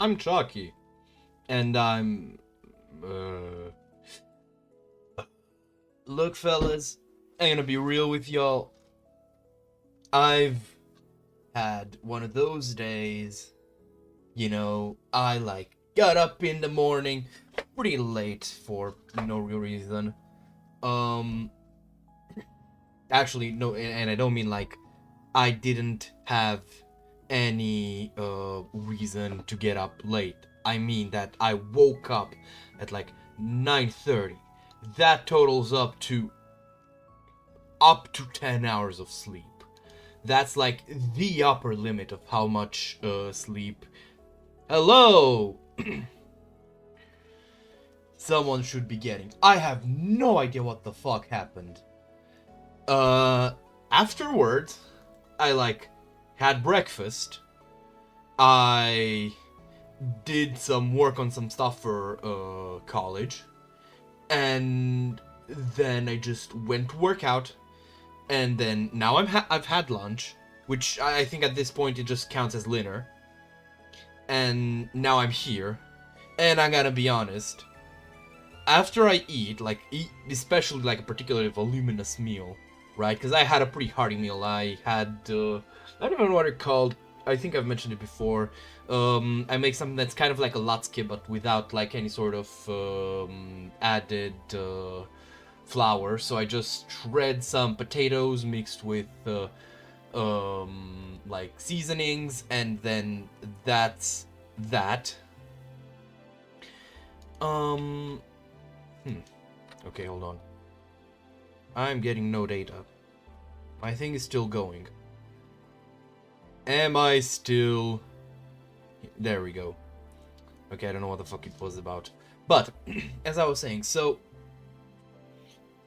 I'm Chucky, and look, fellas, I'm gonna be real with y'all. I've had one of those days, I got up in the morning pretty late for no real reason. Um, Actually, no, and I don't mean I didn't have any reason to get up late. I mean that I woke up at 9:30. That totals up to 10 hours of sleep. That's the upper limit of how much sleep. Hello. Someone should be getting. I have no idea what the fuck happened. Afterwards, I had breakfast. I did some work on some stuff for college, and then I just went to work out, and then now I've had lunch, which I think at this point it just counts as dinner, and now I'm here, and I gotta be honest. After I eat especially a particularly voluminous meal, right? Because I had a pretty hearty meal. I had, I don't even know what it's called. I think I've mentioned it before. I make something that's kind of like a latke, but without any sort of added flour. So I just shred some potatoes mixed with seasonings, and then that's that. Okay, hold on. I'm getting no data. My thing is still going. Am I still... There we go. Okay, I don't know what the fuck it was about. But, as I was saying, so...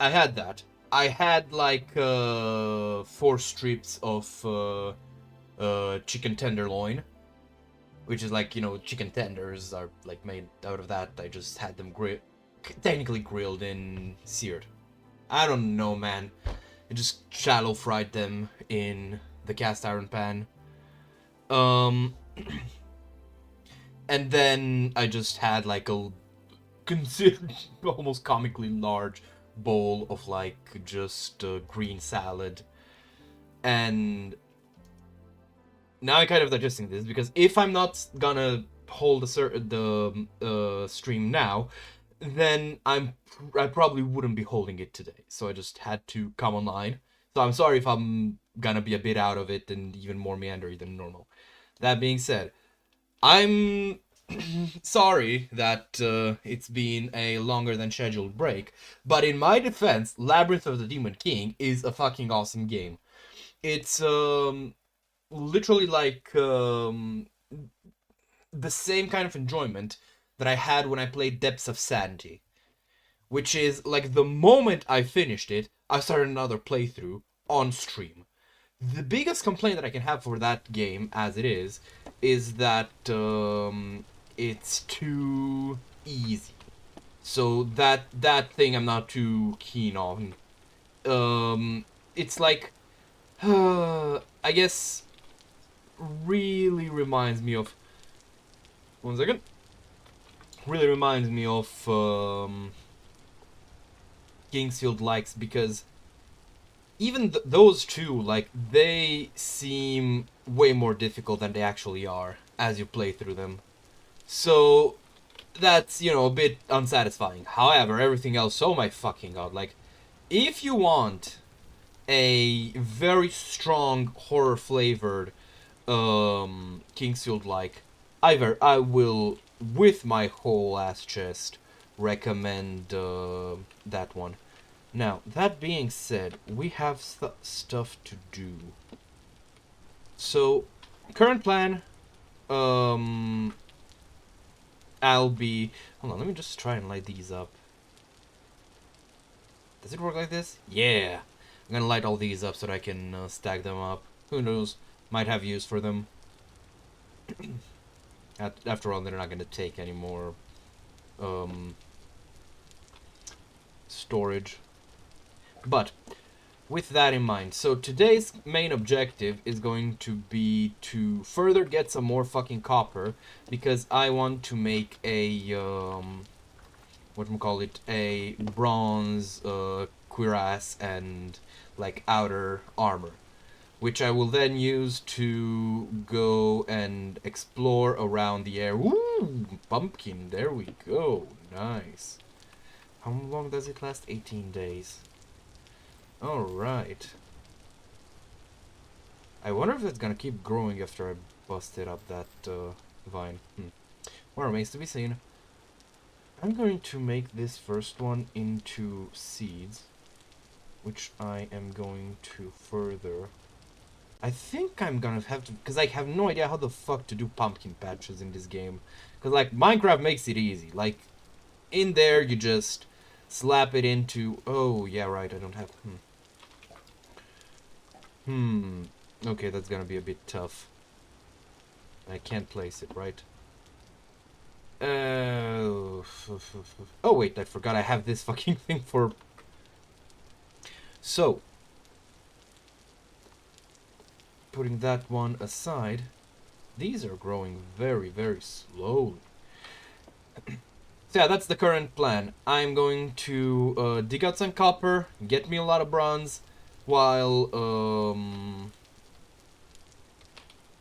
I had that. I had 4 strips of chicken tenderloin. Which is chicken tenders are made out of that. I just had them technically grilled and seared. I don't know, man. I just shallow fried them in the cast iron pan. And then I just had a considered almost comically large bowl of just green salad. And now I'm kind of digesting this, because if I'm not gonna hold the stream now, then I probably wouldn't be holding it today. So I just had to come online. So I'm sorry if I'm gonna be a bit out of it and even more meandery than normal. That being said, I'm sorry that it's been a longer than scheduled break, but in my defense, Labyrinth of the Demon King is a fucking awesome game. It's literally the same kind of enjoyment that I had when I played Depths of Sanity, which is the moment I finished it, I started another playthrough on stream. The biggest complaint that I can have for that game, as it is that it's too easy. So that thing I'm not too keen on. It's I guess really reminds me of. One second. Really reminds me of Kingsfield likes, because even those two, they seem way more difficult than they actually are as you play through them. So that's, a bit unsatisfying. However, everything else, oh my fucking god, if you want a very strong horror flavored Kingsfield I will, with my whole ass chest, recommend that one. Now, that being said, we have stuff to do. So, current plan, I'll be... Hold on, let me just try and light these up. Does it work like this? Yeah! I'm gonna light all these up so that I can stack them up. Who knows? Might have use for them. After all, they're not gonna take any more storage. But with that in mind, so today's main objective is going to be to further get some more fucking copper, because I want to make a, whatchamacallit, a bronze, cuirass and, like, outer armor, which I will then use to go and explore around the area. Ooh, pumpkin, there we go, nice. How long does it last? 18 days. Alright. I wonder if it's gonna keep growing after I busted up that vine. More remains to be seen. I'm going to make this first one into seeds, which I am going to further... I think I'm gonna have to... because I have no idea how the fuck to do pumpkin patches in this game. Because, like, Minecraft makes it easy. Like, in there you just slap it into... oh, yeah, right, I don't have... Okay, that's gonna be a bit tough. I can't place it, right? Oh, wait, I forgot I have this fucking thing for... so, putting that one aside, these are growing very, very slowly. So yeah, that's the current plan. I'm going to dig out some copper, get me a lot of bronze, while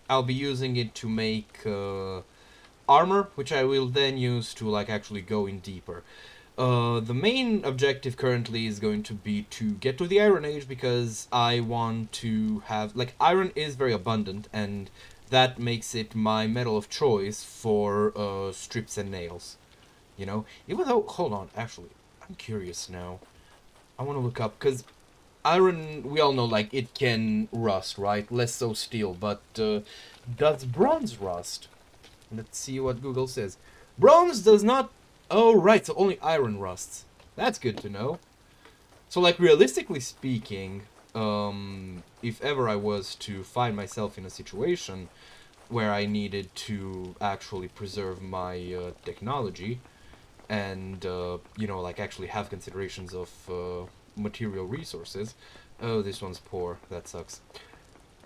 I'll be using it to make armor, which I will then use to, like, actually go in deeper. The main objective currently is going to be to get to the Iron Age, because I want to have... like, iron is very abundant, and that makes it my metal of choice for strips and nails. You know? Even though... hold on, actually, I'm curious now. I want to look up, because iron, we all know, like, it can rust, right? Less so steel, but does bronze rust? Let's see what Google says. Bronze does not... oh, right, so only iron rusts. That's good to know. So, like, realistically speaking, if ever I was to find myself in a situation where I needed to actually preserve my technology and, you know, like, actually have considerations of material resources... oh, this one's poor. That sucks.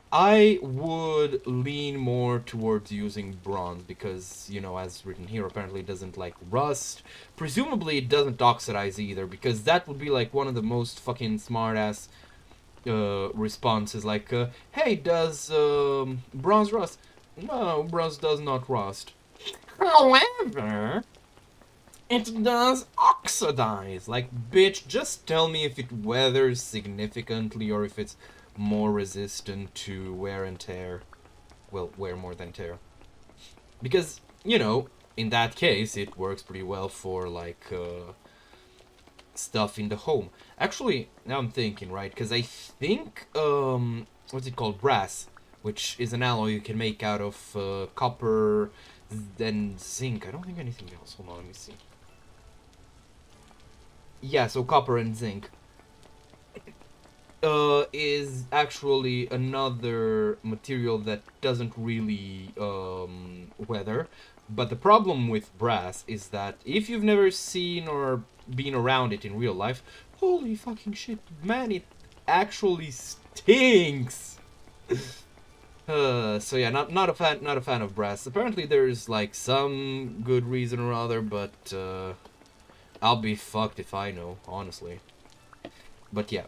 I would lean more towards using bronze because, you know, as written here, apparently it doesn't, like, rust. Presumably it doesn't oxidize either, because that would be, like, one of the most fucking smart-ass responses. Like, hey, does bronze rust? No, bronze does not rust. However, it does oxidize. Like, bitch, just tell me if it weathers significantly or if it's more resistant to wear and tear. Well, wear more than tear. Because, you know, in that case, it works pretty well for, like, stuff in the home. Actually, now I'm thinking, right? Because I think, what's it called? Brass, which is an alloy you can make out of copper and zinc. I don't think anything else. Hold on, let me see. Yeah, so copper and zinc. Is actually another material that doesn't really weather. But the problem with brass is that if you've never seen or been around it in real life, holy fucking shit, man, it actually stinks. So yeah, not a fan of brass. Apparently there's, like, some good reason or other, but I'll be fucked if I know, honestly. But yeah.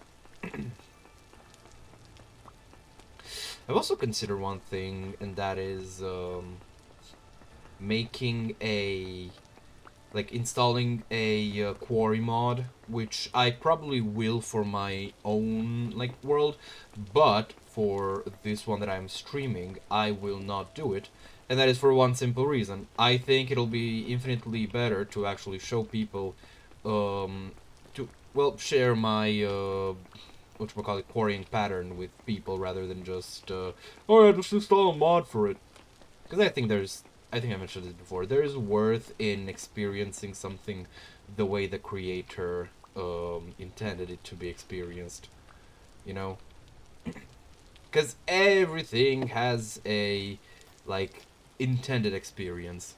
I've also considered one thing, and that is making a... like, installing a quarry mod, which I probably will for my own, like, world, but for this one that I'm streaming, I will not do it. And that is for one simple reason. I think it'll be infinitely better to actually show people, to, well, share my, whatchamacallit, quarrying pattern with people rather than just, oh yeah, just install a mod for it. Because I think I mentioned this before, there is worth in experiencing something the way the creator intended it to be experienced, you know? Because everything has a, like, intended experience.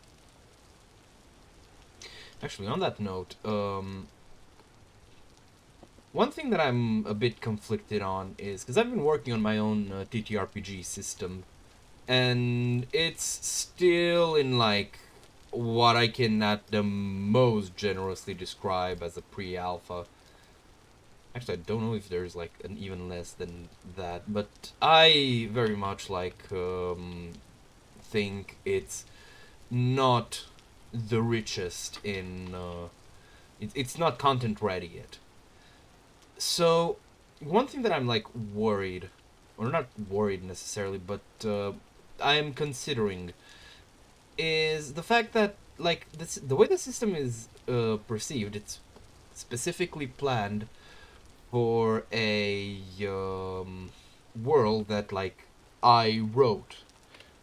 Actually, on that note, one thing that I'm a bit conflicted on is because I've been working on my own TTRPG system, and it's still in like what I can at the most generously describe as a pre-alpha. Actually, I don't know if there's like an even less than that, but I very much like think it's not the richest in. It's not content ready yet. So, one thing that I'm like worried, or not worried necessarily, but I am considering is the fact that like the way the system is perceived, it's specifically planned for a world that like I wrote.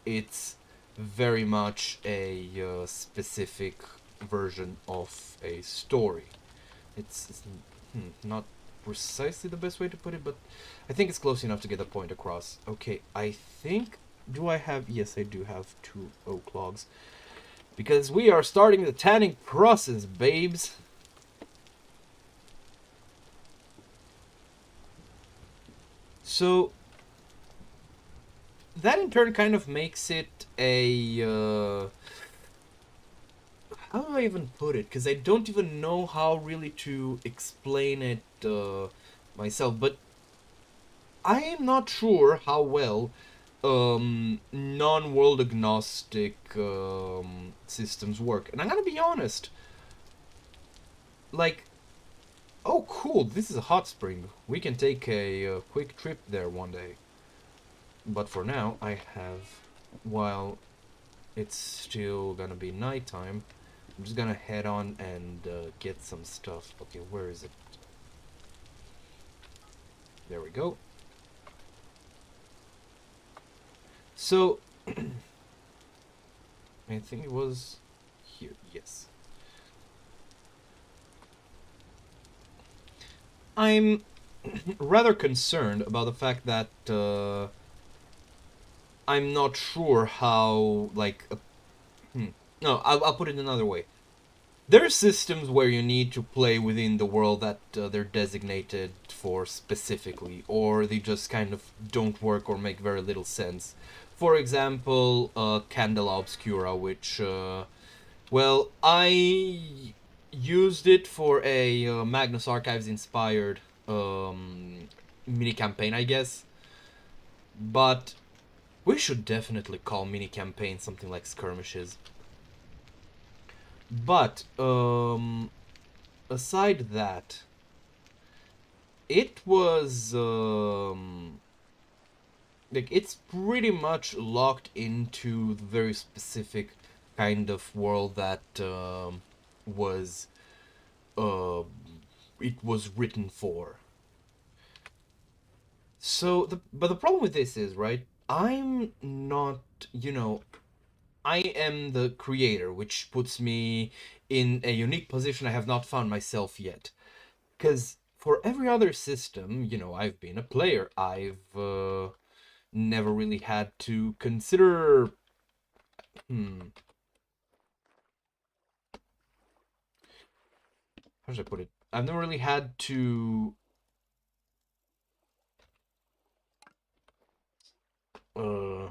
It's very much a specific version of a story. It's not precisely the best way to put it, but I think it's close enough to get the point across. Okay, I think... Do I have... Yes, I do have 2 oak logs. Because we are starting the tanning process, babes. So, that in turn kind of makes it a... how do I even put it? Because I don't even know how really to explain it myself. But I am not sure how well non-world agnostic systems work. And I'm gonna be honest. Like, oh cool, this is a hot spring. We can take a quick trip there one day. But for now, I have, while it's still gonna be nighttime, I'm just gonna head on and get some stuff. Okay, where is it? There we go. So, I think it was here, yes. I'm rather concerned about the fact that I'm not sure how, like, no, I'll put it another way. There are systems where you need to play within the world that they're designated for specifically, or they just kind of don't work or make very little sense. For example, Candela Obscura, which, well, I used it for a Magnus Archives inspired mini campaign, I guess. But we should definitely call mini campaigns something like skirmishes. But aside that, it was like it's pretty much locked into the very specific kind of world that was uh, it was written for. So the problem with this is, right, I'm not, I am the creator, which puts me in a unique position I have not found myself yet. Because for every other system, I've been a player. I've never really had to consider. How should I put it? I've never really had to uh,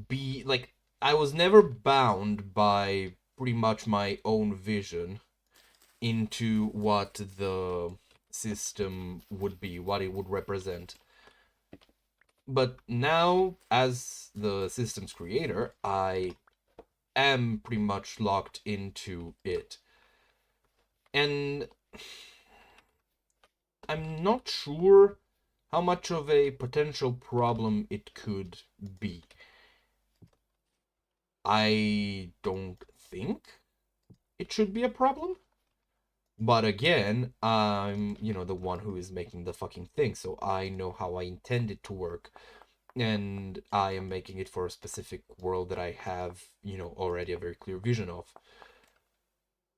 be like. I was never bound by pretty much my own vision into what the system would be, what it would represent. But now, as the system's creator, I am pretty much locked into it. And I'm not sure how much of a potential problem it could be. I don't think it should be a problem. But again, I'm, the one who is making the fucking thing, so I know how I intend it to work. And I am making it for a specific world that I have, already a very clear vision of.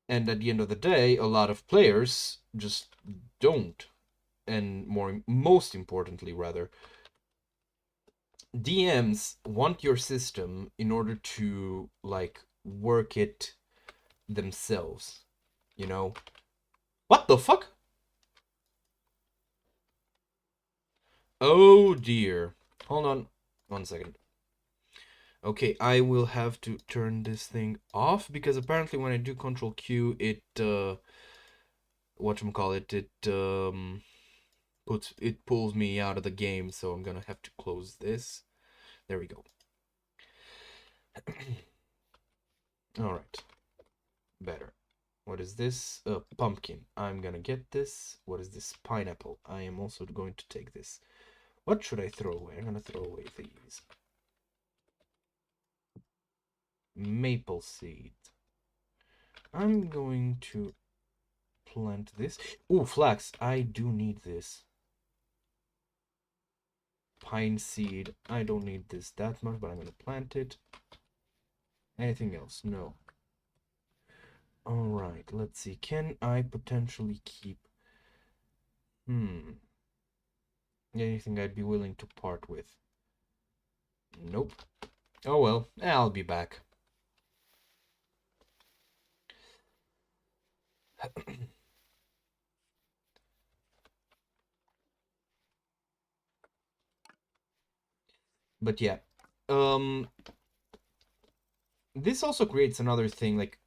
And at the end of the day, a lot of players just don't. And most importantly, rather, DMs want your system in order to, like, work it themselves. What the fuck? Oh dear. Hold on 1 second. Okay, I will have to turn this thing off because apparently when I do Control Q, it whatchamacallit, it pulls me out of the game, so I'm gonna have to close this. There we go. Alright. Better. What is this? Pumpkin. I'm gonna get this. What is this? Pineapple. I am also going to take this. What should I throw away? I'm gonna throw away these. Maple seed. I'm going to plant this. Ooh, flax. I do need this. Pine seed. I don't need this that much, but I'm gonna plant it. Anything else? No. Alright, let's see. Can I potentially keep... Anything I'd be willing to part with? Nope. Oh well, I'll be back. But yeah. This also creates another thing, like,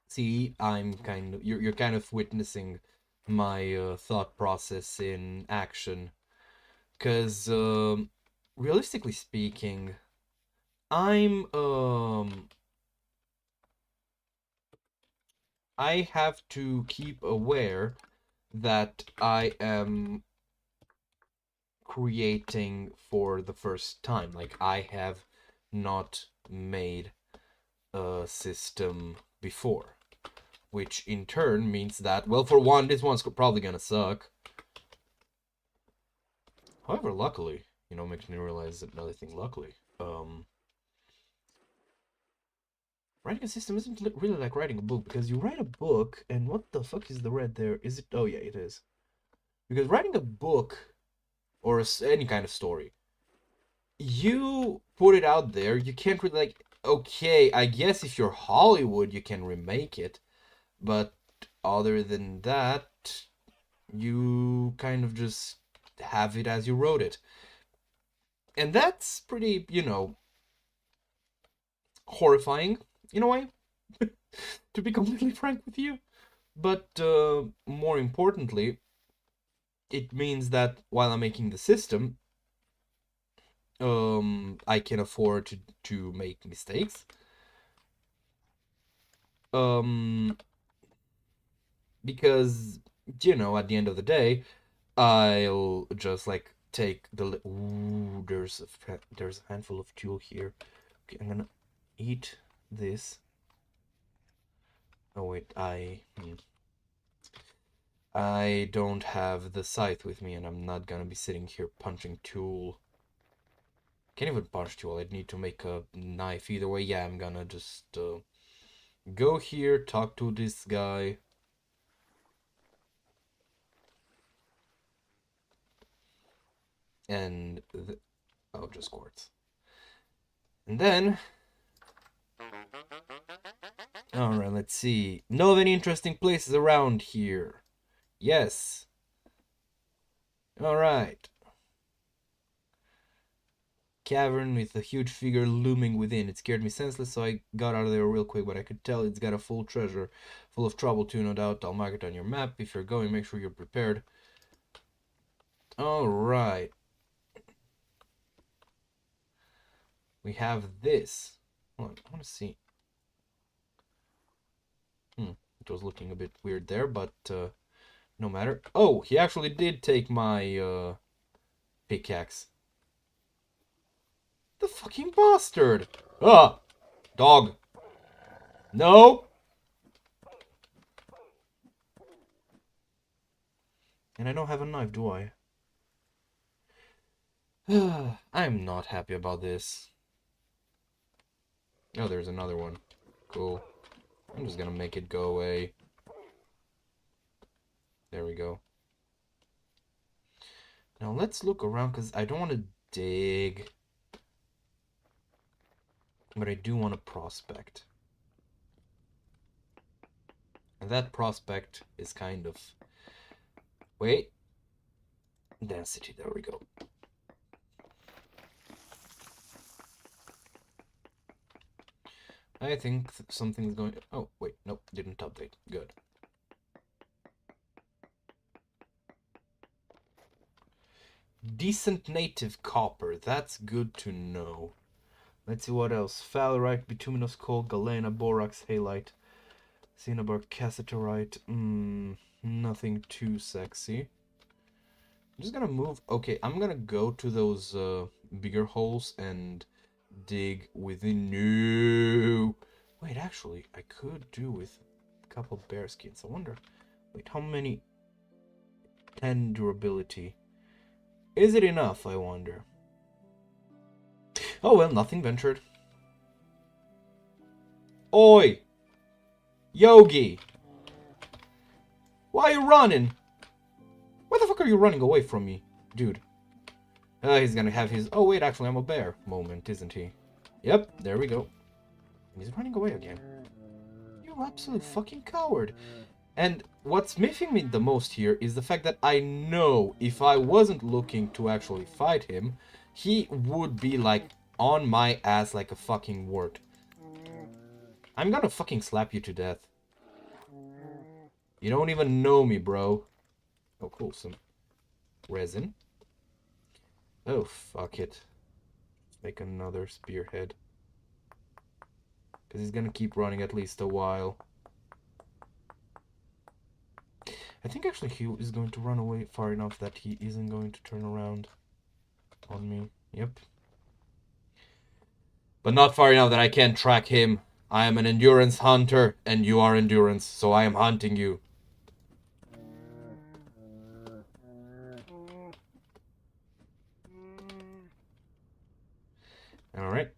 See, you're kind of witnessing my thought process in action. Because, realistically speaking, I have to keep aware that I am creating for the first time. Like, I have not made a system before. Which in turn means that, well, for one, this one's probably gonna suck. However, luckily, makes me realize another thing, luckily. Writing a system isn't really like writing a book, because you write a book, and what the fuck is the red there? Is it? Oh, yeah, it is. Because writing a book, or any kind of story, you put it out there, you can't really, like, okay, I guess if you're Hollywood, you can remake it, but other than that, you kind of just have it as you wrote it. And that's pretty, horrifying, in a way, to be completely frank with you. But more importantly, it means that while I'm making the system, I can afford to make mistakes. Because, at the end of the day, I'll just, like, take the... Ooh, there's a handful of fuel here. Okay, I'm gonna eat this. Oh, wait, I don't have the scythe with me, and I'm not gonna be sitting here punching tool. Can't even punch tool. I'd need to make a knife. Either way, yeah, I'm gonna just go here, talk to this guy. And... oh, just quartz. And then... alright, let's see. Know of any interesting places around here? Yes. Alright. Cavern with a huge figure looming within. It scared me senseless, so I got out of there real quick, but I could tell it's got a full treasure, full of trouble too, no doubt. I'll mark it on your map. If you're going, make sure you're prepared. Alright. We have this. Hold on, I want to see. It was looking a bit weird there, but no matter. Oh, he actually did take my pickaxe. The fucking bastard! Ah! Dog! No! And I don't have a knife, do I? I'm not happy about this. Oh, there's another one. Cool. I'm just gonna make it go away. There we go. Now let's look around, because I don't want to dig. But I do want to prospect. And that prospect is kind of... wait. Density, there we go. I think something's going... Oh, wait, nope, didn't update. Good. Decent native copper, that's good to know. Let's see what else. Fowlerite, bituminous coal, galena, borax, halite, cinnabar, cassiterite. Nothing too sexy. I'm just gonna move... Okay, I'm gonna go to those bigger holes and dig within... No! Wait, actually, I could do with a couple bear skins. I wonder... Wait, how many... 10 durability. Is it enough, I wonder? Oh well, nothing ventured. Oi! Yogi! Why are you running? Why the fuck are you running away from me, dude? He's gonna have his... Oh wait, actually I'm a bear moment, isn't he? Yep, there we go. He's running away again. You absolute fucking coward. And what's miffing me the most here is the fact that I know if I wasn't looking to actually fight him, he would be like on my ass like a fucking wart. I'm gonna fucking slap you to death. You don't even know me, bro. Oh, cool, some resin. Oh, fuck it. Let's make another spearhead. Because he's gonna keep running at least a while. I think actually he is going to run away far enough that he isn't going to turn around on me. Yep. But not far enough that I can't track him. I am an endurance hunter, and you are endurance, so I am hunting you. Alright.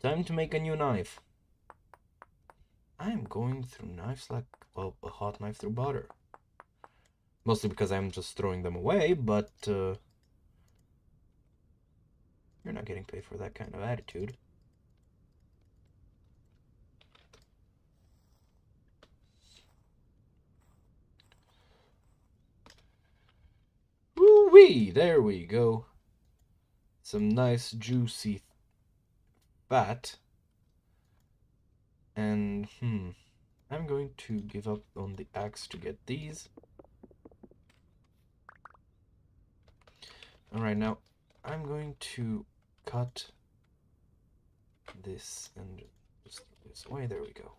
Time to make a new knife. I am going through knives like, well, a hot knife through butter. Mostly because I'm just throwing them away, but you're not getting paid for that kind of attitude. Woo-wee! There we go. Some nice juicy fat. And, I'm going to give up on the axe to get these. Alright, now I'm going to cut this and just this way. There we go.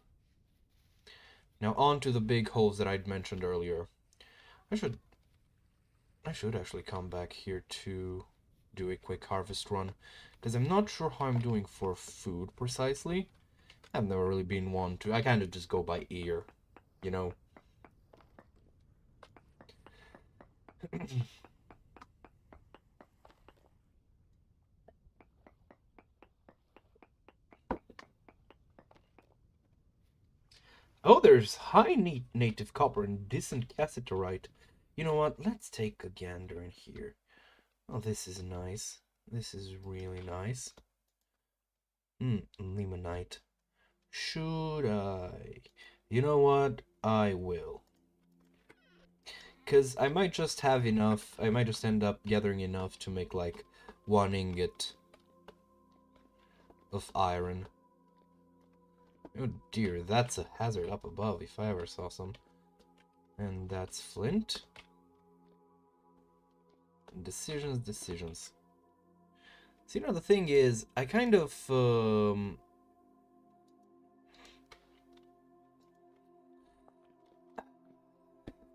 Now on to the big holes that I'd mentioned earlier. I should actually come back here to do a quick harvest run, because I'm not sure how I'm doing for food precisely. I've never really been one to... I kind of just go by ear, you know. Oh, there's high native copper and decent cassiterite. You know what? Let's take a gander in here. Oh, this is nice. This is really nice. Limonite. Should I? You know what? I will. Because I might just have enough. I might just end up gathering enough to make like 1 ingot of iron. Oh dear, that's a hazard up above if I ever saw some. And that's flint. Decisions. See, you know, the thing is, I kind of,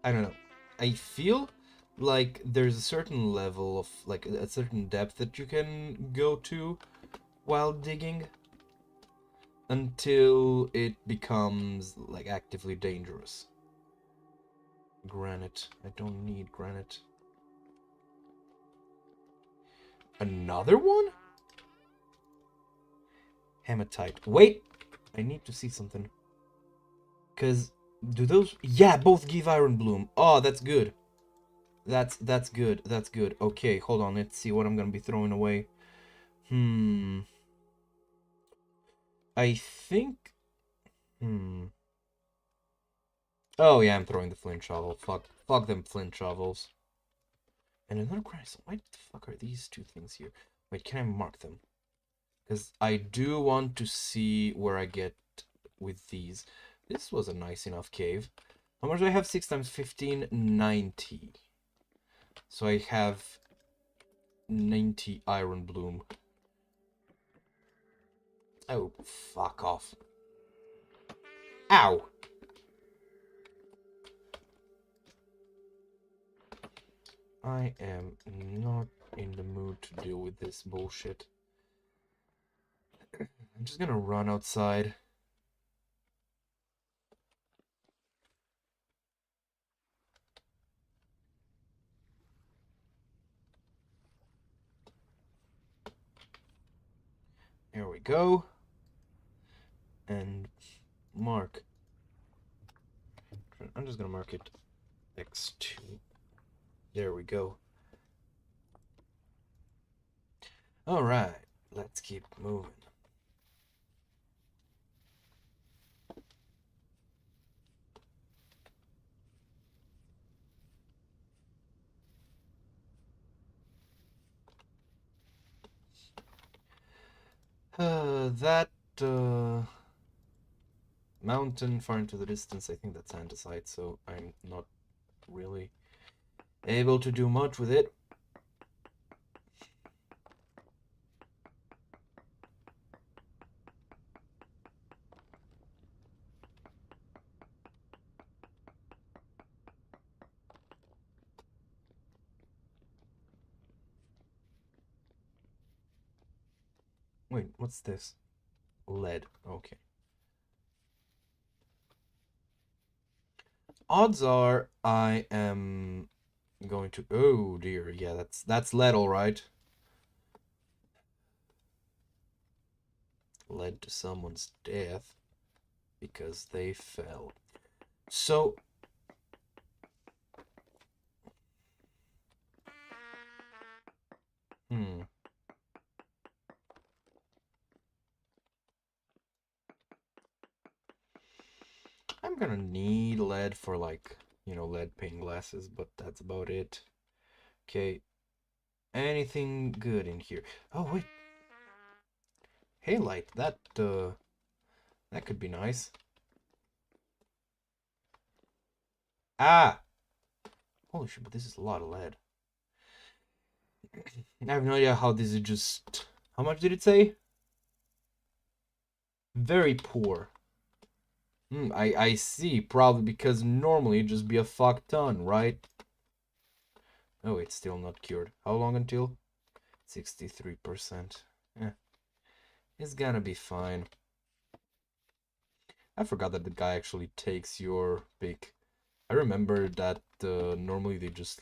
I don't know. I feel like there's a certain level of, like, a certain depth that you can go to while digging until it becomes, like, actively dangerous. Granite. I don't need granite. Another one? Hematite. Wait! I need to see something. Because, do those... Yeah, both give iron bloom. Oh, that's good. That's good. That's good. Okay, hold on. Let's see what I'm going to be throwing away. I think... Oh, yeah, I'm throwing the flint shovel. Fuck them flint shovels. And another question, why the fuck are these two things here? Wait, can I mark them? Because I do want to see where I get with these. This was a nice enough cave. How much do I have? 6 times 15, 90. So I have 90 iron bloom. Oh, fuck off. Ow! I am not in the mood to deal with this bullshit. I'm just gonna run outside. There we go. And mark. I'm just gonna mark it X2. There we go. Alright, let's keep moving. That mountain far into the distance, I think that's andesite, so I'm not really able to do much with it. Wait, what's this? Lead. Okay. Odds are I am going to... Oh dear, yeah, that's lead, all right. Led to someone's death because they fell. So... I'm gonna need lead for, like, you know, lead pane glasses, but that's about it. Okay. Anything good in here? Oh, wait. Halite, that could be nice. Ah! Holy shit, but this is a lot of lead. I have no idea how this is just... How much did it say? Very poor. I see. Probably because normally it'd just be a fuck ton, right? Oh, it's still not cured. How long until? 63%. It's gonna be fine. I forgot that the guy actually takes your pick. I remember that normally they just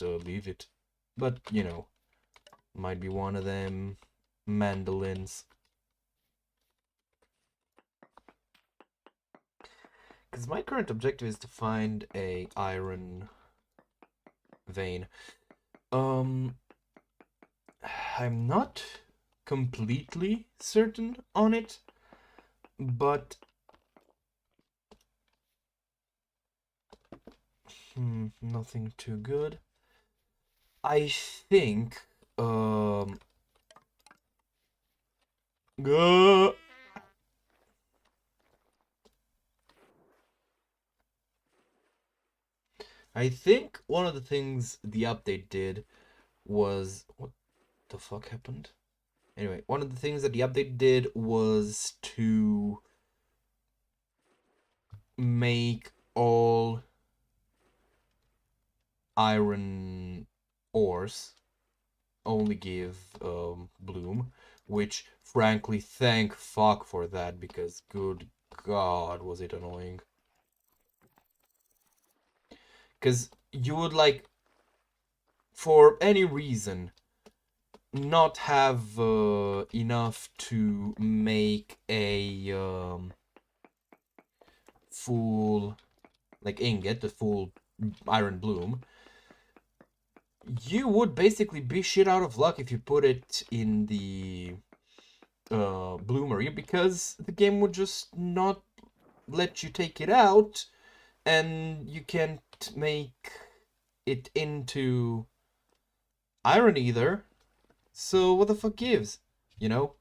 leave it. But, you know, might be one of them mandolins. Because my current objective is to find a iron vein. I'm not completely certain on it, but nothing too good. I think I think one of the things the update did was... What the fuck happened? Anyway, one of the things that the update did was to make all iron ores only give bloom, which frankly, thank fuck for that, because good god was it annoying. Because you would, like, for any reason, not have enough to make a full, like, ingot, a full iron bloom. You would basically be shit out of luck if you put it in the bloomery, because the game would just not let you take it out, and you can't make it into iron either. So what the fuck gives, you know?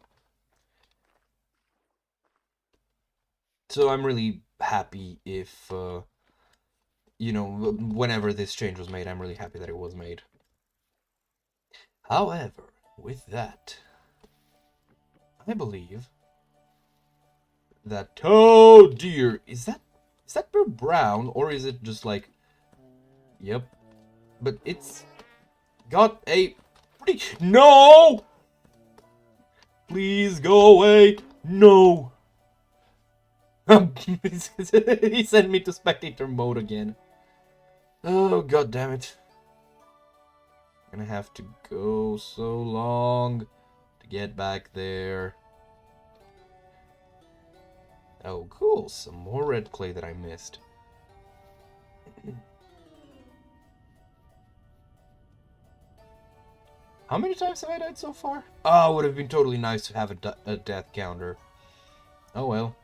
So I'm really happy if, whenever this change was made, I'm really happy that it was made. However, with that, I believe that, oh dear, is that brown, or is it just like, yep, but it's got a pretty, no! Please go away, no! He sent me to spectator mode again. Oh, god damn it. I'm gonna have to go so long to get back there. Oh, cool. Some more red clay that I missed. How many times have I died so far? Oh, it would have been totally nice to have a death counter. Oh well.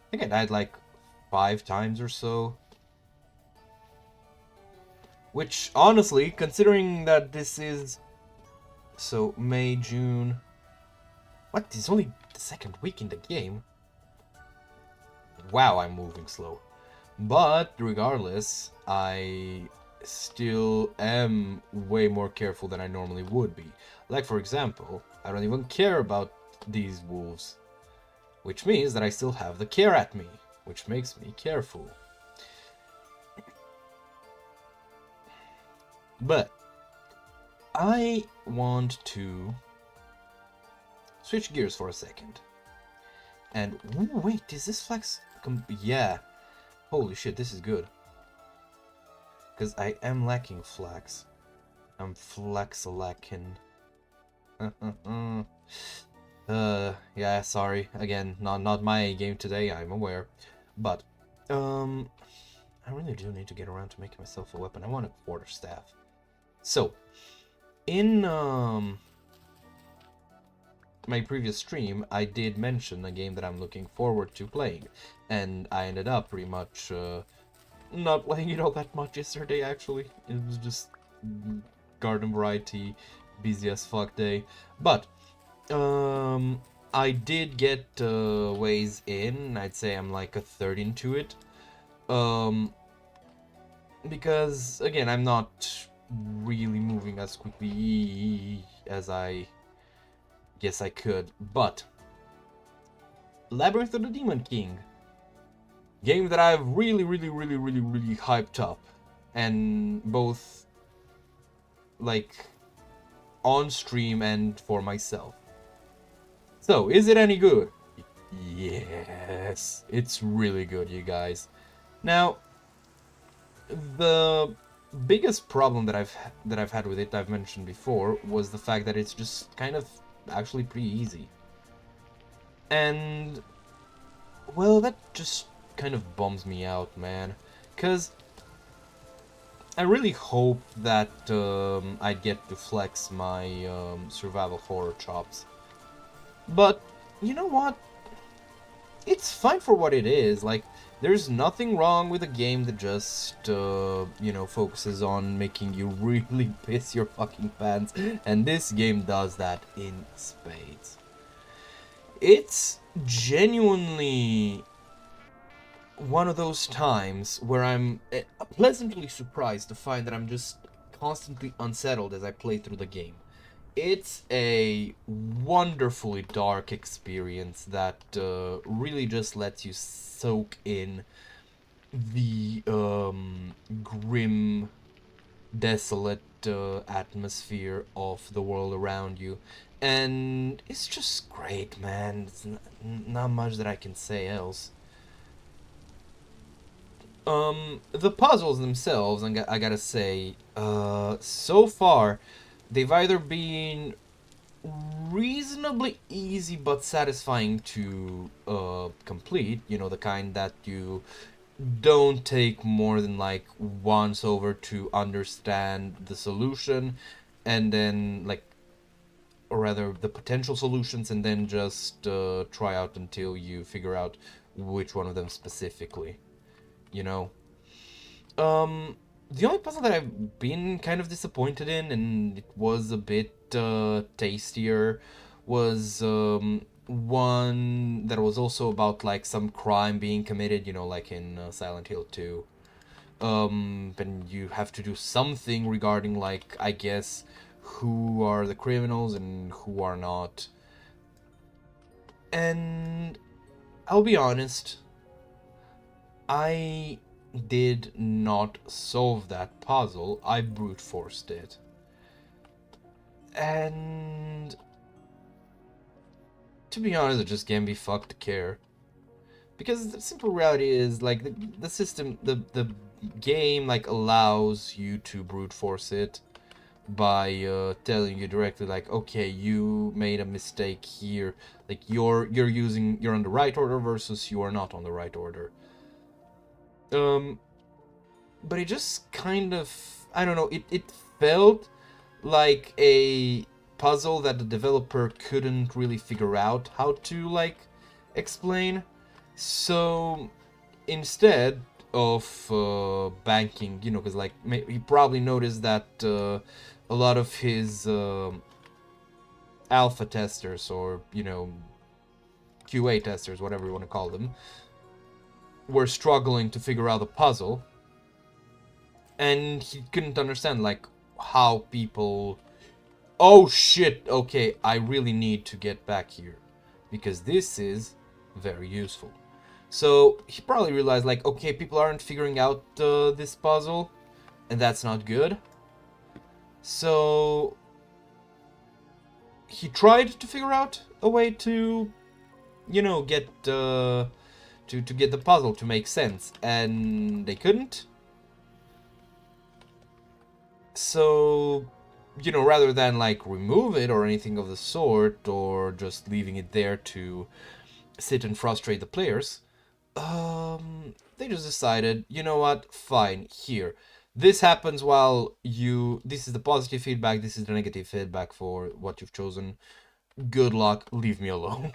I think I died like 5 times or so. Which, honestly, considering that this is... So, May, June... What? It's only the second week in the game? Wow, I'm moving slow. But, regardless, I still am way more careful than I normally would be. Like, for example, I don't even care about these wolves. Which means that I still have the care at me, which makes me careful. But I want to switch gears for a second. And ooh, wait, is this flex? Yeah. Holy shit, this is good. Because I am lacking flax. I'm flex-lacking. Yeah, sorry. Again, not my game today, I'm aware. But, I really do need to get around to making myself a weapon. I want a quarterstaff. So, in, my previous stream, I did mention a game that I'm looking forward to playing. And I ended up pretty much, not playing it all that much yesterday, actually. It was just garden variety, busy as fuck day. But, I did get ways in. I'd say I'm like a third into it. Because, again, I'm not really moving as quickly as I guess I could. But, Labyrinth of the Demon King. Game that I've really hyped up. And both, like, on stream and for myself. So, is it any good? Yes, it's really good, you guys. Now, the biggest problem that I've had with it, I've mentioned before, was the fact that it's just kind of actually pretty easy. And, well, that just kind of bums me out, man. 'Cause I really hope that I'd get to flex my survival horror chops. But, you know what? It's fine for what it is. Like, there's nothing wrong with a game that just, focuses on making you really piss your fucking pants. And this game does that in spades. It's genuinely one of those times where I'm pleasantly surprised to find that I'm just constantly unsettled as I play through the game. It's a wonderfully dark experience that really just lets you soak in the grim, desolate atmosphere of the world around you. And it's just great, man. It's not much that I can say else. The puzzles themselves, I gotta say, so far, they've either been reasonably easy but satisfying to complete, you know, the kind that you don't take more than like once over to understand the solution, and then like, or rather the potential solutions, and then just try out until you figure out which one of them specifically, you know. The only puzzle that I've been kind of disappointed in, and it was a bit tastier, was one that was also about like some crime being committed, you know, like in Silent Hill 2. And you have to do something regarding, like, I guess, who are the criminals and who are not. And I'll be honest, I did not solve that puzzle. I brute forced it. And to be honest, it just can't be fucked to care. Because the simple reality is, like, the system, the game, like, allows you to brute force it by telling you directly, like, okay, you made a mistake here. Like, you're on the right order versus you are not on the right order. But it just kind of, I don't know, it felt like a puzzle that the developer couldn't really figure out how to, like, explain. So instead of banking, you know, because, like, he probably noticed that a lot of his alpha testers, or, you know, QA testers, whatever you want to call them, were struggling to figure out the puzzle. And he couldn't understand, like, how people... Oh shit, okay, I really need to get back here, because this is very useful. So he probably realized, like, okay, people aren't figuring out this puzzle, and that's not good. So he tried to figure out a way to, you know, get to get the puzzle to make sense, and they couldn't. So, you know, rather than, like, remove it or anything of the sort, or just leaving it there to sit and frustrate the players, they just decided, you know what, fine, here. This happens while this is the positive feedback, this is the negative feedback for what you've chosen. Good luck, leave me alone.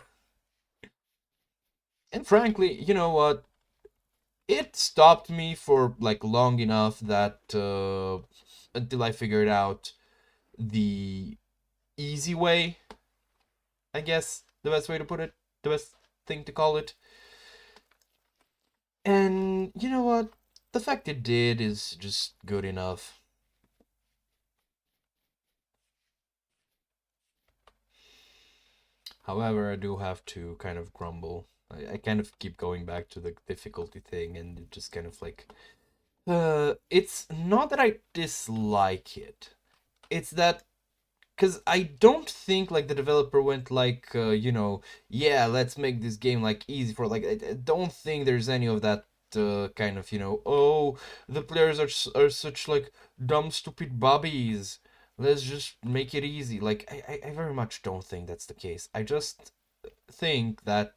And frankly, you know what, it stopped me for, like, long enough that, until I figured out the easy way, I guess, the best way to put it, the best thing to call it. And you know what? The fact it did is just good enough. However, I do have to kind of grumble. I kind of keep going back to the difficulty thing, and it just kind of like... it's not that I dislike it. It's that... Because I don't think, like, the developer went, like, you know, yeah, let's make this game, like, easy for, like, I don't think there's any of that kind of, you know, oh, the players are such, like, dumb, stupid bobbies. Let's just make it easy. Like, I very much don't think that's the case. I just think that,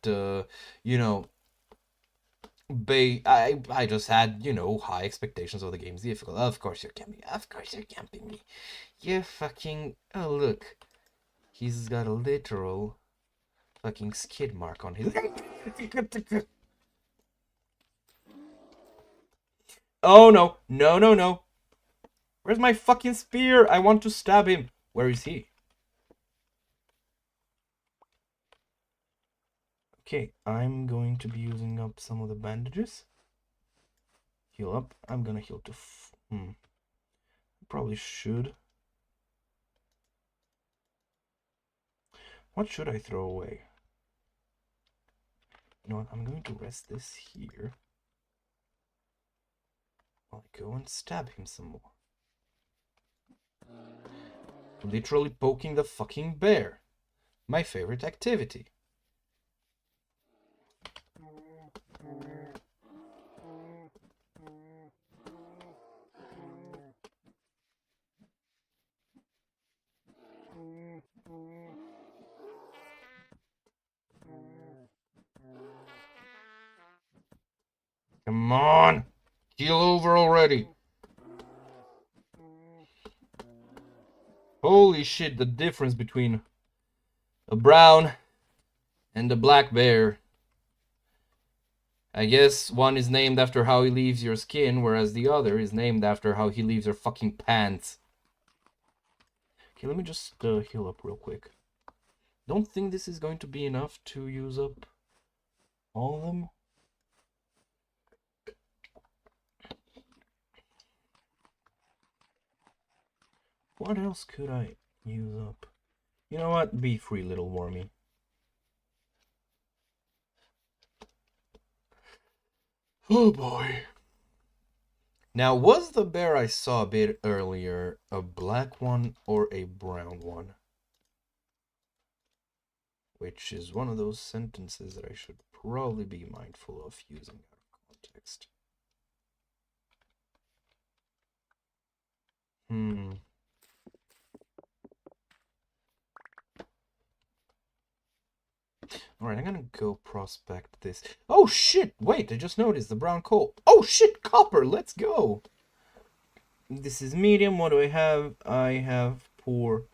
you know, I just had, you know, high expectations of the game's difficult. Of course you're camping. Of course you're camping me. You fucking... Oh, look. He's got a literal fucking skid mark on his... Oh, no. No, no, no. Where's my fucking spear? I want to stab him. Where is he? Okay, I'm going to be using up some of the bandages. Heal up. I'm gonna heal to... Probably should. What should I throw away? You know what? I'm going to rest this here. I'll go and stab him some more. Literally poking the fucking bear. My favorite activity. Come on! Keel over already! Holy shit, the difference between a brown and a black bear. I guess one is named after how he leaves your skin, whereas the other is named after how he leaves your fucking pants. Okay, let me just heal up real quick. Don't think this is going to be enough to use up all of them. What else could I use up? You know what? Be free, little wormy. Oh boy. Now, was the bear I saw a bit earlier a black one or a brown one? Which is one of those sentences that I should probably be mindful of using out of context. Alright, I'm gonna go prospect this. Oh shit! Wait, I just noticed the brown coal. Oh shit, copper! Let's go! This is medium. What do I have? I have poor.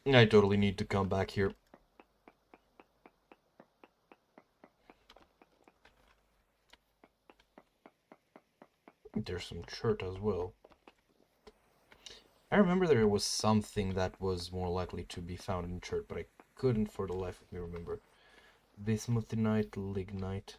I totally need to come back here. There's some chert as well. I remember there was something that was more likely to be found in chert, but I couldn't for the life of me remember. Bismuthinite, lignite.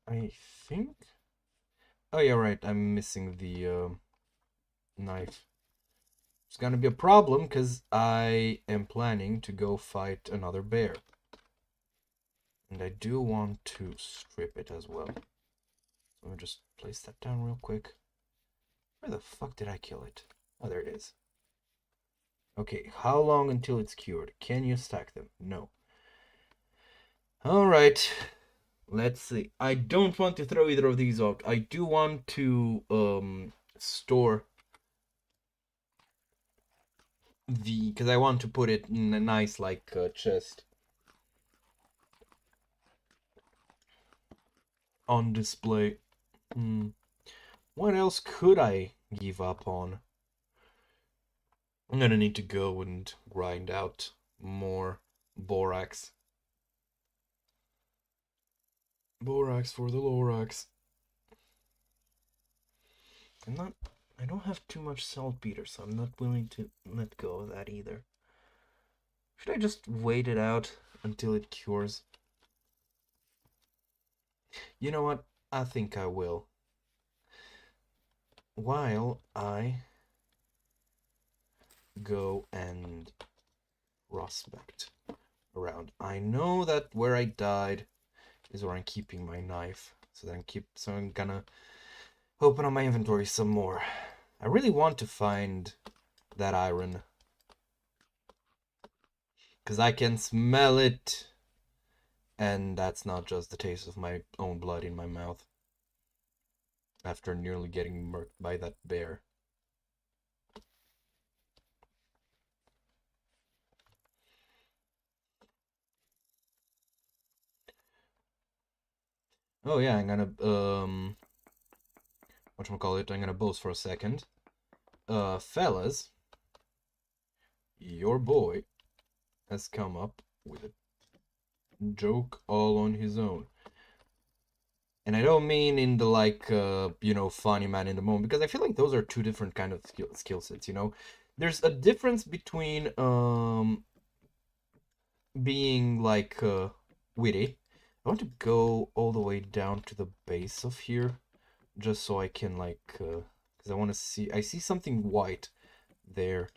I think. Oh yeah, right. I'm missing the knife. It's gonna be a problem because I am planning to go fight another bear. And I do want to strip it as well. So let me just place that down real quick. Where the fuck did I kill it? Oh, there it is. Okay, how long until it's cured? Can you stack them? No. Alright. Let's see. I don't want to throw either of these out. I do want to store because I want to put it in a nice like chest on display. What else could I give up on? I'm gonna need to go and grind out more borax. Borax for the Lorax. I don't have too much saltpeter, so I'm not willing to let go of that either. Should I just wait it out until it cures? You know what? I think I will. While I go and prospect around. I know that where I died is where I'm keeping my knife. So I'm gonna open up my inventory some more. I really want to find that iron. Because I can smell it. And that's not just the taste of my own blood in my mouth. After nearly getting murked by that bear. Oh yeah, I'm gonna whatchamacallit, I'm gonna boast for a second. Fellas, your boy has come up with a joke all on his own. And I don't mean in the like you know, funny man in the moment, because I feel like those are two different kind of skill sets, you know. There's a difference between being like witty. I want to go all the way down to the base of here just so I can like because I want to see, I see something white there,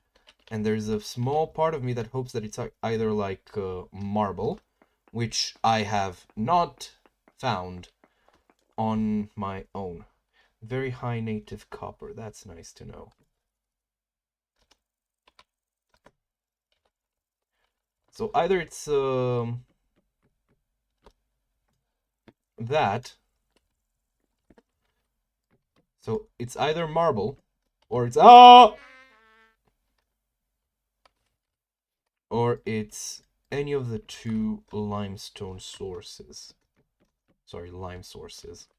and there's a small part of me that hopes that it's either like marble, which I have not found on my own. Very high native copper, that's nice to know. So either it's that, so it's either marble or it's or it's any of the two limestone sources. Sorry, lime sources.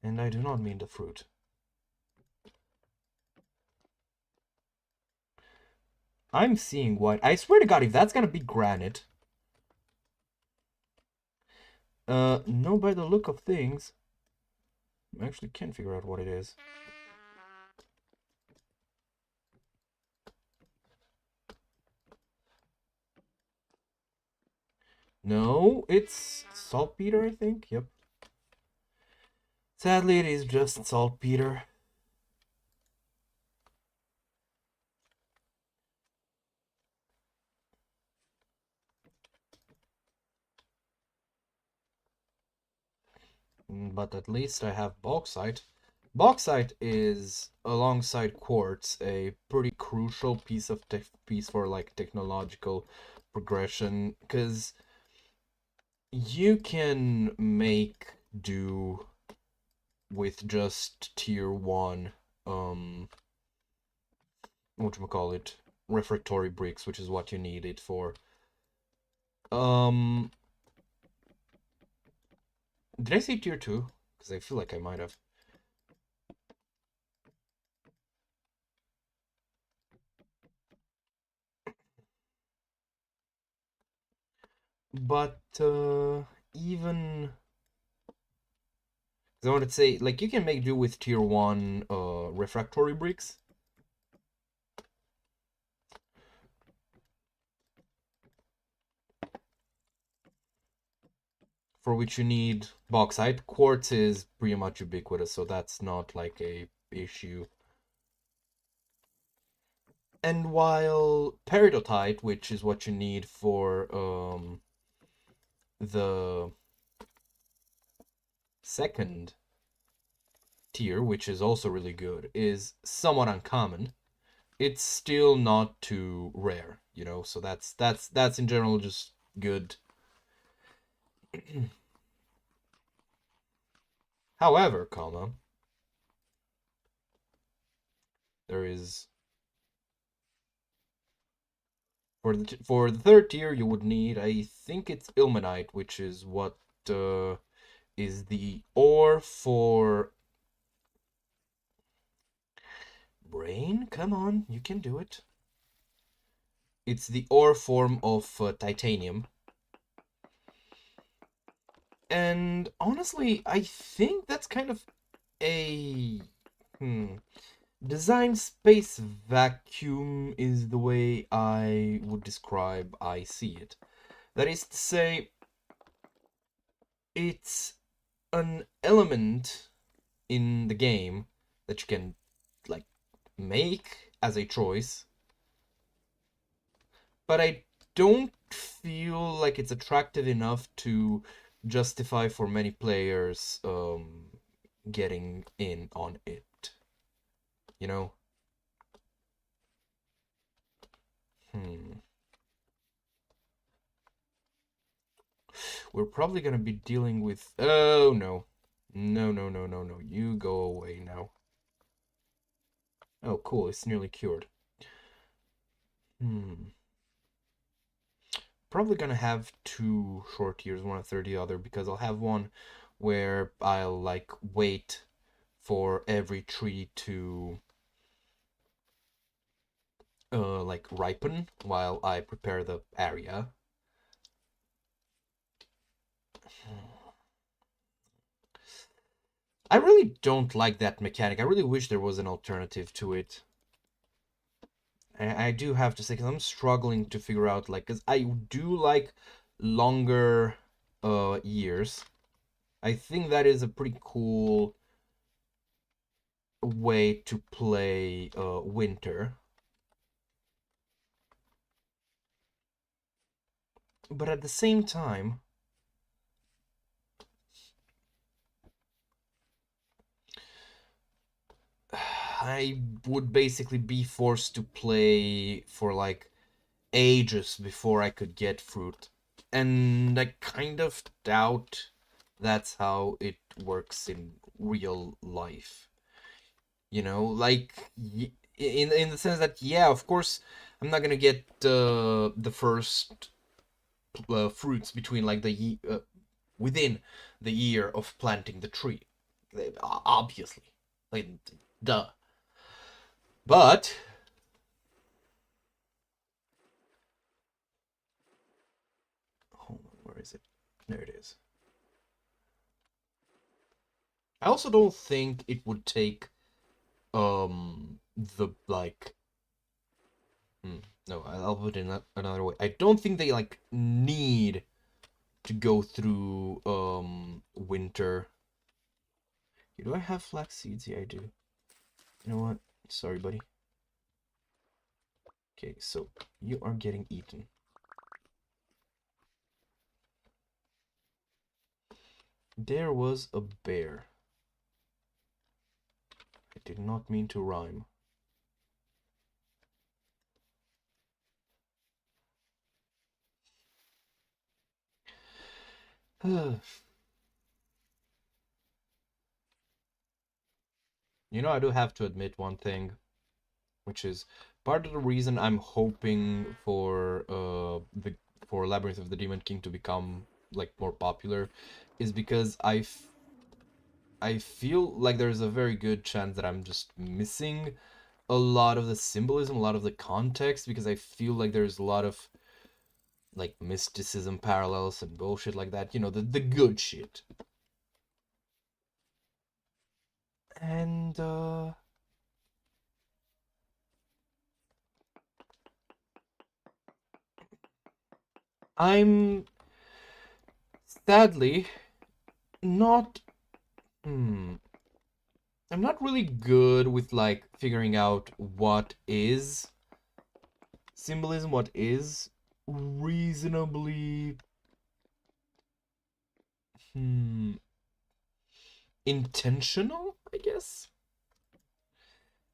And I do not mean the fruit. I'm seeing white. I swear to God, if that's gonna be granite. No, by the look of things. I actually can't figure out what it is. No, it's saltpeter, I think. Yep. Sadly, it is just saltpeter. But at least I have bauxite. Bauxite is, alongside quartz, a pretty crucial piece for like technological progression, because you can make do with just tier 1 whatchamacallit, refractory bricks, which is what you need it for. Um did I say tier 2? Because I feel like I might have. But even, I wanted to say, like, you can make do with tier 1 refractory bricks. For which you need bauxite. Quartz is pretty much ubiquitous, so that's not like a issue. And while peridotite, which is what you need for the second tier, which is also really good, is somewhat uncommon, it's still not too rare, you know. So that's in general just good. However, comma, there is, for the third tier you would need, I think it's ilmenite, which is what is the ore for brain. Come on, you can do it. It's the ore form of titanium. And honestly, I think that's kind of a design space vacuum is the way I would describe I see it. That is to say, it's an element in the game that you can like make as a choice, but I don't feel like it's attractive enough to justify for many players getting in on it. You know? Hmm. We're probably gonna be dealing with. Oh no. No, no, no, no, no. You go away now. Oh, cool. It's nearly cured. Hmm. Probably gonna have two short tiers, one after the other, because I'll have one where I'll like wait for every tree to like ripen while I prepare the area. I really don't like that mechanic. I really wish there was an alternative to it. I do have to say, because I'm struggling to figure out, like, because I do like longer years. I think that is a pretty cool way to play winter. But at the same time, I would basically be forced to play for like ages before I could get fruit. And I kind of doubt that's how it works in real life. You know, like in the sense that, yeah, of course, I'm not gonna get the first fruits between like within the year of planting the tree, obviously, like, duh. But There it is. I also don't think it would take the like no, I'll put it in another way. I don't think they like need to go through winter. Do I have flax seeds? Yeah, I do. You know what? Sorry, buddy. Okay, so you are getting eaten. There was a bear. I did not mean to rhyme. You know, I do have to admit one thing, which is part of the reason I'm hoping for Labyrinth of the Demon King to become like more popular, is because I feel like there's a very good chance that I'm just missing a lot of the symbolism, a lot of the context, because I feel like there's a lot of like mysticism parallels and bullshit like that, you know, the good shit. And I'm sadly not I'm not really good with like figuring out what is symbolism, what is reasonably intentional, I guess,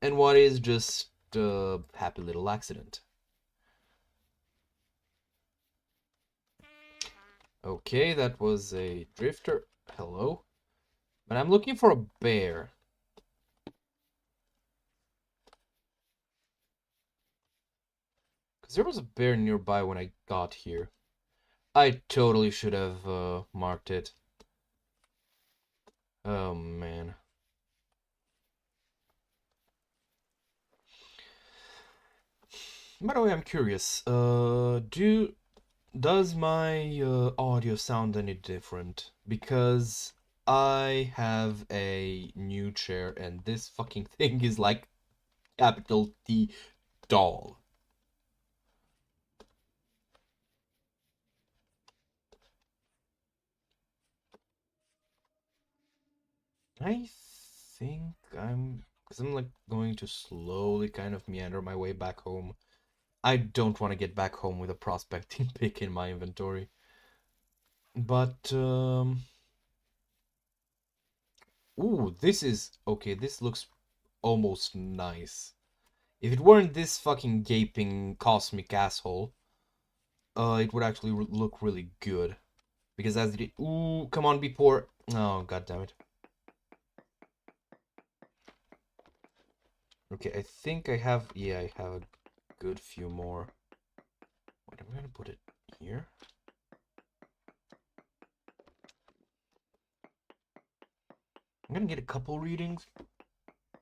and what is just a happy little accident. Okay, that was a drifter. Hello. But I'm looking for a bear. Because there was a bear nearby when I got here. I totally should have marked it. Oh, man. By the way, I'm curious. Does my audio sound any different? Because I have a new chair and this fucking thing is like capital T doll. I think because I'm like going to slowly kind of meander my way back home. I don't want to get back home with a prospecting pick in my inventory. But, ooh, this is, okay, this looks almost nice. If it weren't this fucking gaping cosmic asshole, it would actually look really good. Because as it, ooh, come on, be poor. Oh, god damn it. Okay, I think I have, yeah, I have a good few more. Wait, I'm gonna put it here. I'm gonna get a couple readings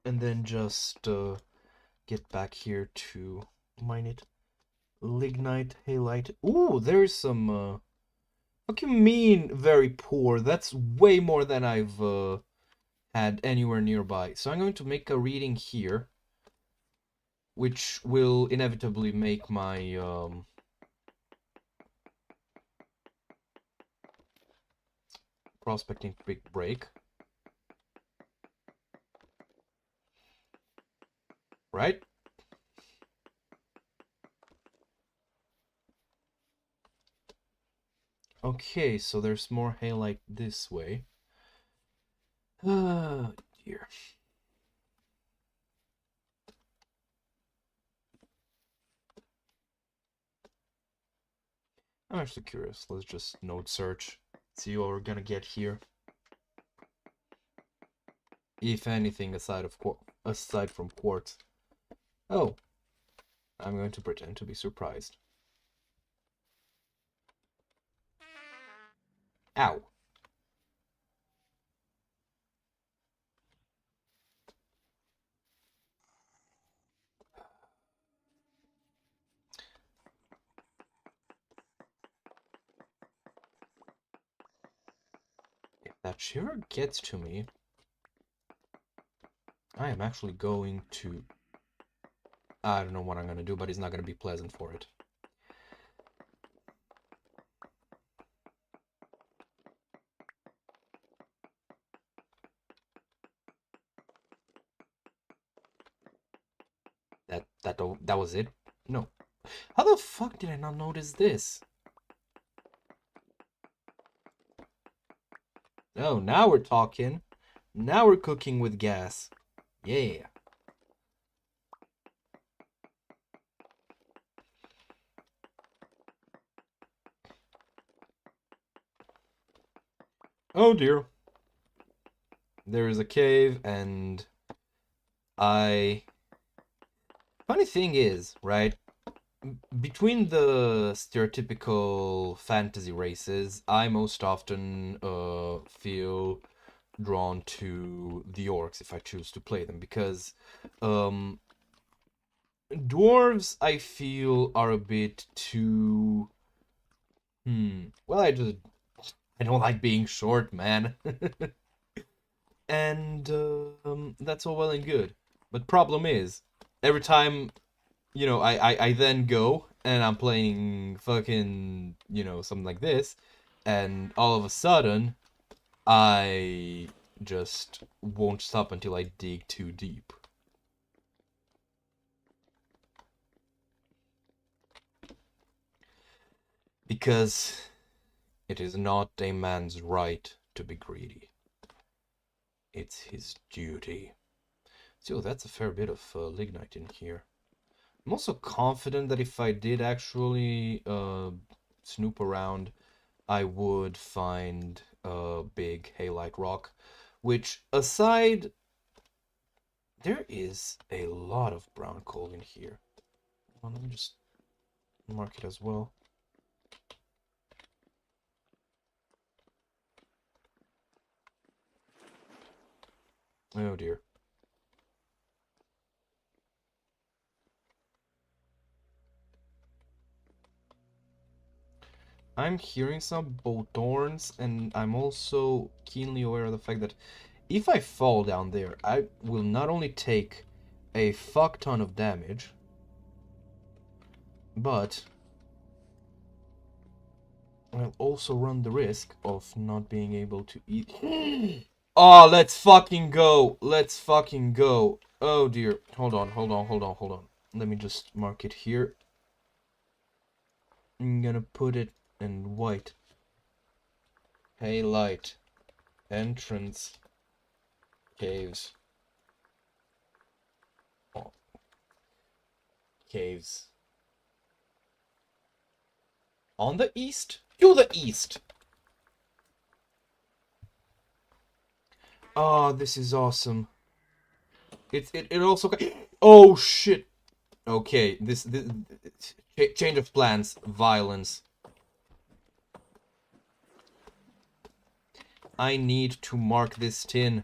and then just get back here to mine it. Lignite, halite. Ooh, there's some. What you mean very poor? That's way more than I've had anywhere nearby. So I'm going to make a reading here, which will inevitably make my prospecting big break. Right? Okay, so there's more halite this way. Dear. I'm actually curious. Let's just node search. See what we're gonna get here. If anything, aside from quartz. Oh, I'm going to pretend to be surprised. Ow. that shiver gets to me, I am actually going to... I don't know what I'm gonna do, but it's not gonna be pleasant for it. That was it? No. How the fuck did I not notice this? Oh, now we're talking. Now we're cooking with gas. Yeah. Oh dear. There is a cave, and funny thing is, right? Between the stereotypical fantasy races, I most often feel drawn to the orcs if I choose to play them, because dwarves, I feel, are a bit too... Well, I don't like being short, man. And that's all well and good. But problem is, every time, you know, I then go and I'm playing fucking, you know, something like this, and all of a sudden, I just won't stop until I dig too deep. Because it is not a man's right to be greedy. It's his duty. So that's a fair bit of lignite in here. I'm also confident that if I did actually snoop around, I would find a big halite rock, which aside, there is a lot of brown coal in here. Well, let me just mark it as well. Oh dear. I'm hearing some bullthorns, and I'm also keenly aware of the fact that if I fall down there, I will not only take a fuck ton of damage, but I'll also run the risk of not being able to eat. Oh, let's fucking go. Let's fucking go. Oh dear. Hold on. Let me just mark it here. I'm gonna put it in white. Halite. Entrance. Caves. Oh. Caves. On the east? To the east! Oh, this is awesome. It also... Oh, shit! Okay, this change of plans. Violence. I need to mark this tin.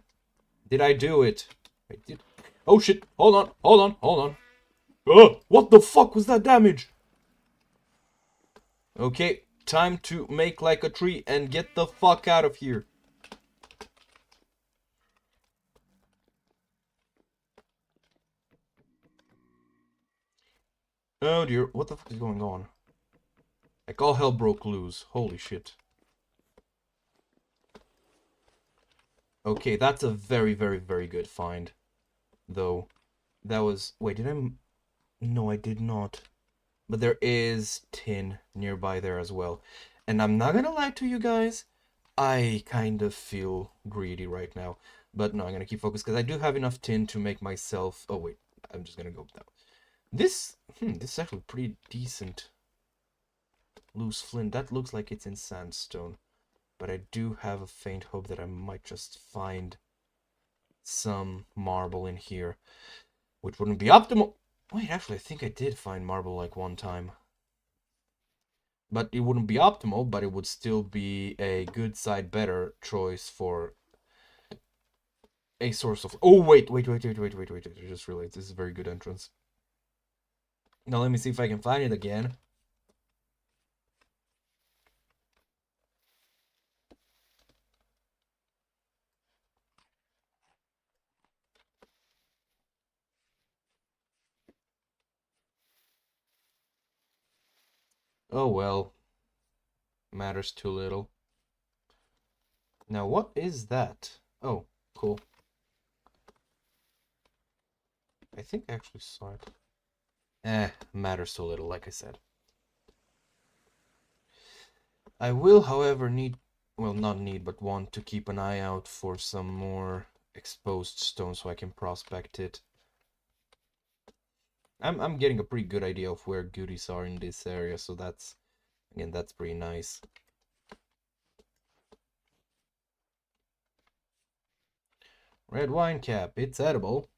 Did I do it? I did. Oh, shit! Hold on. What the fuck was that damage? Okay, time to make like a tree and get the fuck out of here. Oh dear, what the fuck is going on? Like all hell broke loose. Holy shit. Okay, that's a very, very, very good find. Though, that was... Wait, did I... No, I did not. But there is tin nearby there as well. And I'm not gonna lie to you guys, I kind of feel greedy right now. But no, I'm gonna keep focused because I do have enough tin to make myself... Oh wait, I'm just gonna go down. This is actually pretty decent. Loose flint. That looks like it's in sandstone. But I do have a faint hope that I might just find some marble in here. Which wouldn't be optimal. Wait, actually, I think I did find marble like one time. But it wouldn't be optimal, but it would still be a good side better choice for a source of... Oh, wait. I just realized this is a very good entrance. Now let me see if I can find it again. oh well. Matters too little. Now, what is that? Oh, cool. I think I actually saw it. Matters too little, like I said. I will, however, need... Well, not need, but want to keep an eye out for some more exposed stone so I can prospect it. I'm getting a pretty good idea of where goodies are in this area, so that's... Again, that's pretty nice. Red wine cap, it's edible.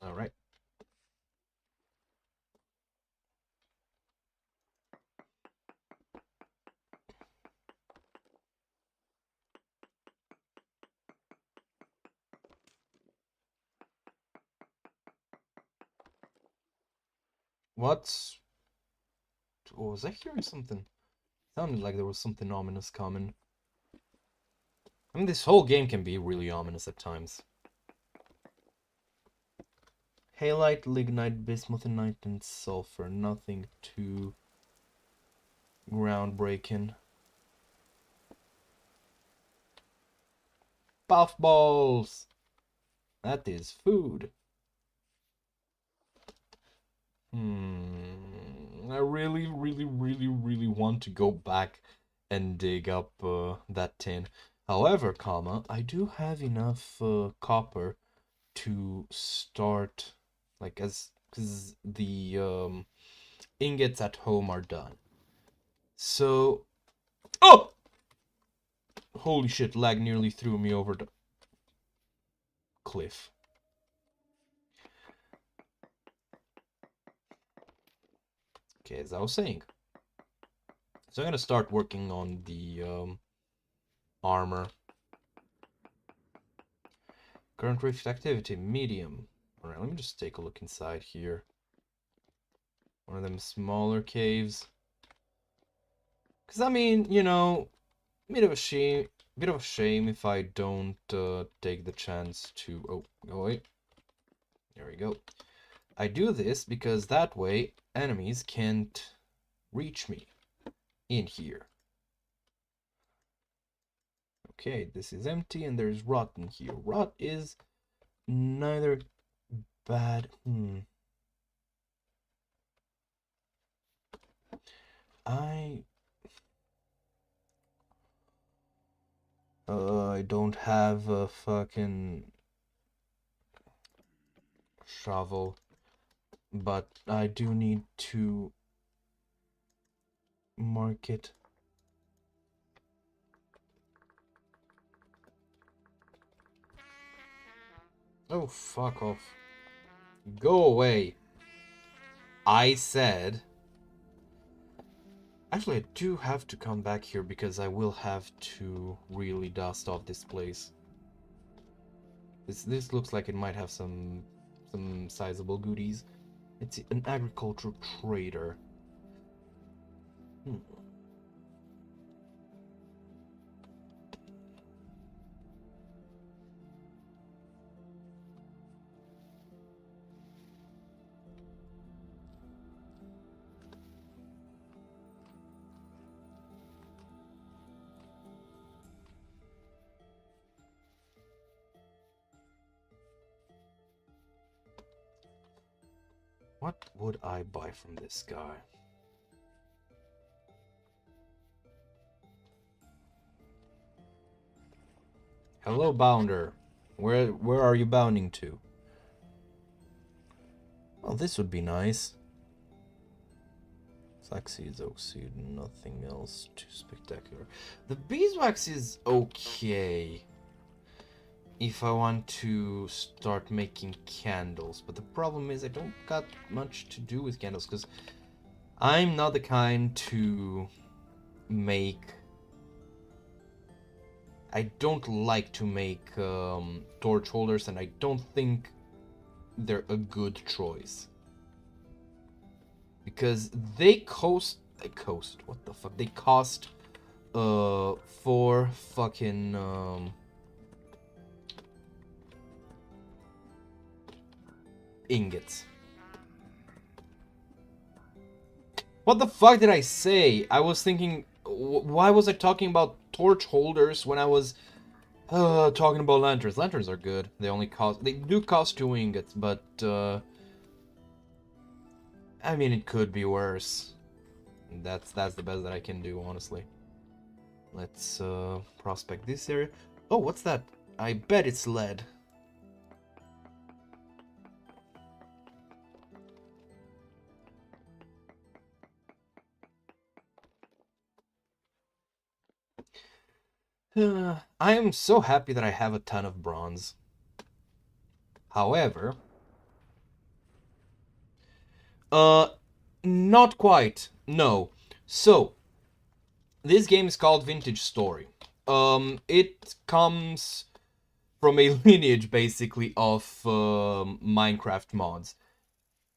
All right. What's... Oh, was I hearing something? Sounded like there was something ominous coming. I mean, this whole game can be really ominous at times. Halite, lignite, bismuth, and sulfur. Nothing too groundbreaking. Puffballs! That is food. I really want to go back and dig up that tin. However, I do have enough copper to start, like, because the ingots at home are done. So, oh! Holy shit, lag nearly threw me over the cliff. Okay, as I was saying. So I'm gonna start working on the armor. Current rift activity, medium. Alright, let me just take a look inside here. One of them smaller caves. Because, I mean, you know, bit of a shame if I don't take the chance to... Oh, go away. There we go. I do this because that way enemies can't reach me in here. Okay, this is empty and there's rot in here. Rot is neither bad. I don't have a fucking shovel, but I do need to mark it. Oh, fuck off. Go away. I said... Actually, I do have to come back here because I will have to really dust off this place. This looks like it might have some sizable goodies. It's an agricultural trader. What would I buy from this guy? Hello, Bounder. Where are you bounding to? Oh, this would be nice. Flaxseeds, oak seed, nothing else too spectacular. The beeswax is okay if I want to start making candles, but the problem is I don't got much to do with candles because I'm not the kind to make... I don't like to make torch holders, and I don't think they're a good choice. Because they cost... what the fuck? They cost 4 fucking, ingots. What the fuck did I say? I was thinking, why was I talking about torch holders when I was talking about lanterns? Lanterns are good. They do cost 2 ingots, but I mean, it could be worse. That's the best that I can do, honestly. Let's prospect this area. Oh, what's that? I bet it's lead. I am so happy that I have a ton of bronze. However, not quite. No. So, this game is called Vintage Story. It comes from a lineage, basically, of Minecraft mods.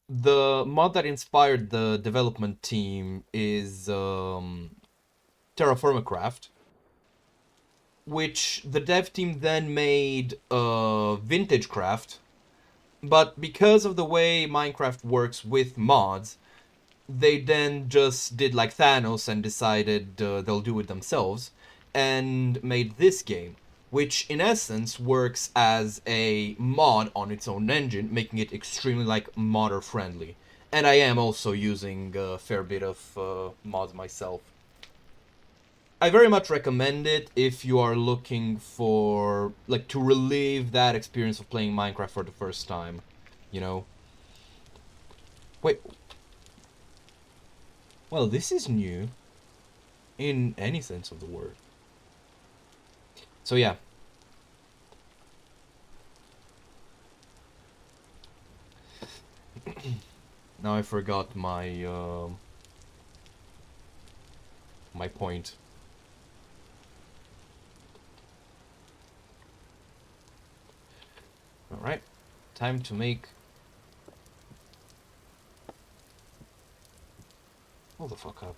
The mod that inspired the development team is Terraformacraft, which the dev team then made Vintagecraft, but because of the way Minecraft works with mods, they then just did like Thanos and decided they'll do it themselves, and made this game, which in essence works as a mod on its own engine, making it extremely like modder friendly. And I am also using a fair bit of mods myself. I very much recommend it if you are looking for, like, to relive that experience of playing Minecraft for the first time, you know? Wait. Well, this is new, in any sense of the word. So yeah. Now I forgot my, my point. Alright, time to make... Hold the fuck up.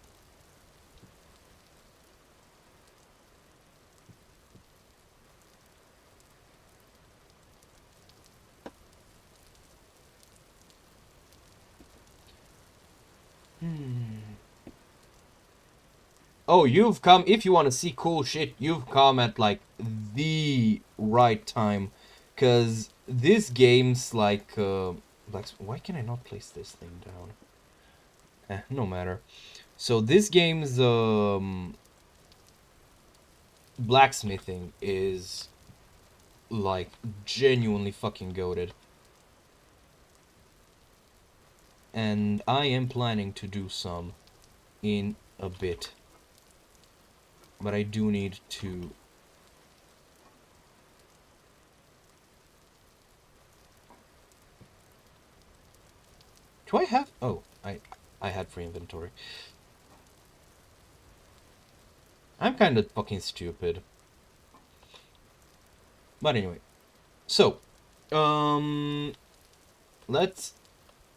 Oh, you've come, if you want to see cool shit, you've come at, like, the right time. Because this game's like, why can I not place this thing down? No matter. So this game's, blacksmithing is, like, genuinely fucking goated. And I am planning to do some in a bit. But I do need to... Do I have... Oh, I had free inventory. I'm kind of fucking stupid. But anyway. So,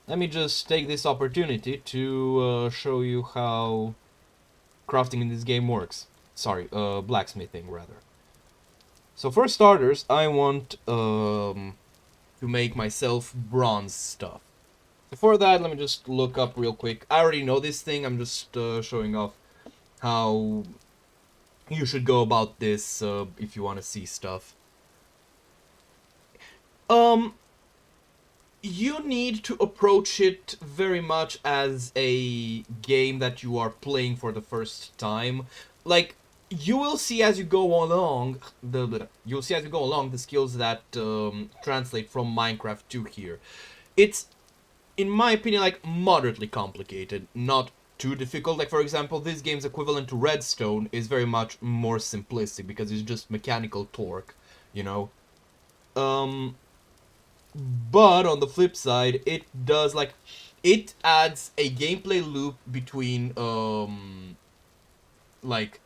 let me just take this opportunity to show you how crafting in this game works. Sorry, blacksmithing, rather. So for starters, I want to make myself bronze stuff. Before that, let me just look up real quick. I already know this thing, I'm just showing off how you should go about this if you want to see stuff. You need to approach it very much as a game that you are playing for the first time. Like, you will see as you go along the skills that translate from Minecraft to here. It's, in my opinion, like, moderately complicated, not too difficult. Like, for example, this game's equivalent to Redstone is very much more simplistic because it's just mechanical torque, you know? But on the flip side, it does, like, it adds a gameplay loop between, like,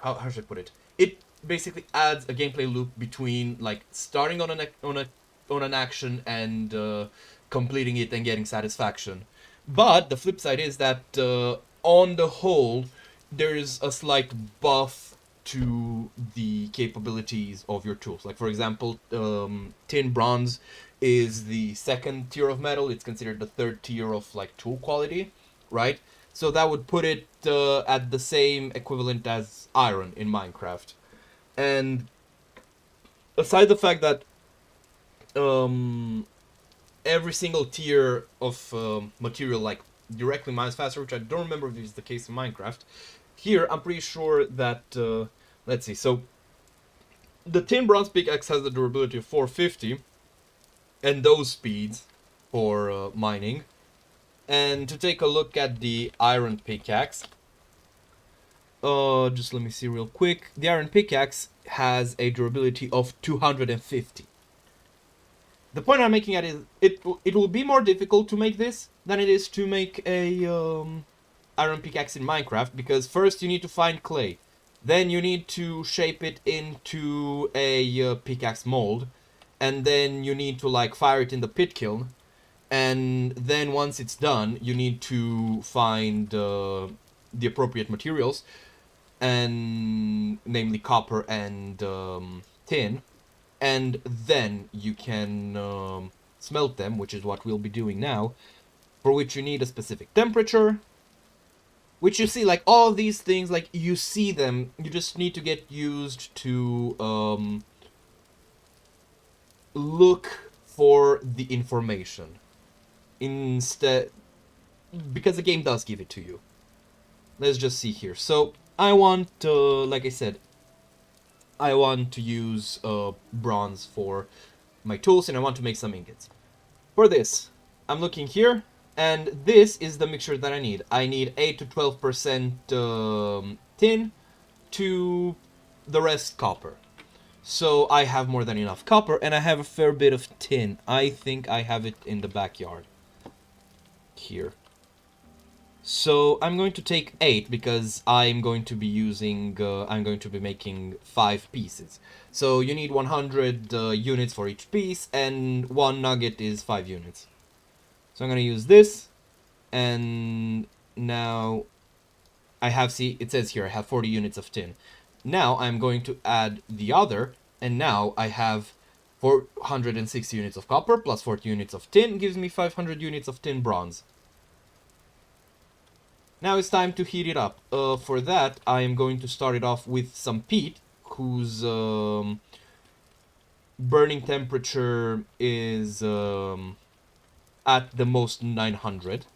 how should I put it? It basically adds a gameplay loop between, like, starting on an action and completing it and getting satisfaction. But the flip side is that on the whole, there's a slight buff to the capabilities of your tools. Like, for example, tin bronze is the second tier of metal. It's considered the third tier of like tool quality, right? So that would put it at the same equivalent as iron in Minecraft. And aside the fact that every single tier of material like directly mines faster, which I don't remember if is the case in Minecraft. Here, I'm pretty sure that let's see. So the tin bronze pickaxe has the durability of 450, and those speeds for mining. And to take a look at the iron pickaxe, just let me see real quick. The iron pickaxe has a durability of 250. The point I'm making at is it will be more difficult to make this than it is to make a iron pickaxe in Minecraft, because first you need to find clay, then you need to shape it into a pickaxe mold, and then you need to like fire it in the pit kiln, and then once it's done you need to find the appropriate materials, and namely copper and tin, and then you can smelt them, which is what we'll be doing now, for which you need a specific temperature, which you see, like all of these things, like you see them, you just need to get used to look for the information instead, because the game does give it to you. Let's just see here. So I want, like I said, I want to use bronze for my tools, and I want to make some ingots. For this, I'm looking here, and this is the mixture that I need. I need 8 to 12% tin to the rest copper. So I have more than enough copper, and I have a fair bit of tin. I think I have it in the backyard here. So I'm going to take 8 because I'm going to be using, I'm going to be making 5 pieces. So you need 100 units for each piece, and 1 nugget is 5 units. So I'm going to use this, and now I have, see, it says here I have 40 units of tin. Now I'm going to add the other, and now I have 460 units of copper plus 40 units of tin gives me 500 units of tin bronze. Now it's time to heat it up. For that, I am going to start it off with some peat, whose burning temperature is at the most 900.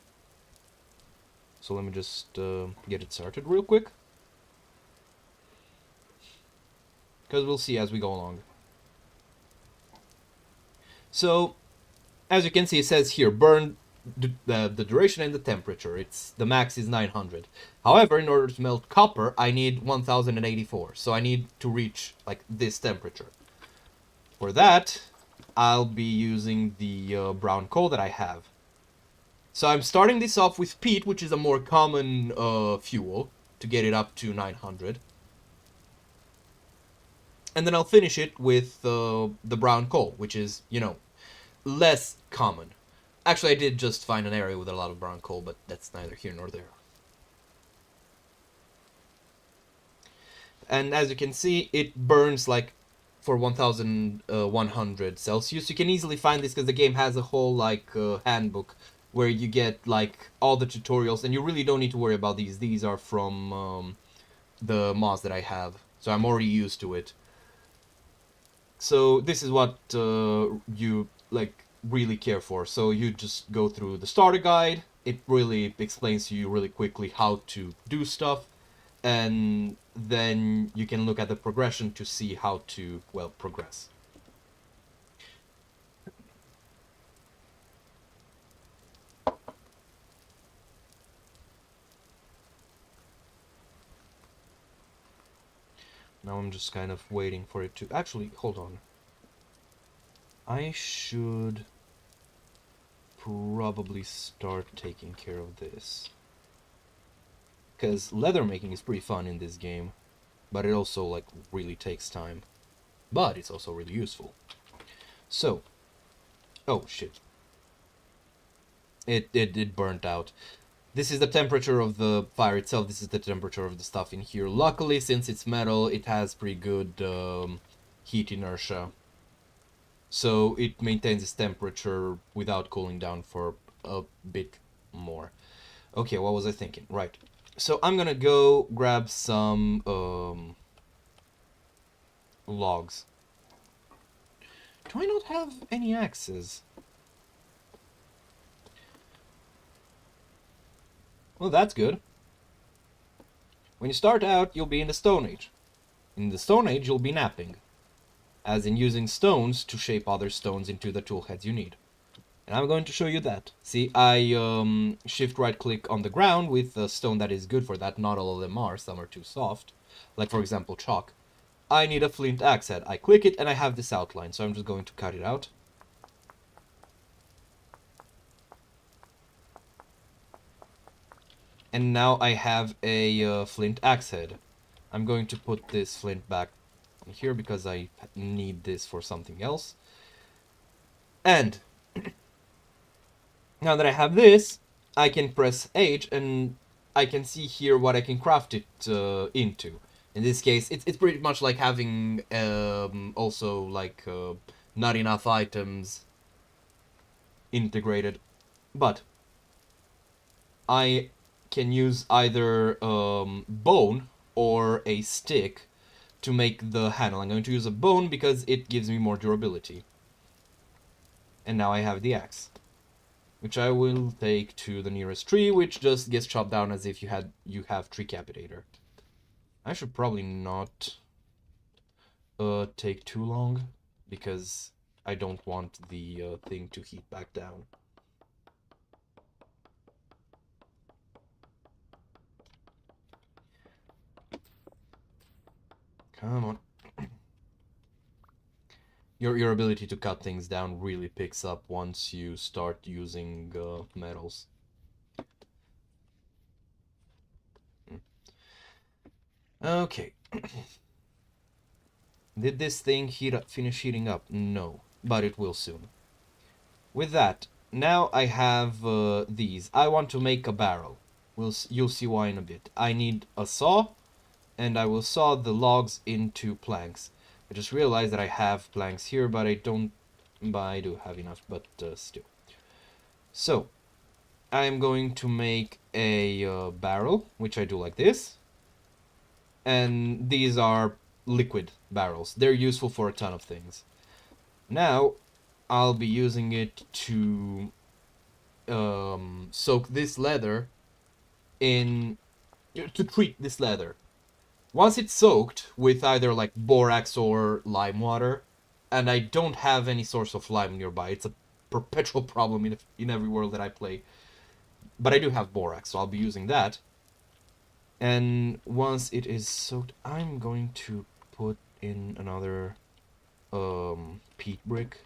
So let me just get it started real quick, because we'll see as we go along. So, as you can see, it says here, burn the duration and the temperature. It's the max is 900. However, in order to melt copper, I need 1084. So I need to reach like this temperature. For that, I'll be using the brown coal that I have. So I'm starting this off with peat, which is a more common fuel, to get it up to 900. And then I'll finish it with the brown coal, which is, you know, less common. Actually, I did just find an area with a lot of brown coal, but that's neither here nor there. And as you can see, it burns like for 1100 Celsius. You can easily find this because the game has a whole like handbook where you get like all the tutorials, and you really don't need to worry about these. These are from the mods that I have, so I'm already used to it. So this is what you like really care for. So you just go through the starter guide. It really explains to you really quickly how to do stuff, and then you can look at the progression to see how to, well, progress. Now I'm just kind of waiting for it to... Actually, hold on. I should probably start taking care of this, because leather making is pretty fun in this game, but it also like really takes time, but it's also really useful. So, oh shit, it burnt out. This is the temperature of the fire itself. This is the temperature of the stuff in here. Luckily, since it's metal, it has pretty good heat inertia. So it maintains its temperature without cooling down for a bit more. Okay, what was I thinking? Right. So I'm gonna go grab some logs. Do I not have any axes? Well, that's good. When you start out, you'll be in the Stone Age. In the Stone Age, you'll be napping. As in using stones to shape other stones into the tool heads you need. And I'm going to show you that. See, I shift right click on the ground with a stone that is good for that. Not all of them are, some are too soft. Like for example chalk. I need a flint axe head. I click it and I have this outline, so I'm just going to cut it out. And now I have a flint axe head. I'm going to put this flint back here because I need this for something else. And now that I have this, I can press H and I can see here what I can craft it into. In this case, it's pretty much like having also like not enough items integrated, but I can use either bone or a stick to make the handle. I'm going to use a bone because it gives me more durability. And now I have the axe, which I will take to the nearest tree, which just gets chopped down as if you have Treecapitator. I should probably not take too long because I don't want the thing to heat back down. Come on. Your ability to cut things down really picks up once you start using metals. Okay. Did this thing finish heating up? No, but it will soon. With that, now I have these. I want to make a barrel. You'll see why in a bit. I need a saw, and I will saw the logs into planks. I just realized that I have planks here, but I don't... But I do have enough, but still. So, I'm going to make a barrel, which I do like this. And these are liquid barrels. They're useful for a ton of things. Now, I'll be using it to soak this leather in... to treat this leather. Once it's soaked with either like borax or lime water, and I don't have any source of lime nearby, it's a perpetual problem in every world that I play, but I do have borax, so I'll be using that. And once it is soaked, I'm going to put in another peat brick,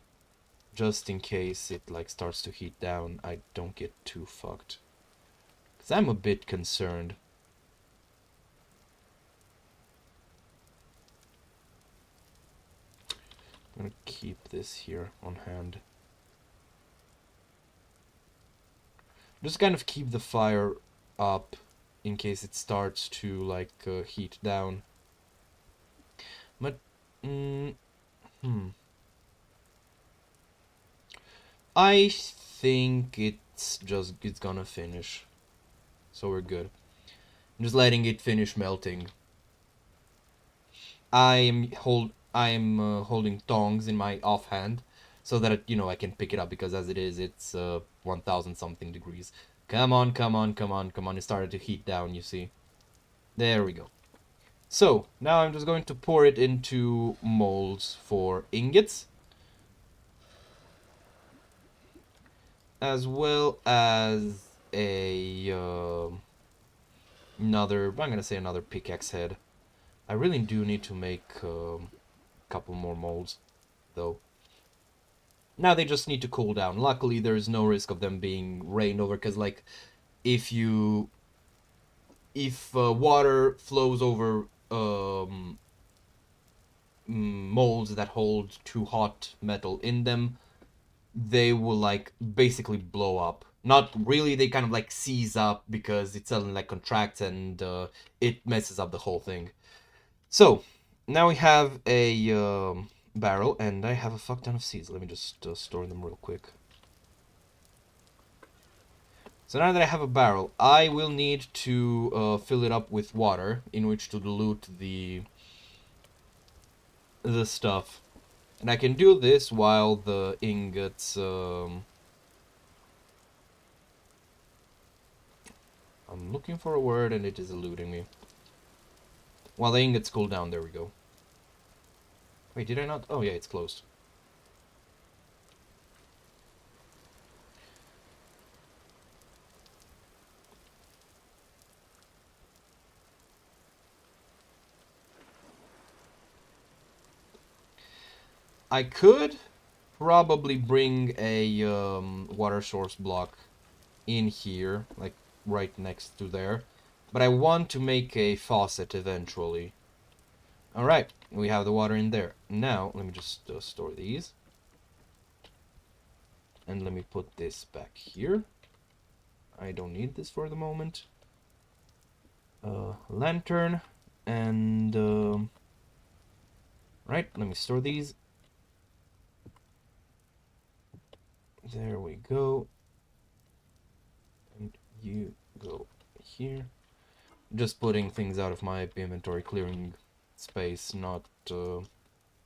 just in case it like starts to heat down, I don't get too fucked. Because I'm a bit concerned. I'm gonna keep this here on hand. Just kind of keep the fire up in case it starts to like heat down. But I think it's gonna finish, so we're good. I'm just letting it finish melting. I'm holding tongs in my offhand so that I can pick it up, because as it is, it's 1000 something degrees. Come on, come on, come on, come on. It started to heat down, you see. There we go. So, now I'm just going to pour it into molds for ingots. As well as another pickaxe head. I really do need to make a couple more molds, though. Now they just need to cool down. Luckily, there is no risk of them being rained over, because like, if water flows over molds that hold too hot metal in them, they will like basically blow up Not really, they kind of like seize up because it suddenly like contracts and it messes up the whole thing. So, now we have a barrel, and I have a fuck ton of seeds. Let me just store them real quick. So now that I have a barrel, I will need to fill it up with water in which to dilute the stuff. And I can do this while the ingots... I'm looking for a word and it is eluding me. While the ingots cool down, there we go. Wait, did I not? Oh yeah, it's closed. I could probably bring a water source block in here, like right next to there. But I want to make a faucet eventually. Alright, we have the water in there. Now, let me just store these. And let me put this back here. I don't need this for the moment. Lantern. And, right, let me store these. There we go. And you go here. Just putting things out of my inventory, clearing space, not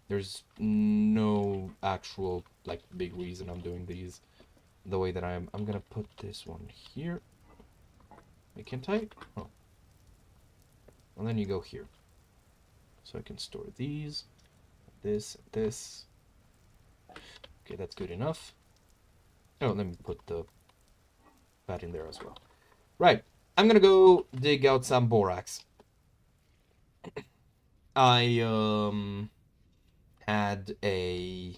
there's no actual like big reason I'm doing these the way that I am. I'm gonna put this one here. Wait, can't I? Oh. And then you go here. So I can store these, this. Okay, that's good enough. Oh, let me put that in there as well. Right, I'm gonna go dig out some borax. I had a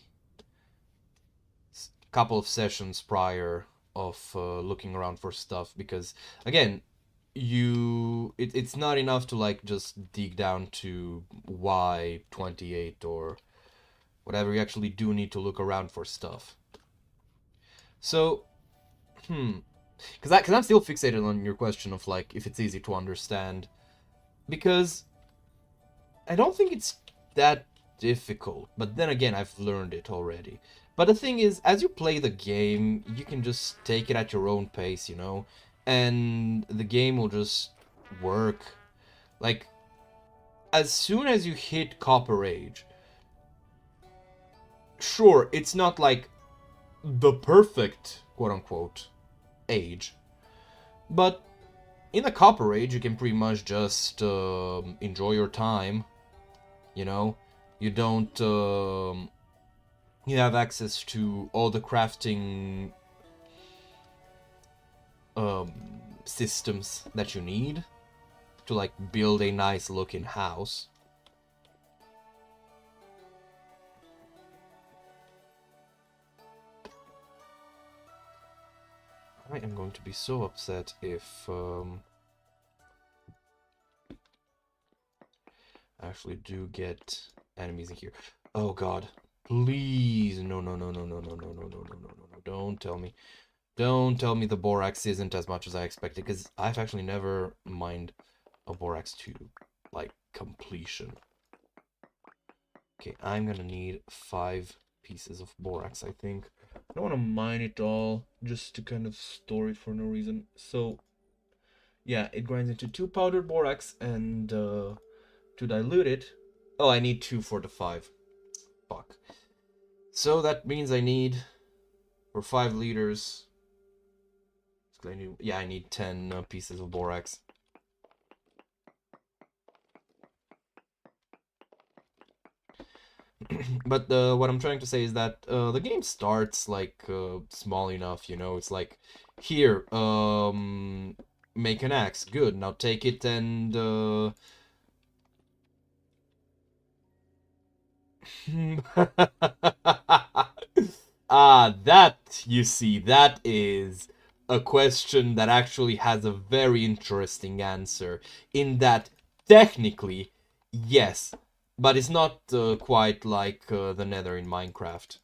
couple of sessions prior of looking around for stuff because again, it's not enough to like just dig down to Y28 or whatever. You actually do need to look around for stuff. So, because I'm still fixated on your question of like if it's easy to understand, because I don't think it's that difficult, but then again, I've learned it already. But the thing is, as you play the game, you can just take it at your own pace, you know? And the game will just work. Like, as soon as you hit Copper Age, sure, it's not like the perfect, quote-unquote, age. But in the Copper Age, you can pretty much just enjoy your time. You know, you don't, you have access to all the crafting systems that you need to, like, build a nice looking house. I am going to be so upset if, I actually do get enemies in here. Oh god. Please. No. Don't tell me. Don't tell me the borax isn't as much as I expected, because I've actually never mined a borax to, like, completion. Okay, I'm gonna need 5 pieces of borax, I think. I don't want to mine it all, just to kind of store it for no reason. So, yeah, it grinds into 2 powdered borax, and, to dilute it... Oh, I need 2 for the 5. Fuck. So that means I need, for 5 liters... I need 10 pieces of borax. But what I'm trying to say is that the game starts like small enough, you know. It's like, here, make an axe. Good. Now take it and that, you see, that is a question that actually has a very interesting answer, in that technically, yes, but it's not quite like the Nether in Minecraft.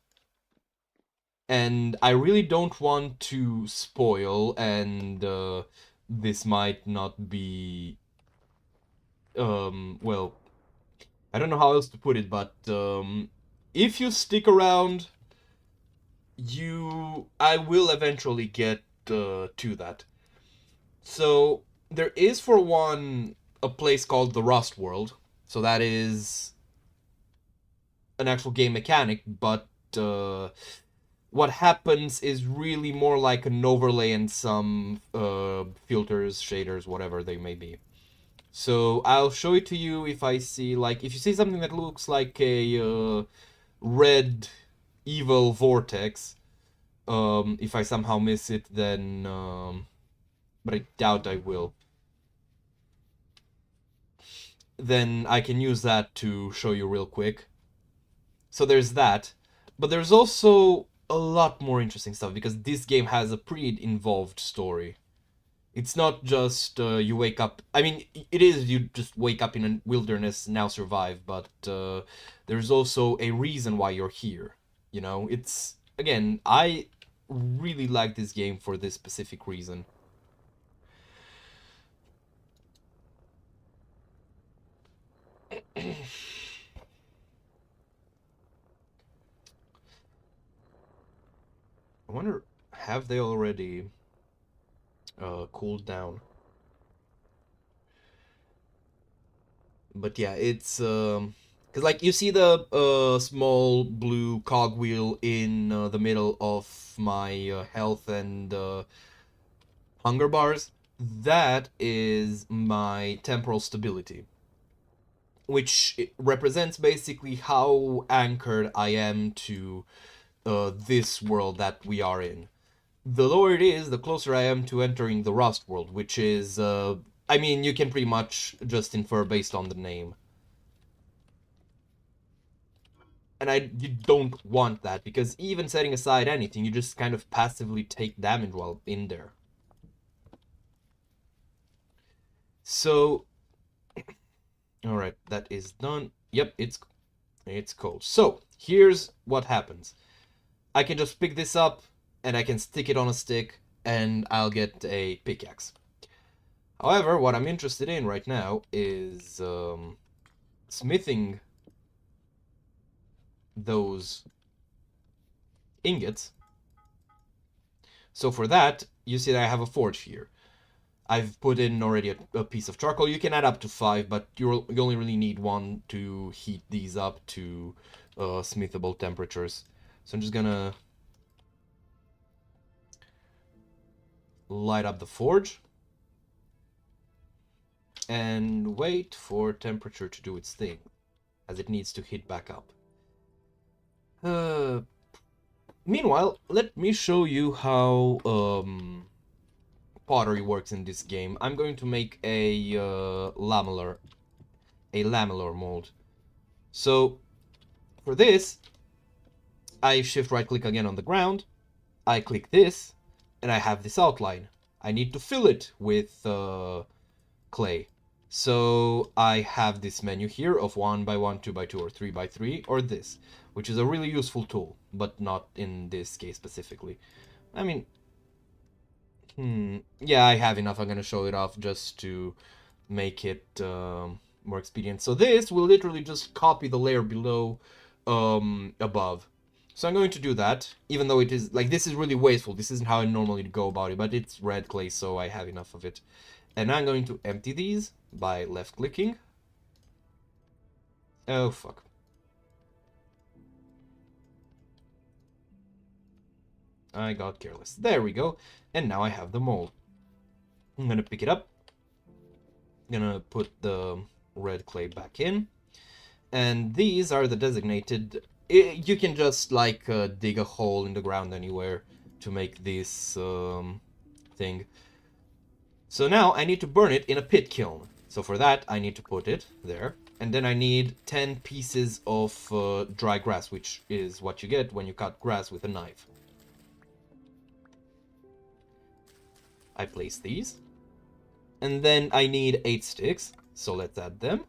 And I really don't want to spoil, and this might not be, well, I don't know how else to put it, but if you stick around, I will eventually get to that. So there is, for one, a place called the Rust World. So that is an actual game mechanic, but what happens is really more like an overlay and some filters, shaders, whatever they may be. So I'll show it to you if I see, like, if you see something that looks like a red evil vortex. If I somehow miss it, then but I doubt I will. Then I can use that to show you real quick. So there's that. But there's also a lot more interesting stuff, because this game has a pretty involved story. It's not just you wake up. I mean, it is you just wake up in a wilderness, now survive, but there's also a reason why you're here. You know, it's, again, I really like this game for this specific reason. I wonder, have they already cooled down? But yeah, it's because, like, you see the small blue cogwheel in the middle of my health and hunger bars. That is my temporal stability, which represents basically how anchored I am to this world that we are in. The lower it is, the closer I am to entering the Rust world, which is, I mean, you can pretty much just infer based on the name. And you don't want that, because even setting aside anything, you just kind of passively take damage while in there. So, alright, that is done. Yep, it's cold. So, here's what happens. I can just pick this up, and I can stick it on a stick, and I'll get a pickaxe. However, what I'm interested in right now is smithing those ingots. So for that, you see that I have a forge here. I've put in already a piece of charcoal. You can add up to 5, but you only really need 1 to heat these up to smithable temperatures. So I'm just gonna light up the forge and wait for temperature to do its thing, as it needs to heat back up. Meanwhile, let me show you how pottery works in this game. I'm going to make a lamellar mold. So for this, I shift right click again on the ground, I click this, and I have this outline. I need to fill it with clay. So I have this menu here of 1x1, 2x2, or 3x3, or this, which is a really useful tool, but not in this case specifically. I mean, yeah, I have enough. I'm gonna show it off just to make it more expedient. So this will literally just copy the layer below above. So I'm going to do that, even though it is, like, this is really wasteful. This isn't how I normally go about it, but it's red clay, so I have enough of it. And I'm going to empty these by left-clicking. Oh, fuck. I got careless. There we go. And now I have the mold. I'm gonna pick it up. I'm gonna put the red clay back in. And these are the designated... You can just, like, dig a hole in the ground anywhere to make this thing. So now I need to burn it in a pit kiln. So for that, I need to put it there. And then I need 10 pieces of dry grass, which is what you get when you cut grass with a knife. I place these. And then I need 8 sticks, so let's add them.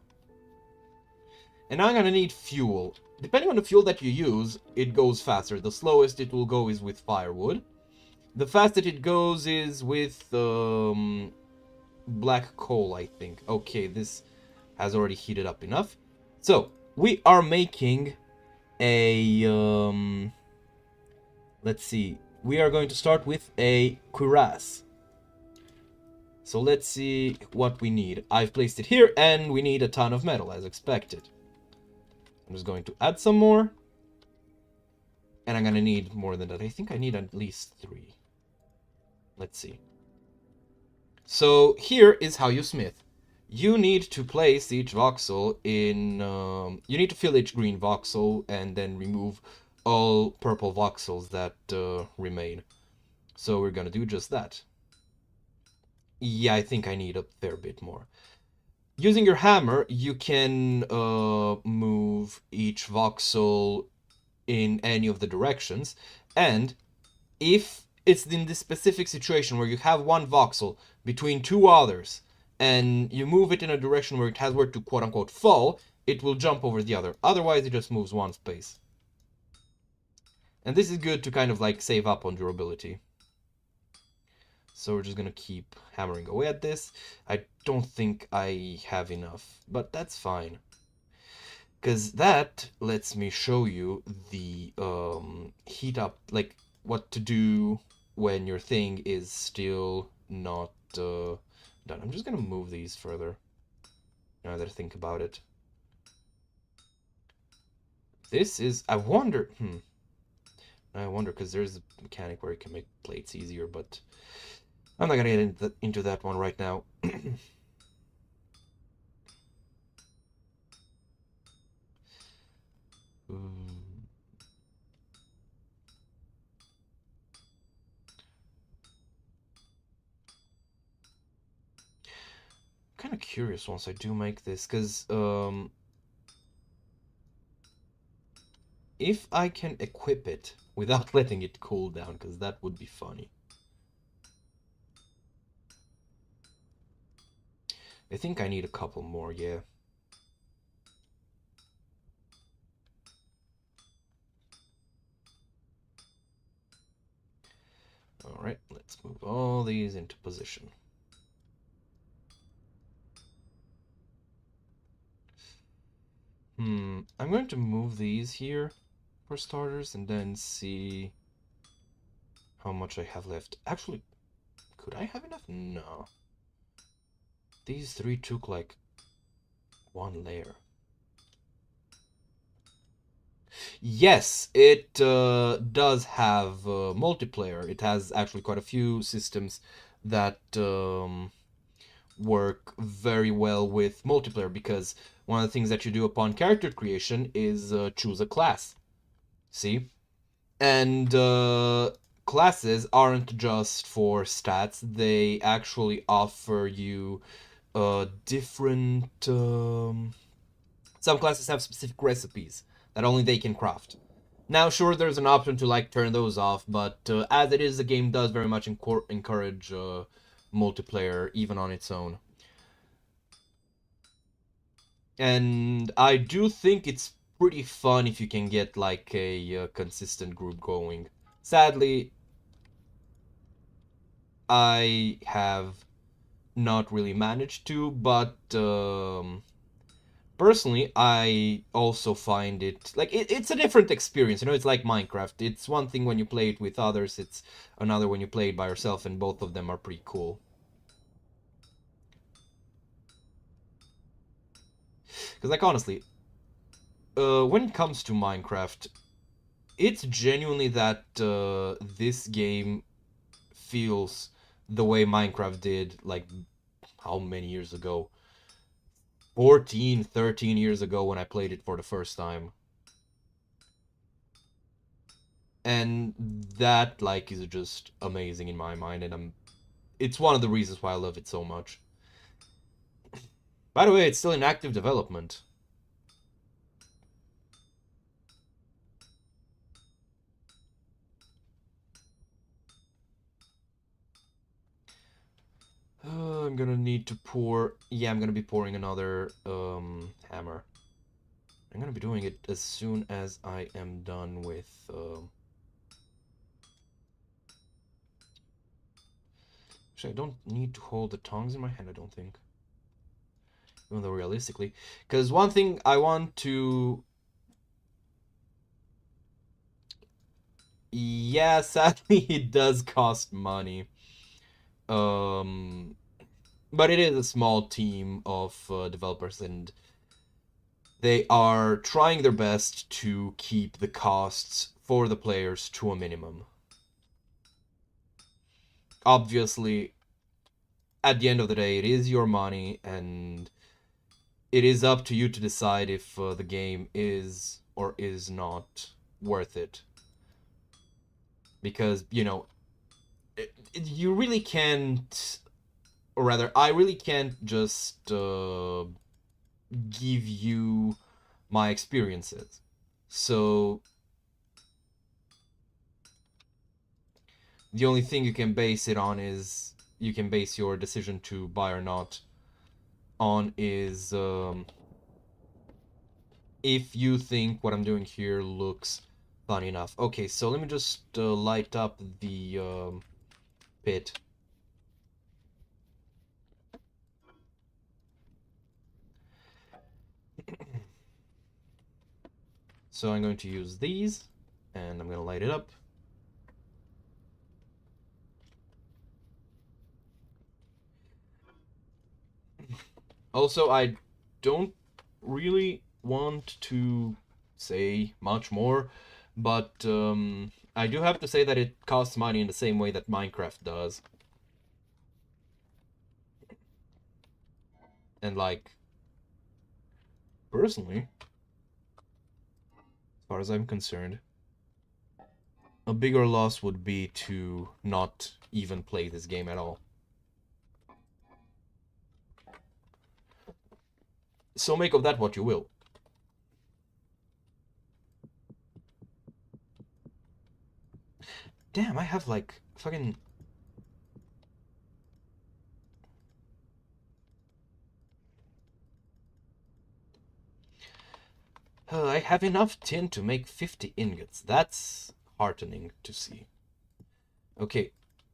And now I'm gonna need fuel. depending on the fuel that you use, it goes faster. The slowest it will go is with firewood. The fastest it goes is with black coal, I think. Okay, this has already heated up enough. So, we are making a, let's see. We are going to start with a cuirass. So let's see what we need. I've placed it here, and we need a ton of metal, as expected. I'm just going to add some more. And I'm gonna need more than that. I think I need at least 3. Let's see. So here is how you smith. You need to place each voxel in... you need to fill each green voxel and then remove all purple voxels that remain. So we're gonna do just that. Yeah, I think I need a fair bit more. Using your hammer, you can move each voxel in any of the directions. And if it's in this specific situation where you have one voxel between 2 others, and you move it in a direction where it has where to quote-unquote fall, it will jump over the other. Otherwise, it just moves one space. And this is good to kind of like save up on durability. So we're just gonna keep hammering away at this. I don't think I have enough, but that's fine. Because that lets me show you the heat up, like what to do when your thing is still not done. I'm just gonna move these further, now that I think about it. This is, I wonder, because there's a mechanic where you can make plates easier, but I'm not gonna get into that one right now. Kind of curious once I do make this, because if I can equip it without letting it cool down, because that would be funny. I think I need a couple more, yeah. Alright, let's move all these into position. I'm going to move these here for starters and then see how much I have left. Actually, could I have enough? No. These 3 took like 1 layer. Yes, it does have multiplayer. It has actually quite a few systems that work very well with multiplayer, because one of the things that you do upon character creation is choose a class. See? And classes aren't just for stats, they actually offer you different... some classes have specific recipes that only they can craft. Now, sure, there's an option to like turn those off, but as it is, the game does very much encourage multiplayer even on its own. And I do think it's pretty fun if you can get like a consistent group going. Sadly, I have not really managed to, but personally, I also find it like it's a different experience. You know, it's like Minecraft. It's one thing when you play it with others, it's another when you play it by yourself, and both of them are pretty cool. Because, like, honestly, when it comes to Minecraft, it's genuinely that this game feels the way Minecraft did, like, how many years ago? 14, 13 years ago when I played it for the first time. And that, like, is just amazing in my mind, and it's one of the reasons why I love it so much. By the way, it's still in active development. I'm gonna need to pour... Yeah, I'm gonna be pouring another hammer. I'm gonna be doing it as soon as I am done with... Actually, I don't need to hold the tongs in my hand, I don't think. Even though realistically. Because one thing I want to... Yeah, sadly, it does cost money. But it is a small team of developers, and they are trying their best to keep the costs for the players to a minimum. Obviously, at the end of the day, it is your money, and it is up to you to decide if the game is or is not worth it. Because, you know, you really can't, or rather, I really can't just give you my experiences. So the only thing you can base it on is, you can base your decision to buy or not on is if you think what I'm doing here looks fun enough. Okay, so let me just light up the pit. So I'm going to use these, and I'm going to light it up. Also, I don't really want to say much more, but I do have to say that it costs money in the same way that Minecraft does. And, like, personally, as far as I'm concerned, a bigger loss would be to not even play this game at all. So make of that what you will. Damn, I have like fucking... I have enough tin to make 50 ingots. That's heartening to see. Okay,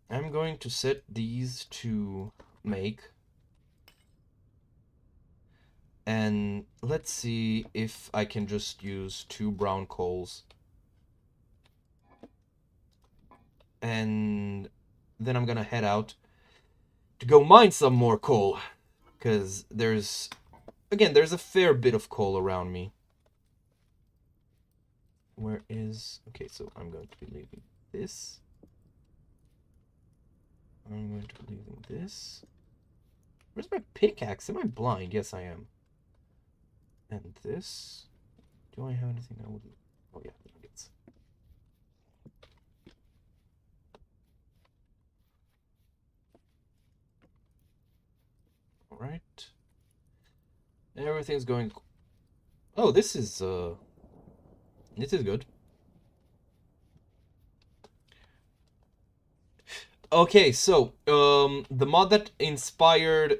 I'm going to set these to make. And let's see if I can just use 2 brown coals. And then I'm gonna head out to go mine some more coal. Because there's a fair bit of coal around me. Where is... Okay, so I'm going to be leaving this. I'm going to be leaving this. Where's my pickaxe? Am I blind? Yes, I am. And this... Do I have anything I would... Oh, yeah, the nuggets. Alright. Everything's going... Oh, this is good. Okay, so, the mod that inspired...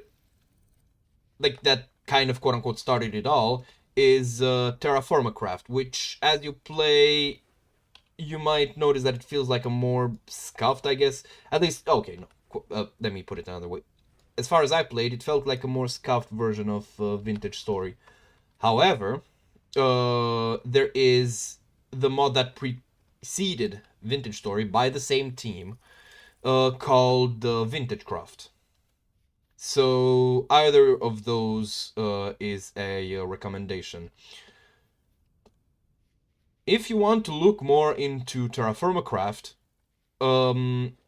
Like, that kind of quote-unquote started it all is Terraformacraft, which, as you play, you might notice that it feels like a more scuffed, I guess. At least, okay, no, let me put it another way. As far as I played, it felt like a more scuffed version of Vintage Story. However, there is the mod that preceded Vintage Story by the same team, called Vintage Craft. So either of those is a recommendation. If you want to look more into Terraformacraft,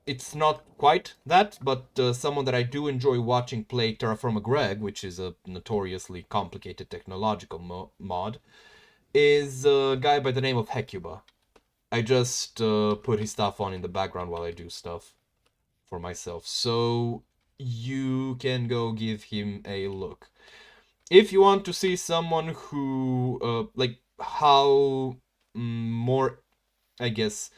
it's not quite that, but someone that I do enjoy watching play Terraformagreg, which is a notoriously complicated technological mod, is a guy by the name of Hecuba. I just put his stuff on in the background while I do stuff for myself, so you can go give him a look. If you want to see someone who, like, how more, I guess,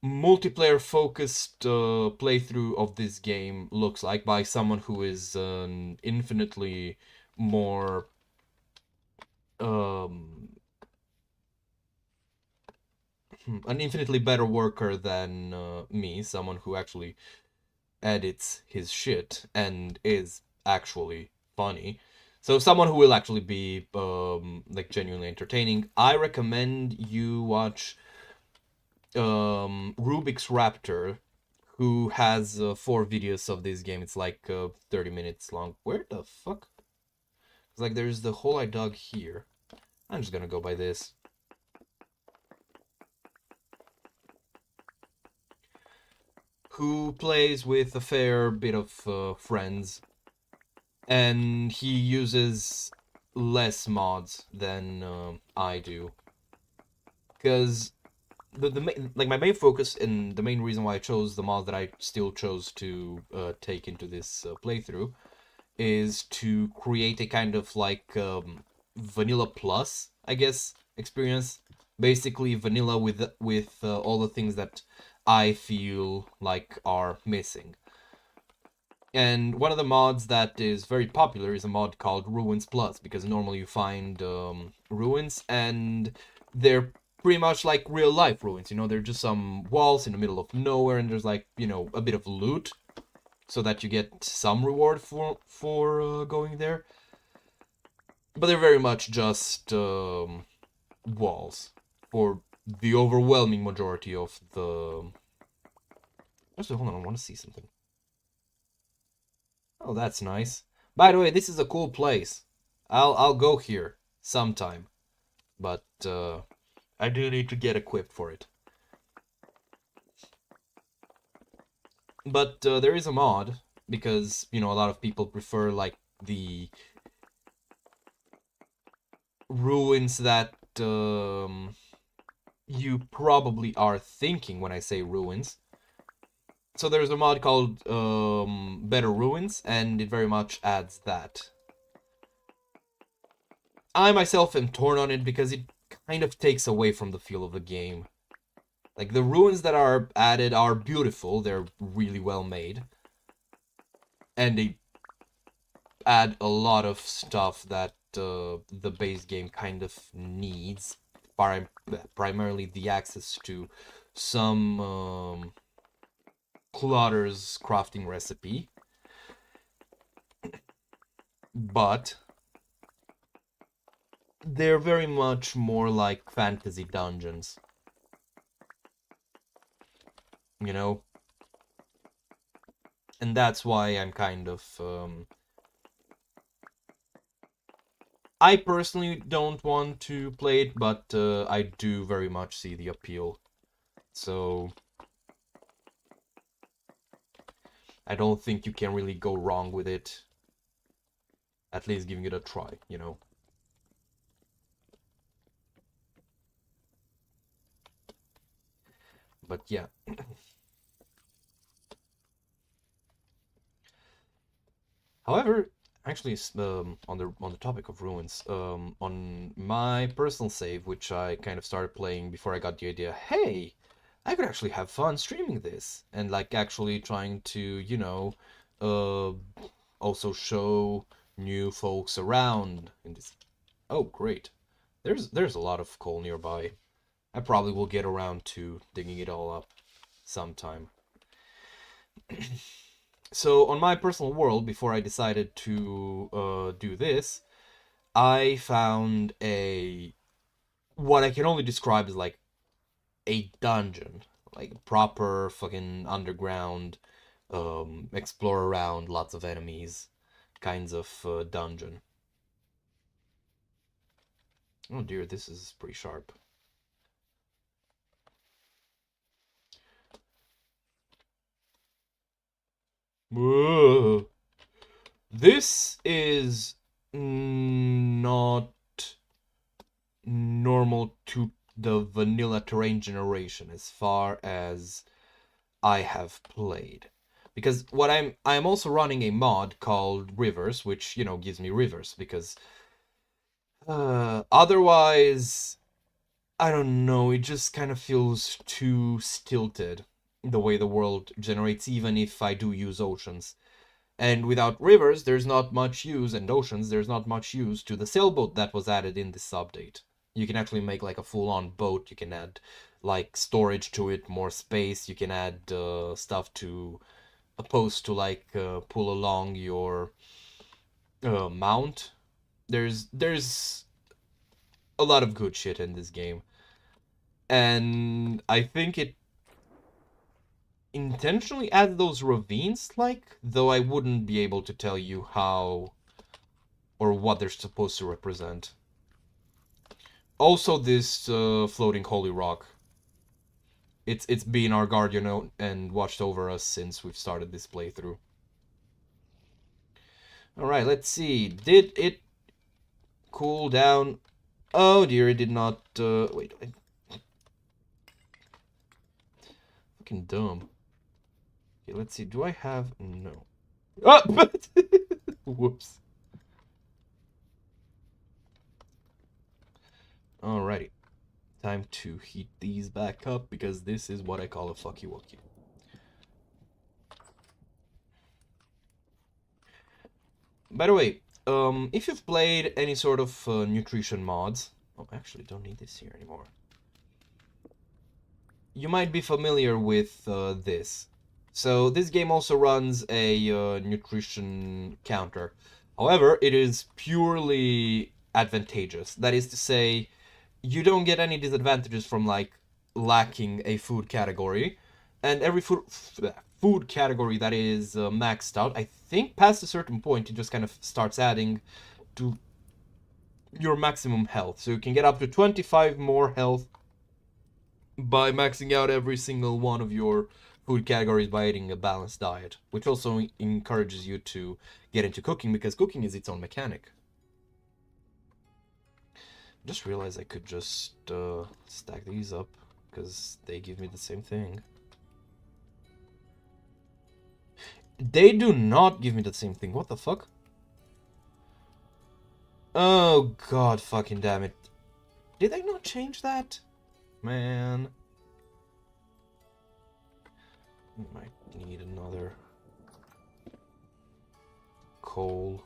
multiplayer focused playthrough of this game looks like by someone who is infinitely more an infinitely better worker than me, someone who actually edits his shit and is actually funny. So someone who will actually be like genuinely entertaining. I recommend you watch Rubik's Raptor, who has 4 videos of this game. It's like 30 minutes long. Where the fuck? It's like there's the hole I dug here. I'm just gonna go by this. Who plays with a fair bit of friends, and he uses less mods than I do, because like my main focus and the main reason why I chose the mod that I still chose to take into this playthrough is to create a kind of like vanilla plus, I guess, experience. Basically, vanilla with all the things that I feel like are missing. And one of the mods that is very popular is a mod called Ruins Plus, because normally you find ruins and they're pretty much like real life ruins. You know, they're just some walls in the middle of nowhere, and there's like, you know, a bit of loot so that you get some reward for going there. But they're very much just walls for the overwhelming majority of the. Actually, hold on, I want to see something. Oh, that's nice. By the way, this is a cool place. I'll go here sometime, but I do need to get equipped for it. But there is a mod because, you know, a lot of people prefer like the ruins that you probably are thinking when I say ruins. So there's a mod called Better Ruins, and it very much adds that. I myself am torn on it because it kind of takes away from the feel of the game. Like, the ruins that are added are beautiful, they're really well made. And they add a lot of stuff that the base game kind of needs. Primarily the access to some Clutter's crafting recipe. But they're very much more like fantasy dungeons. You know? And that's why I'm kind of I personally don't want to play it, but I do very much see the appeal. So I don't think you can really go wrong with it. At least giving it a try, you know. But yeah. However, actually, on the topic of ruins, on my personal save, which I kind of started playing before I got the idea, hey, I could actually have fun streaming this and like actually trying to, you know, also show new folks around in this. Oh, great! There's a lot of coal nearby. I probably will get around to digging it all up sometime. So on my personal world, before I decided to do this, I found what I can only describe as like a dungeon, like a proper fucking underground, explore around, lots of enemies, kinds of dungeon. Oh dear, this is pretty sharp. Whoa. This is not normal to the vanilla terrain generation as far as I have played. Because I'm also running a mod called Rivers, which, you know, gives me rivers because otherwise I don't know, it just kind of feels too stilted the way the world generates, even if I do use oceans. And without rivers, there's not much use, and oceans, there's not much use to the sailboat that was added in this update. You can actually make like a full-on boat. You can add like storage to it, more space. You can add stuff to opposed to like pull along your mount. There's a lot of good shit in this game, and I think it intentionally added those ravines, like, though I wouldn't be able to tell you how or what they're supposed to represent. Also, this floating holy rock. It's been our guardian and watched over us since we've started this playthrough. Alright, let's see. Did it cool down? Oh dear, it did not. Wait. Fucking dumb. Okay, let's see. Do I have. No. Oh! Whoops. Alrighty. Time to heat these back up because this is what I call a fucky wucky. By the way, if you've played any sort of nutrition mods, oh, actually, don't need this here anymore. You might be familiar with this. So this game also runs a nutrition counter. However, it is purely advantageous. That is to say, you don't get any disadvantages from like lacking a food category, and every food category that is maxed out, I think past a certain point, it just kind of starts adding to your maximum health. So you can get up to 25 more health by maxing out every single one of your food categories by eating a balanced diet, which also encourages you to get into cooking because cooking is its own mechanic. Just realized I could just stack these up because they give me the same thing. They do not give me the same thing. What the fuck? Oh god fucking damn it. Did they not change that? Man. Might need another coal.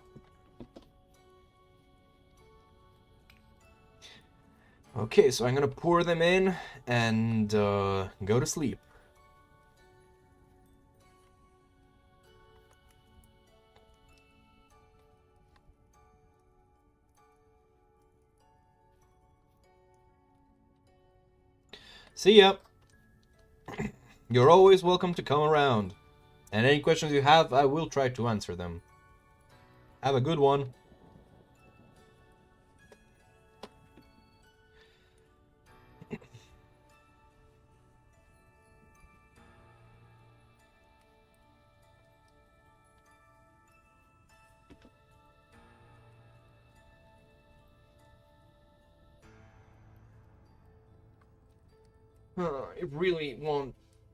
Okay, so I'm gonna pour them in and go to sleep. See ya! You're always welcome to come around. And any questions you have, I will try to answer them. Have a good one.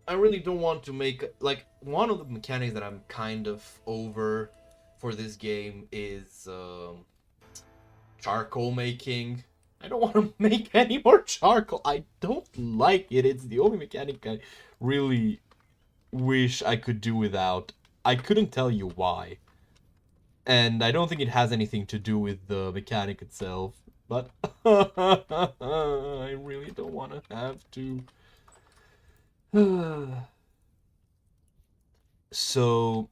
I really don't want to make, like, one of the mechanics that I'm kind of over for this game is charcoal making. I don't want to make any more charcoal. I don't like it. It's the only mechanic I really wish I could do without. I couldn't tell you why. And I don't think it has anything to do with the mechanic itself. But I really don't want to have to. So,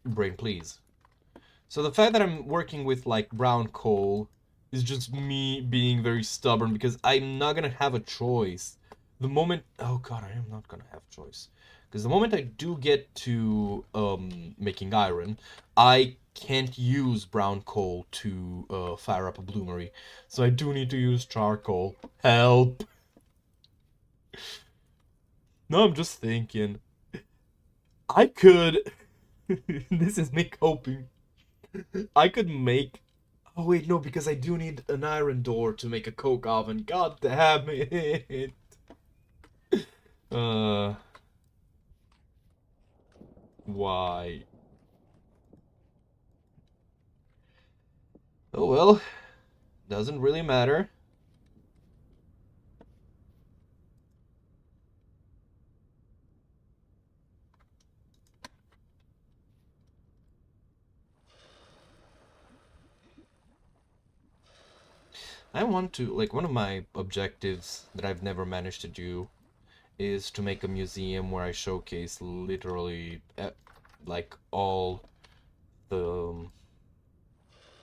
brain, please. So the fact that I'm working with like brown coal is just me being very stubborn because I'm not gonna have a choice. The moment, oh god, I am not gonna have a choice. Because the moment I do get to making iron, I can't use brown coal to fire up a bloomery. So I do need to use charcoal. Help! No, I'm just thinking. I could... This is me coping. I could make... Oh wait, no, because I do need an iron door to make a coke oven. God damn it! Why? Oh well, doesn't really matter. I want to, like, one of my objectives that I've never managed to do is to make a museum where I showcase literally, like, all the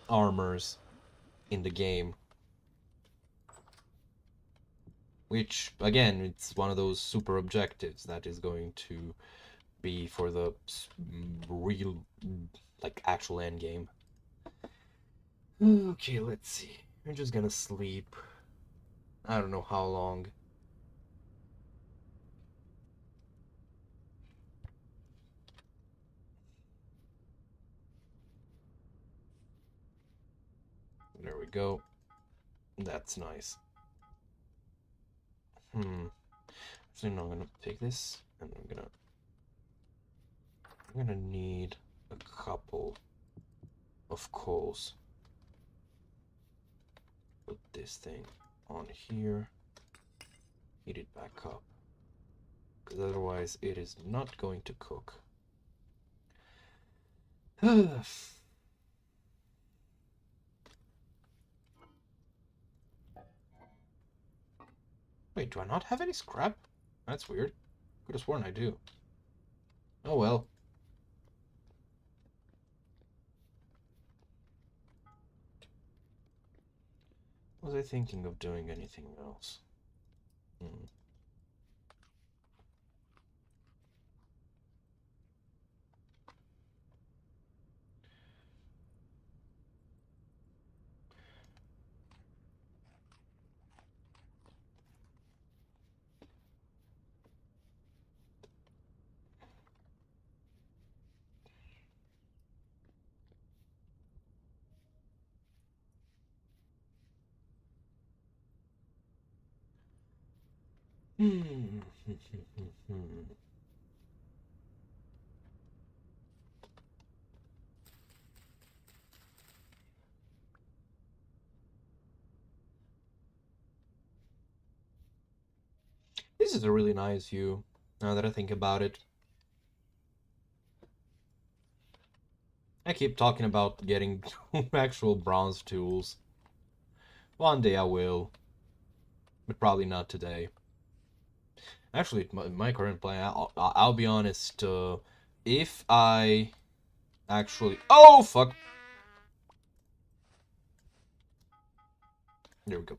armors in the game. Which, again, it's one of those super objectives that is going to be for the real, like, actual end game. Okay, let's see. We're just gonna sleep. I don't know how long. There we go. That's nice. So now I'm gonna take this and I'm gonna need a couple of coals. Put this thing on here. Heat it back up. Because otherwise it is not going to cook. Wait, do I not have any scrap? That's weird. Could have sworn I do. Oh well. Was I thinking of doing anything else? This is a really nice view, now that I think about it. I keep talking about getting actual bronze tools. One day I will, but probably not today. Actually, my current plan, I'll be honest, if I actually... Oh, fuck! There we go.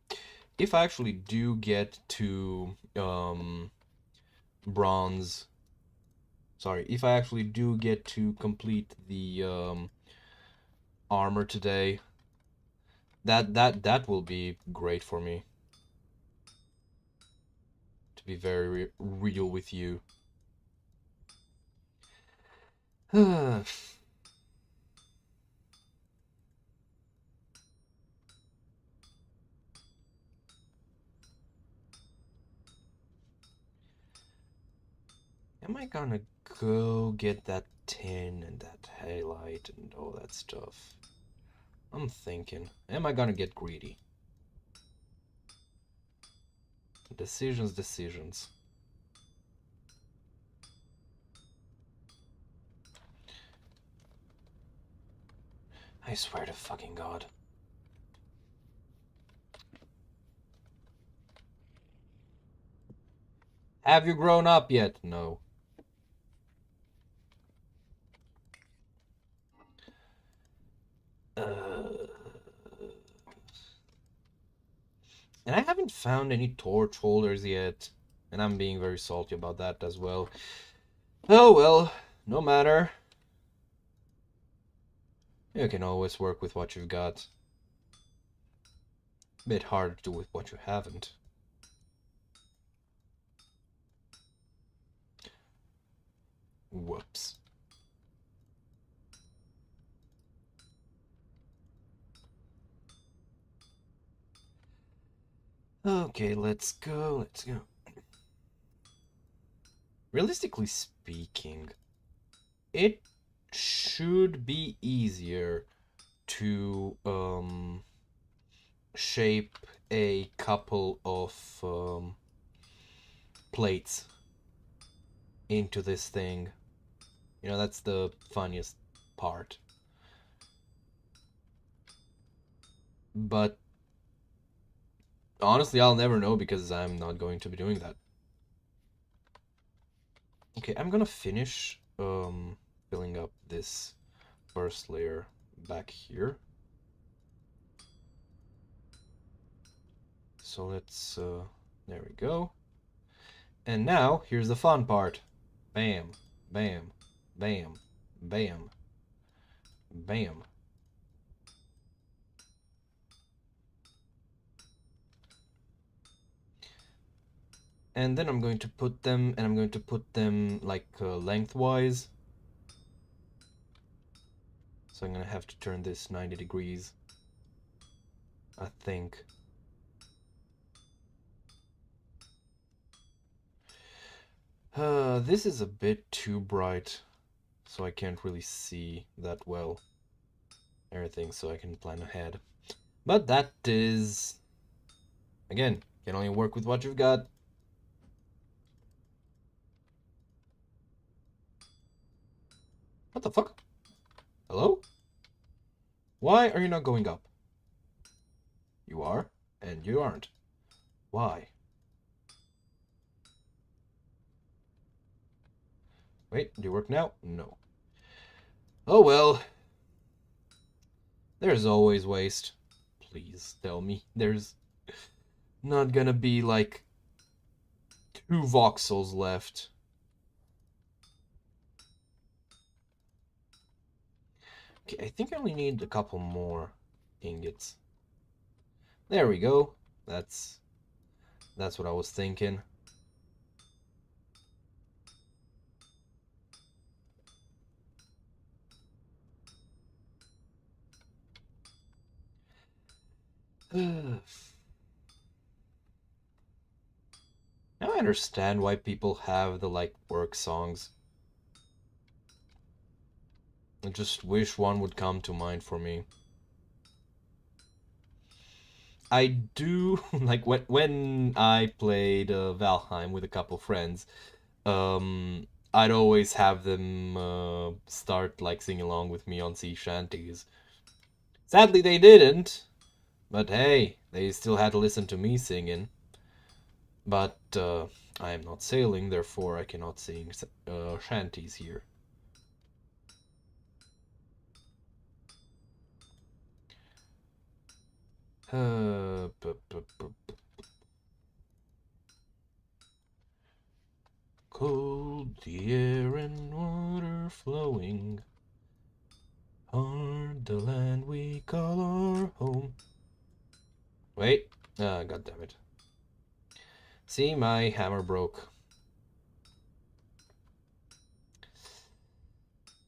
If I actually do get to, bronze... Sorry, if I actually do get to complete the, armor today, that will be great for me. To be very real with you. Am I gonna go get that tin and that halite and all that stuff? I'm thinking, am I gonna get greedy? Decisions. I swear to fucking God. Have you grown up yet? No. And I haven't found any torch holders yet. And I'm being very salty about that as well. Oh well, no matter. You can always work with what you've got. Bit hard to do with what you haven't. Whoops. Okay, let's go. Realistically speaking, it should be easier to shape a couple of plates into this thing. You know, that's the funniest part. But Honestly, I'll never know because I'm not going to be doing that. Okay, I'm gonna finish filling up this first layer back here. So let's, there we go. And now, here's the fun part. Bam, bam, bam, bam, bam. And then I'm going to put them, and I'm going to put them like lengthwise. So I'm gonna have to turn this 90 degrees, I think. This is a bit too bright, so I can't really see that well. Everything, so I can plan ahead. But that is, again, can only work with what you've got. What the fuck? Hello? Why are you not going up? You are, and you aren't. Why? Wait, do you work now? No. Oh well. There's always waste. Please tell me there's not gonna be like 2 voxels left. Okay, I think I only need a couple more ingots. There we go. That's what I was thinking. Now I understand why people have the like work songs. I just wish one would come to mind for me. I do like when I played Valheim with a couple friends. I'd always have them start like singing along with me on sea shanties. Sadly, they didn't. But hey, they still had to listen to me singing. But I am not sailing, therefore I cannot sing shanties here. Cold, the air and water flowing, hard the land we call our home. Wait, god damn it. See, my hammer broke.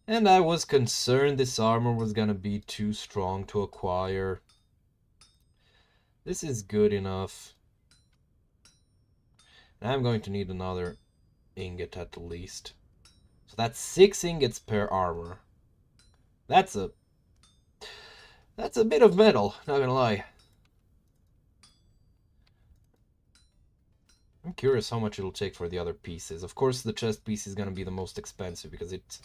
And I was concerned this armor was gonna be too strong to acquire. This is good enough. And I'm going to need another ingot at the least. So that's 6 ingots per armor. That's a bit of metal, not gonna lie. I'm curious how much it'll take for the other pieces. Of course, the chest piece is gonna be the most expensive because it's...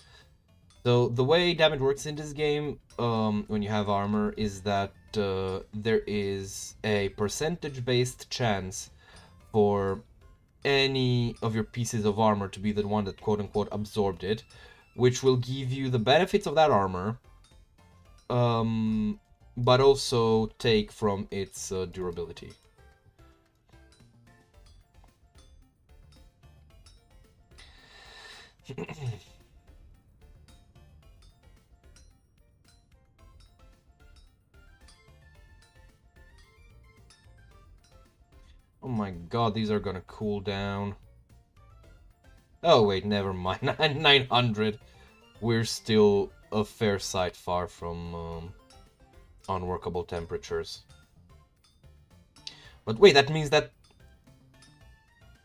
So the way damage works in this game, when you have armor, is that there is a percentage-based chance for any of your pieces of armor to be the one that quote-unquote absorbed it, which will give you the benefits of that armor, but also take from its durability. Oh my god, these are gonna cool down. Oh wait, never mind. 900. We're still a fair sight far from unworkable temperatures. But wait, that means that...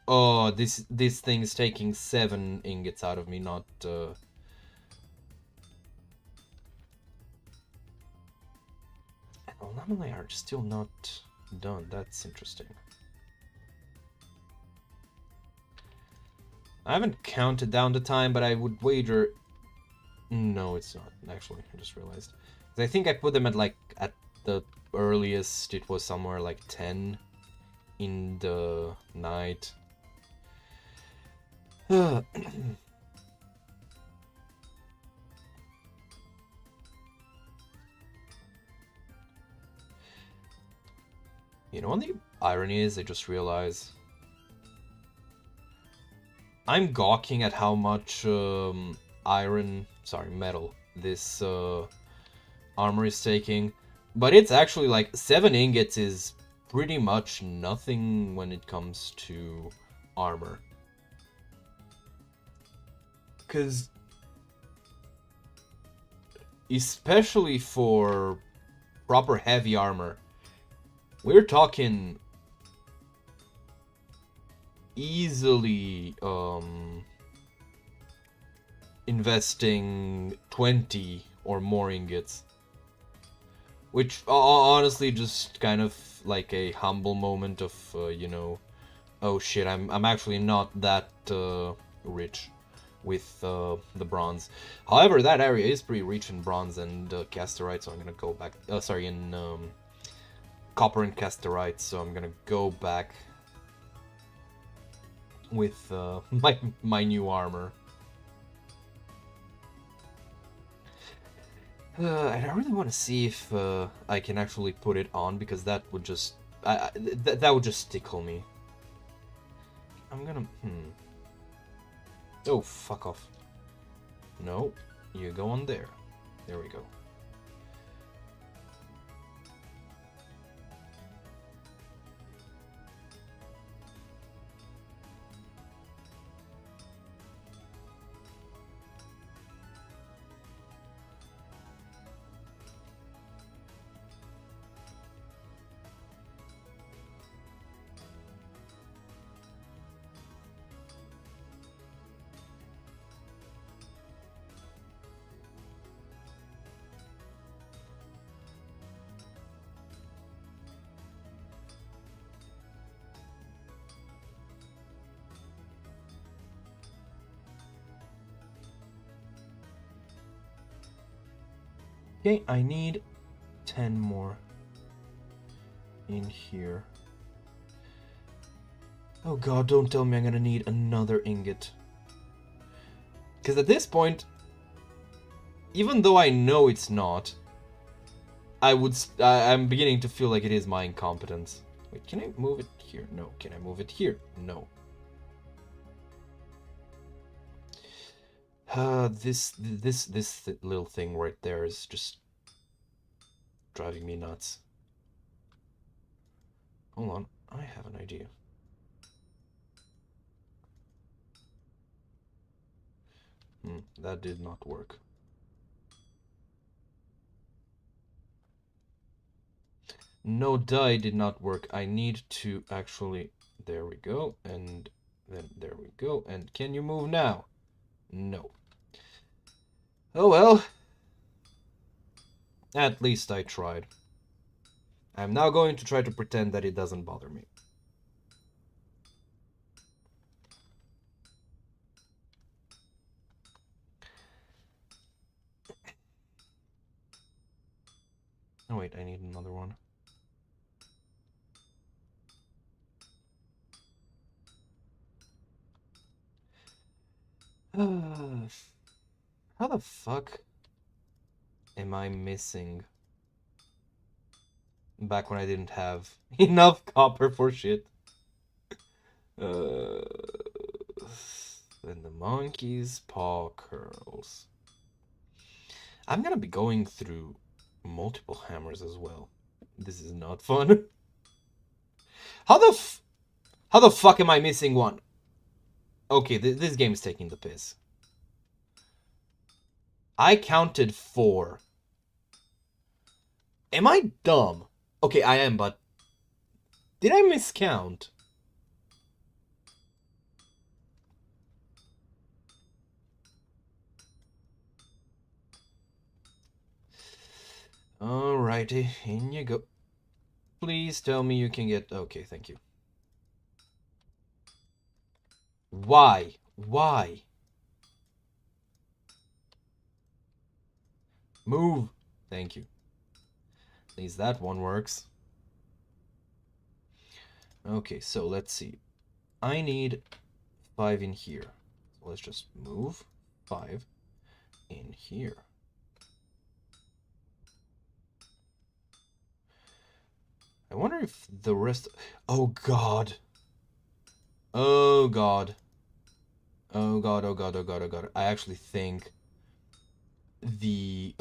Oh, this thing is taking 7 ingots out of me, not... Anomaly are still not done. That's interesting. I haven't counted down the time, but I would wager... No, it's not, actually. I just realized. I think I put them at, like, at the earliest, it was somewhere like 10 in the night. You know what the irony is? I just realized I'm gawking at how much metal this armor is taking, but it's actually like 7 ingots is pretty much nothing when it comes to armor. Because especially for proper heavy armor, we're talking easily investing 20 or more ingots, which honestly just kind of like a humble moment of you know, oh shit, I'm actually not that rich with the bronze. However, that area is pretty rich in bronze and casterite, so I'm gonna go back. Sorry, in copper and casterite, so I'm gonna go back with my new armor. I really want to see if I can actually put it on, because that would just that would just tickle me. I'm gonna Oh, fuck off. No, you go on there. There we go. Okay, I need 10 more in here. Oh god, don't tell me I'm gonna need another ingot. Because at this point, even though I know it's not, I'm beginning to feel like it is my incompetence. Wait, can I move it here? No. Can I move it here? No. This little thing right there is just driving me nuts. Hold on, I have an idea. That did not work. No, die did not work. I need to actually... There we go, and then there we go. And can you move now? No. Oh well. At least I tried. I'm now going to try to pretend that it doesn't bother me. Oh wait, I need another one. How the fuck am I missing? Back when I didn't have enough copper for shit. Then the monkey's paw curls. I'm gonna be going through multiple hammers as well. This is not fun. How the fuck am I missing one? Okay, this game is taking the piss. I counted 4. Am I dumb? Okay, I am, but did I miscount? Alrighty, in you go. Please tell me you can get... Okay, thank you. Why? Why? Move. Thank you. At least that one works. Okay, so let's see. I need 5 in here. So let's just move 5 in here. I wonder if the rest... Oh, God. Oh, God. Oh, God, oh, God, oh, God, oh, God. I actually think the,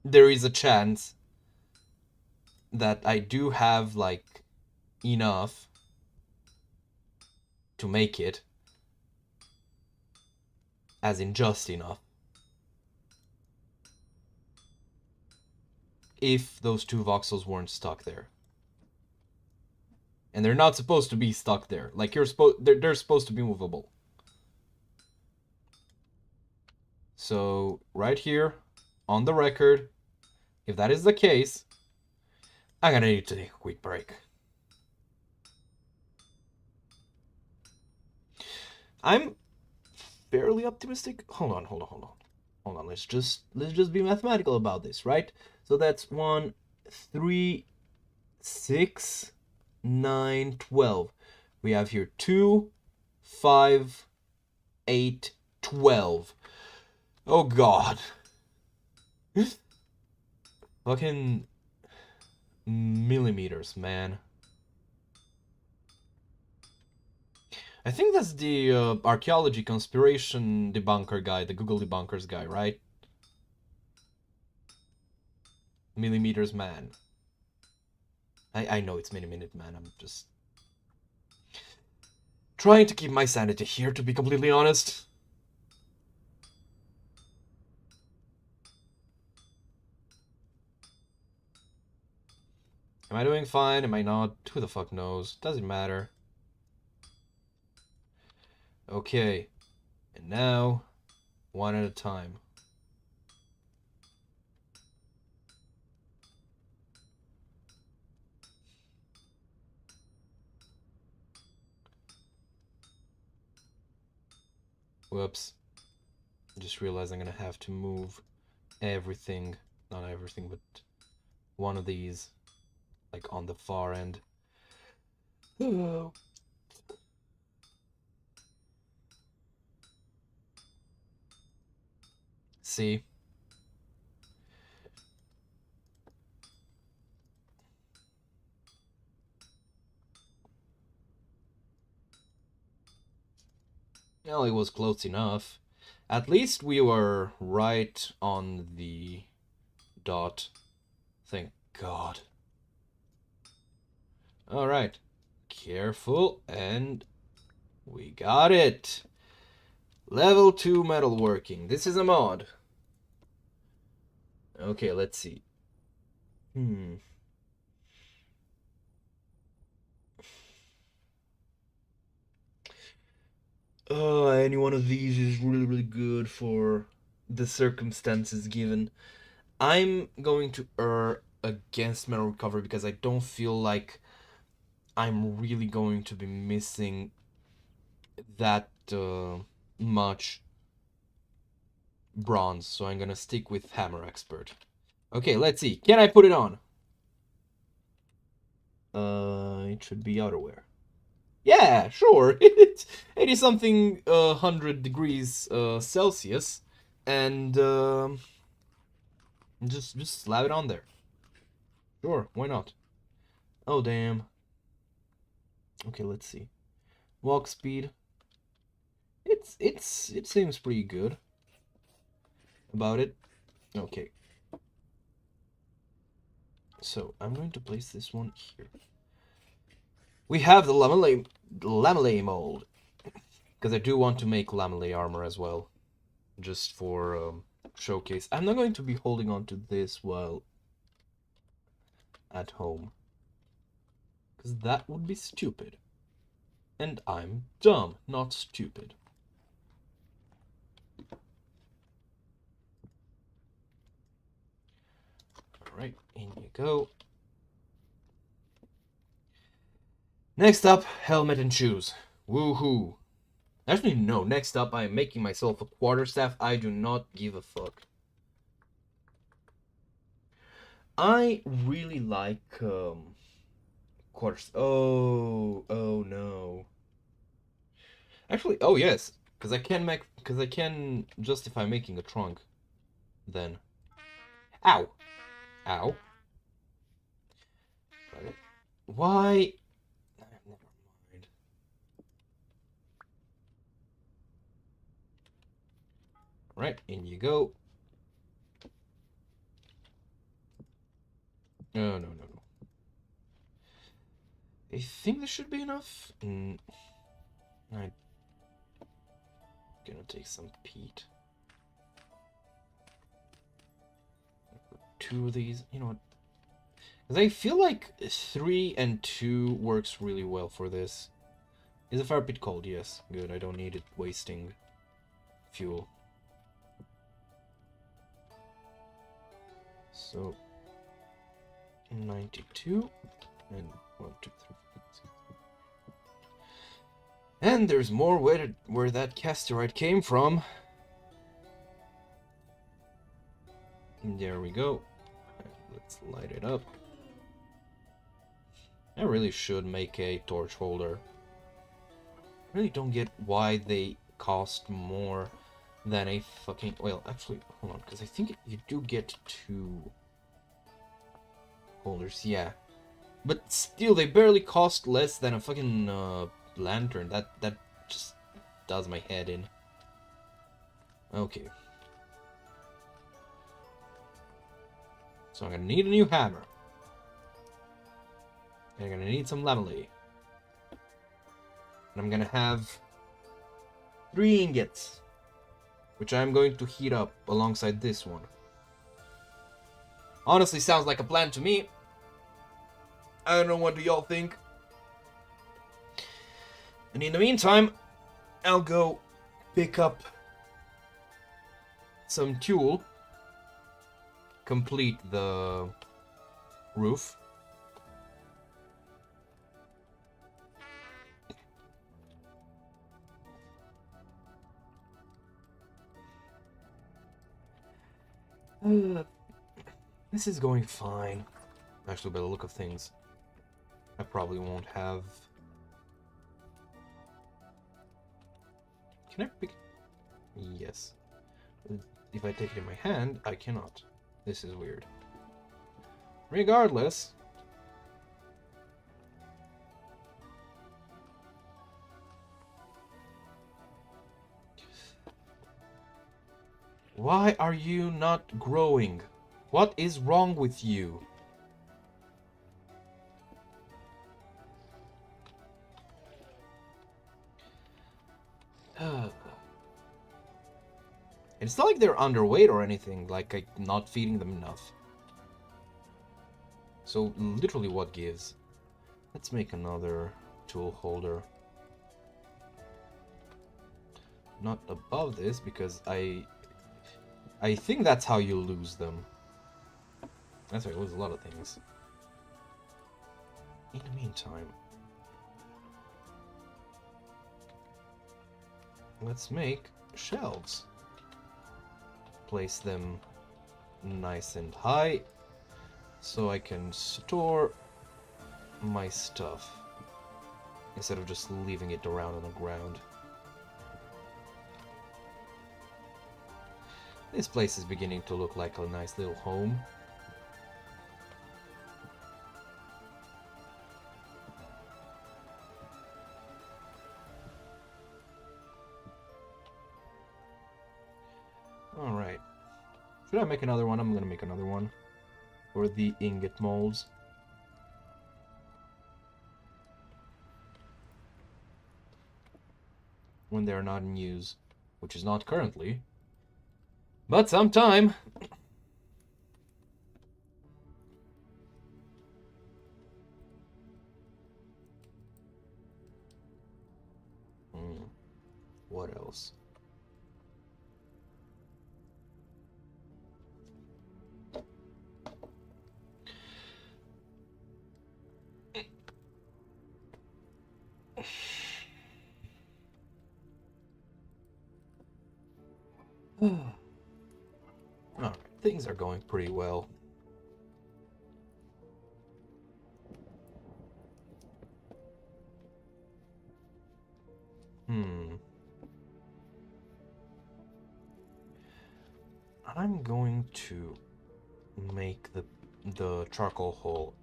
there is a chance that I do have, like, enough to make it. As in just enough. If those 2 voxels weren't stuck there. And they're not supposed to be stuck there. Like, they're supposed to be movable. So, right here, on the record, if that is the case, I'm gonna need to take a quick break. I'm fairly optimistic. Hold on. Let's just be mathematical about this, right? So that's 1, 3, 6, 9, 12. We have here 2, 5, 8, 12. Oh, God. Fucking millimeters, man. I think that's the archaeology conspiration debunker guy, the Google debunkers guy, right? Millimeters man. I know it's minute man, I'm just trying to keep my sanity here, to be completely honest. Am I doing fine? Am I not? Who the fuck knows? Doesn't matter. Okay. And now, one at a time. Whoops. Just realized I'm gonna have to move everything. Not everything, but one of these. Like on the far end. Oh. See? Well, it was close enough. At least we were right on the dot. Thank God. Alright. Careful, and we got it. Level 2 metalworking. This is a mod. Okay, let's see. Any one of these is really good for the circumstances given. I'm going to err against metal recovery because I don't feel like I'm really going to be missing that much bronze, so I'm gonna stick with Hammer Expert. Okay, let's see. Can I put it on? It should be outerwear. Yeah, sure. It's 80 something 100 degrees Celsius, and just slap it on there. Sure, why not? Oh damn. Okay, let's see. Walk speed. It seems pretty good about it. Okay. So I'm going to place this one here. We have the lamellay mold, because I do want to make lamellay armor as well, just for showcase. I'm not going to be holding on to this while at home, because that would be stupid. And I'm dumb, not stupid. Alright, in you go. Next up, helmet and shoes. Woohoo. Actually, no, next up I'm making myself a quarterstaff. I do not give a fuck. I really like quarters. Oh no. Actually, oh yes, because I can justify making a trunk then. Ow. Ow. Right. Why? Never mind. Right, in you go. No, no, no, no. I think this should be enough. I'm gonna take some peat. Two of these. You know what? Because I feel like 3 and 2 works really well for this. Is the fire pit cold? Yes. Good. I don't need it wasting fuel. So 92 and 1, 2, 3. And there's more where that casterite came from. And there we go. Let's light it up. I really should make a torch holder. I really don't get why they cost more than a fucking... Well, actually, hold on, because I think you do get 2 holders, yeah. But still, they barely cost less than a fucking lantern. That just does my head in. Okay. So I'm gonna need a new hammer. And I'm gonna need some lamellay. And I'm gonna have 3 ingots, which I'm going to heat up alongside this one. Honestly, sounds like a plan to me. I don't know, what do y'all think? And in the meantime, I'll go pick up some tulle, complete the roof. This is going fine. Actually, by the look of things, I probably won't have... Can I pick... Yes. If I take it in my hand, I cannot. This is weird. Regardless... Why are you not growing? What is wrong with you? It's not like they're underweight or anything, like I'm not feeding them enough. So literally what gives? Let's make another tool holder. Not above this, because I think that's how you lose them. That's how you lose a lot of things. In the meantime, let's make shelves. Place them nice and high so I can store my stuff instead of just leaving it around on the ground. This place is beginning to look like a nice little home. Alright. Should I make another one? I'm gonna make another one. For the ingot molds. When they're not in use. Which is not currently. But sometime. What else? Alright, things are going pretty well. I'm going to make the charcoal hole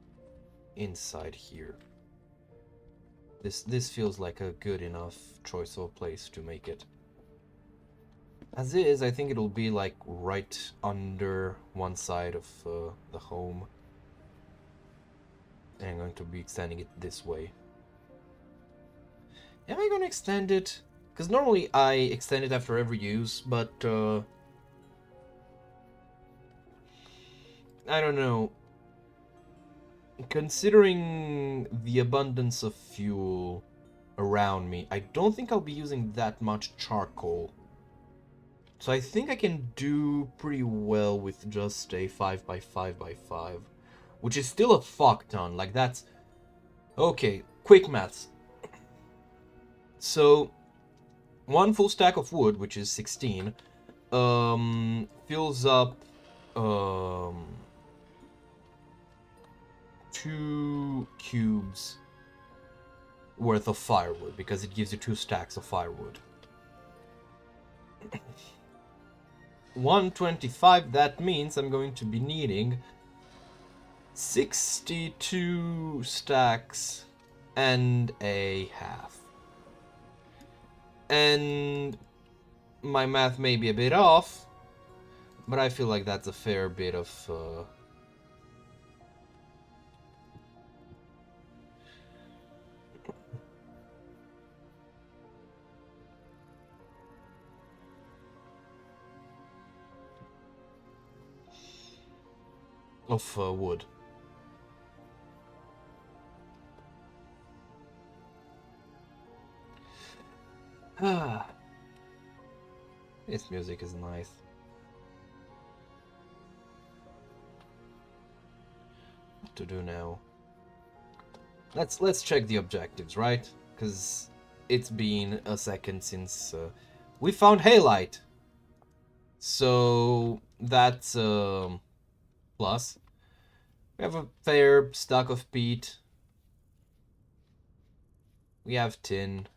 inside here. This feels like a good enough choice of a place to make it. As is, I think it'll be like right under one side of the home. And I'm going to be extending it this way. Am I going to extend it? Because normally I extend it after every use, but I don't know. Considering the abundance of fuel around me, I don't think I'll be using that much charcoal. So I think I can do pretty well with just a 5x5x5, which is still a fuck ton. Like, that's... Okay, quick maths. So, one full stack of wood, which is 16, fills up 2 cubes worth of firewood, because it gives you 2 stacks of firewood. 125, that means I'm going to be needing 62 stacks and a half. And my math may be a bit off, but I feel like that's a fair bit of wood. Ah, this music is nice. What to do now? Let's check the objectives, right? Because it's been a second since we found halite. So that's plus. We have a fair stock of peat. We have tin.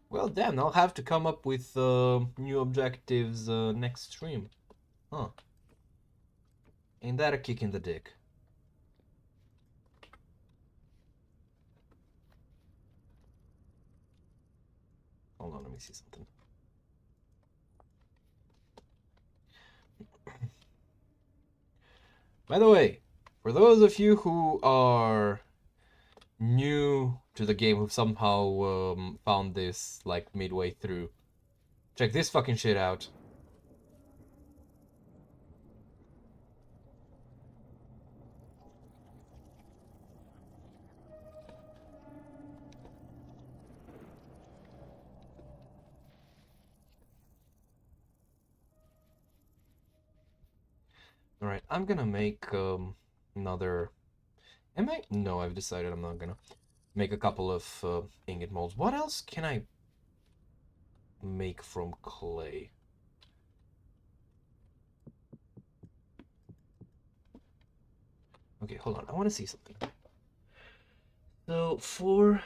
Well, then I'll have to come up with new objectives next stream. Huh. Ain't that a kick in the dick? Hold on, let me see something. By the way, for those of you who are new to the game, who somehow found this like midway through, check this fucking shit out. Alright, I'm gonna make another... Am I? No, I've decided I'm not gonna make a couple of ingot molds. What else can I make from clay? Okay, hold on. I want to see something. So, for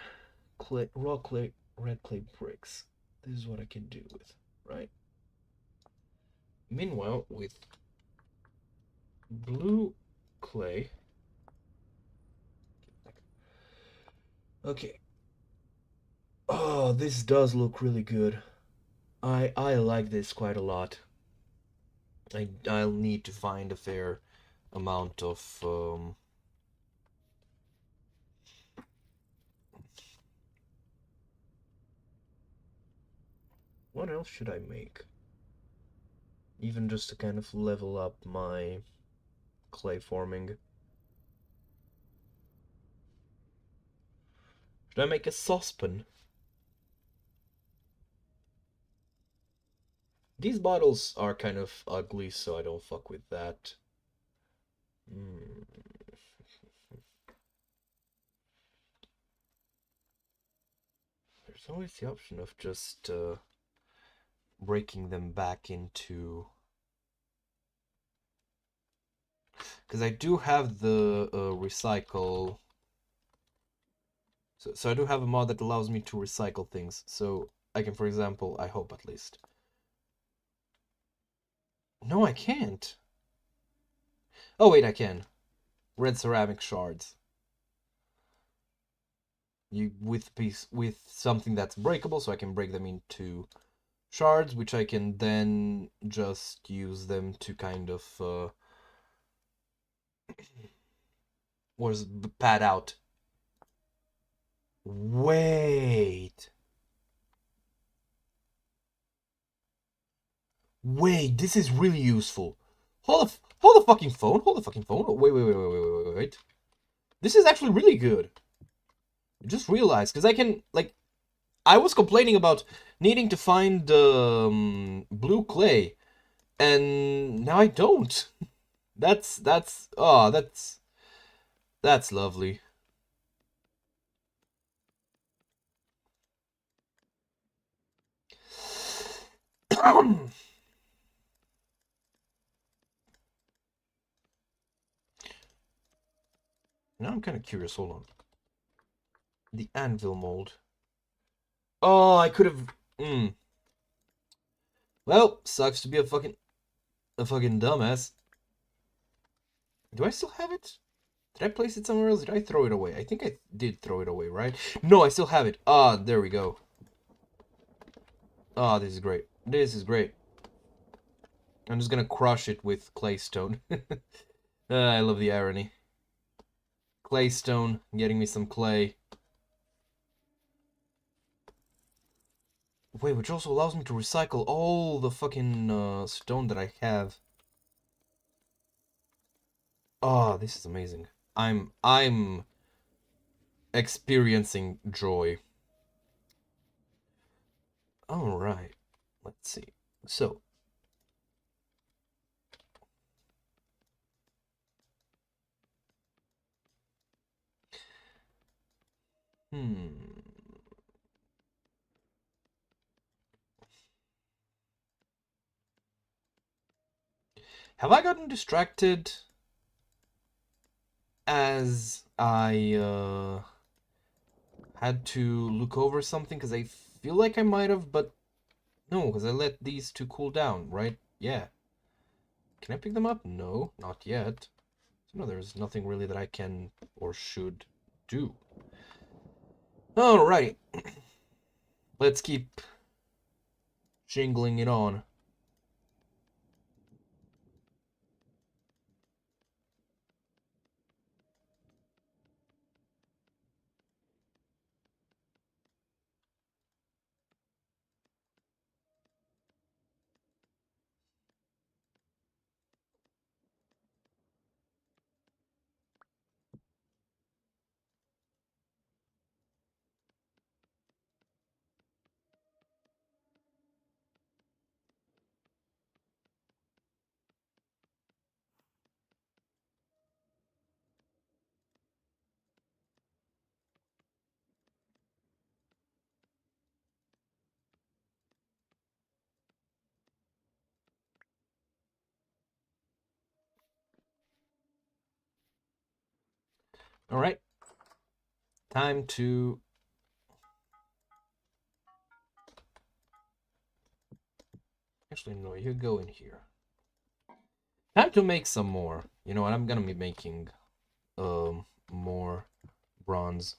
clay, raw clay, red clay bricks, this is what I can do with, right? Meanwhile, with blue clay... Okay. Oh, this does look really good. I like this quite a lot. I'll need to find a fair amount of what else should I make? Even just to kind of level up my clay forming. Should I make a saucepan? These bottles are kind of ugly, so I don't fuck with that. There's always the option of just breaking them back into... Because I do have the recycle... So I do have a mod that allows me to recycle things. So I can, for example, I hope at least... No, I can't. Oh, wait, I can. Red ceramic shards. With something that's breakable, so I can break them into shards, which I can then just use them to kind of pad out. Wait, this is really useful. Hold the fucking phone. Hold the fucking phone. Wait. This is actually really good. I just realized, because I can, like, I was complaining about needing to find blue clay, and now I don't. That's lovely. Now I'm kind of curious. Hold on. The anvil mold. Oh, I could have. Well, sucks to be a fucking dumbass. Do I still have it? Did I place it somewhere else? Did I throw it away? I think I did throw it away, right? No, I still have it. Ah, there we go. Ah, this is great. This is great. I'm just gonna crush it with claystone. I love the irony. Claystone, getting me some clay. Wait, which also allows me to recycle all the fucking stone that I have. Oh, this is amazing. I'm experiencing joy. All right. Let's see. So, have I gotten distracted as I had to look over something? Because I feel like I might have, but no, because I let these two cool down, right? Yeah. Can I pick them up? No, not yet. So no, there's nothing really that I can or should do. Alrighty. Let's keep jingling it on. Alright. Time to... Actually, no, you go in here. Time to make some more. You know what, I'm gonna be making more bronze.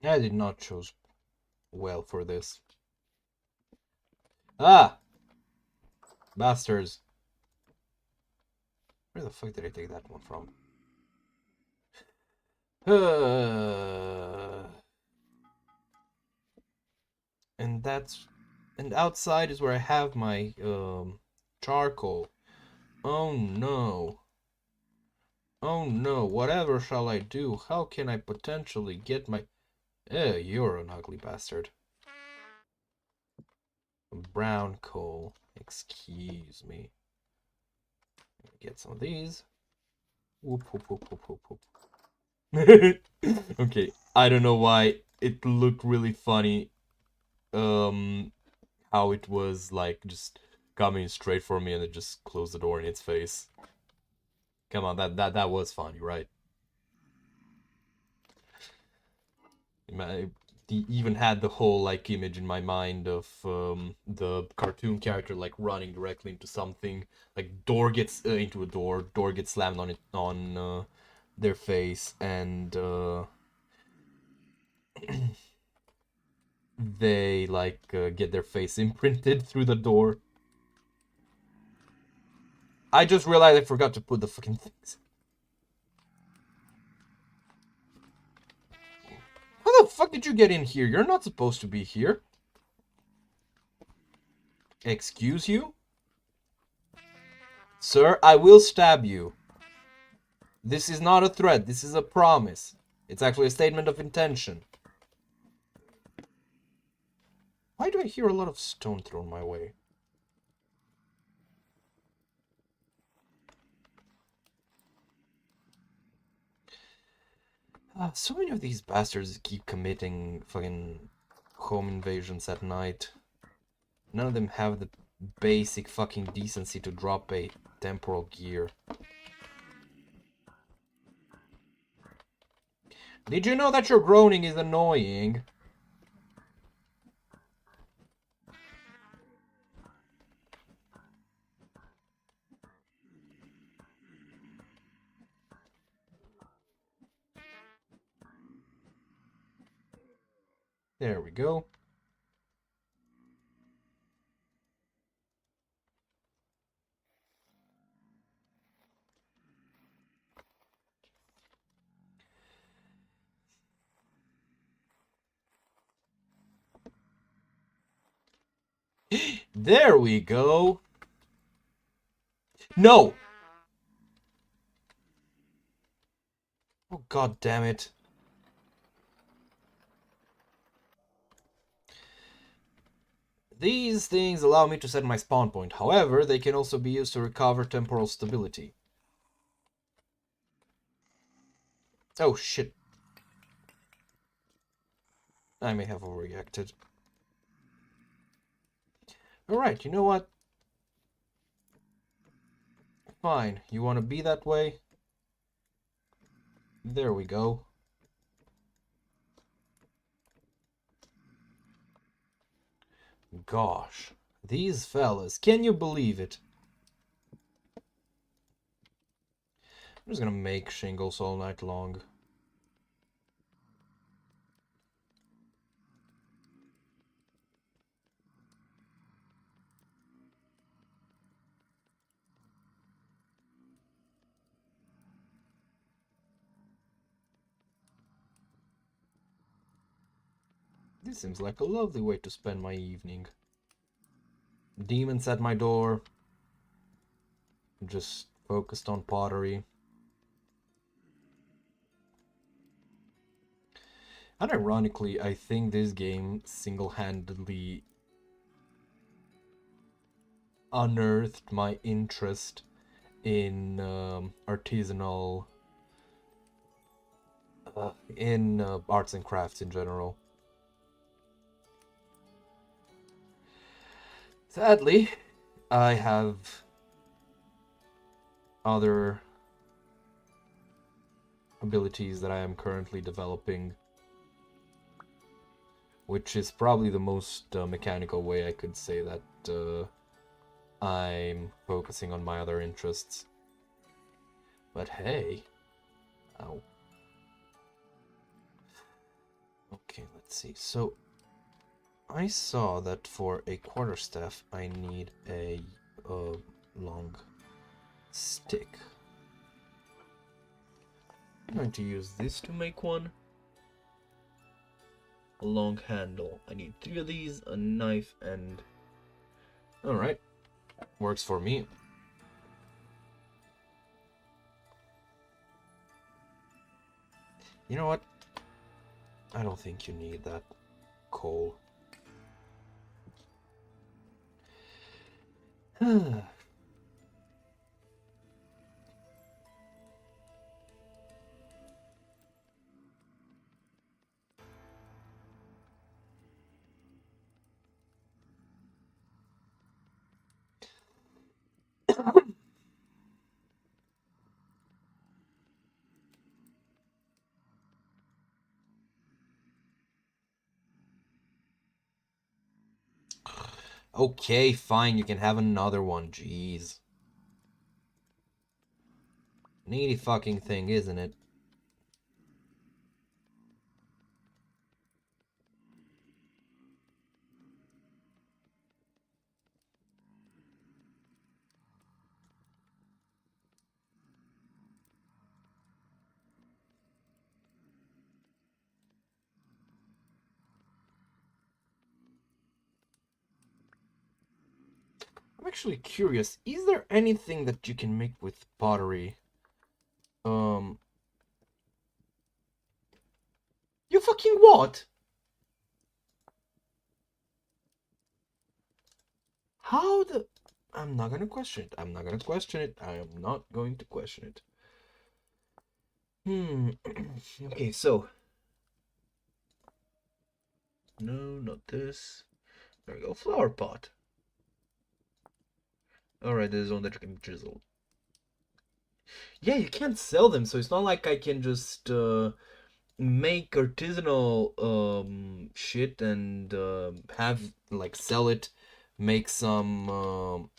I did not choose well for this. Ah! Bastards. Where the fuck did I take that one from? And that's... And outside is where I have my charcoal. Oh no. Oh no, whatever shall I do? How can I potentially get my... you're an ugly bastard. Brown coal. Excuse me. Get some of these. Whoop, whoop, whoop, whoop, whoop, whoop. Okay, I don't know why it looked really funny. How it was like just coming straight for me and it just closed the door in its face. Come on, that was funny, right? I even had the whole like image in my mind of the cartoon character like running directly into something, like door gets into a door gets slammed on it on their face, and they like get their face imprinted through the door. I just realized I forgot to put the fucking things. How the fuck did you get in here? You're not supposed to be here. Excuse you? Sir, I will stab you. This is not a threat. This is a promise. It's actually a statement of intention. Why do I hear a lot of stone thrown my way? So many of these bastards keep committing fucking home invasions at night. None of them have the basic fucking decency to drop a temporal gear. Did you know that your groaning is annoying? There we go. There we go. No! Oh, god damn it. These things allow me to set my spawn point. However, they can also be used to recover temporal stability. Oh, shit. I may have overreacted. Alright, you know what? Fine. You want to be that way? There we go. Gosh. These fellas. Can you believe it? I'm just gonna make shingles all night long. This seems like a lovely way to spend my evening. Demons at my door. Just focused on pottery. And ironically, I think this game single-handedly unearthed my interest in artisanal, in arts and crafts in general. Sadly, I have other abilities that I am currently developing, which is probably the most mechanical way I could say that I'm focusing on my other interests. But hey, ow. Okay, let's see. So I saw that for a quarterstaff I need a long stick. I'm going to use this to make one. A long handle. I need 3 of these, a knife, and... Alright. Works for me. You know what? I don't think you need that coal. Okay, fine, you can have another one, jeez. Needy fucking thing, isn't it? I'm actually curious, is there anything that you can make with pottery? You fucking what? How the... I'm not gonna question it. I'm not gonna question it. I am not going to question it. Okay, so... No, not this. There we go. Flower pot. Alright, this is one that you can chisel. Yeah, you can't sell them, so it's not like I can just make artisanal shit and have like sell it, make some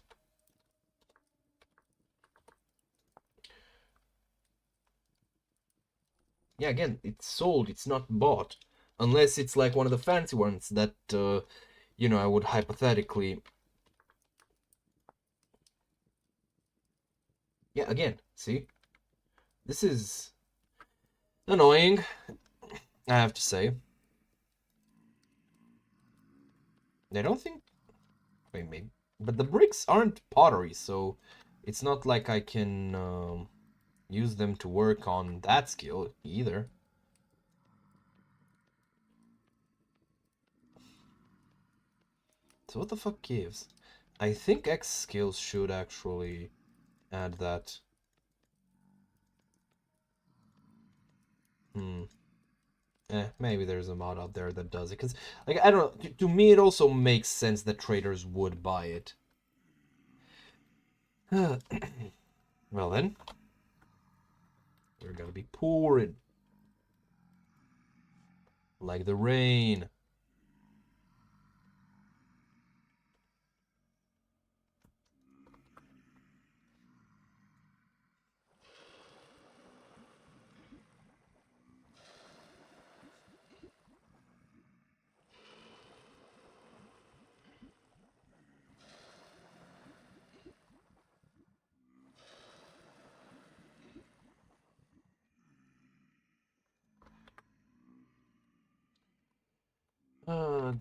yeah, again, it's sold, it's not bought, unless it's like one of the fancy ones that you know, I would hypothetically, yeah, again, see, this is annoying, I have to say. I don't think, wait, maybe, but the bricks aren't pottery, so it's not like I can use them to work on that skill either. So what the fuck gives? I think XSkills should actually add that. Maybe there's a mod out there that does it. Because, like, I don't know. To me, it also makes sense that traders would buy it. Well then. We're gonna be pouring. Like the rain.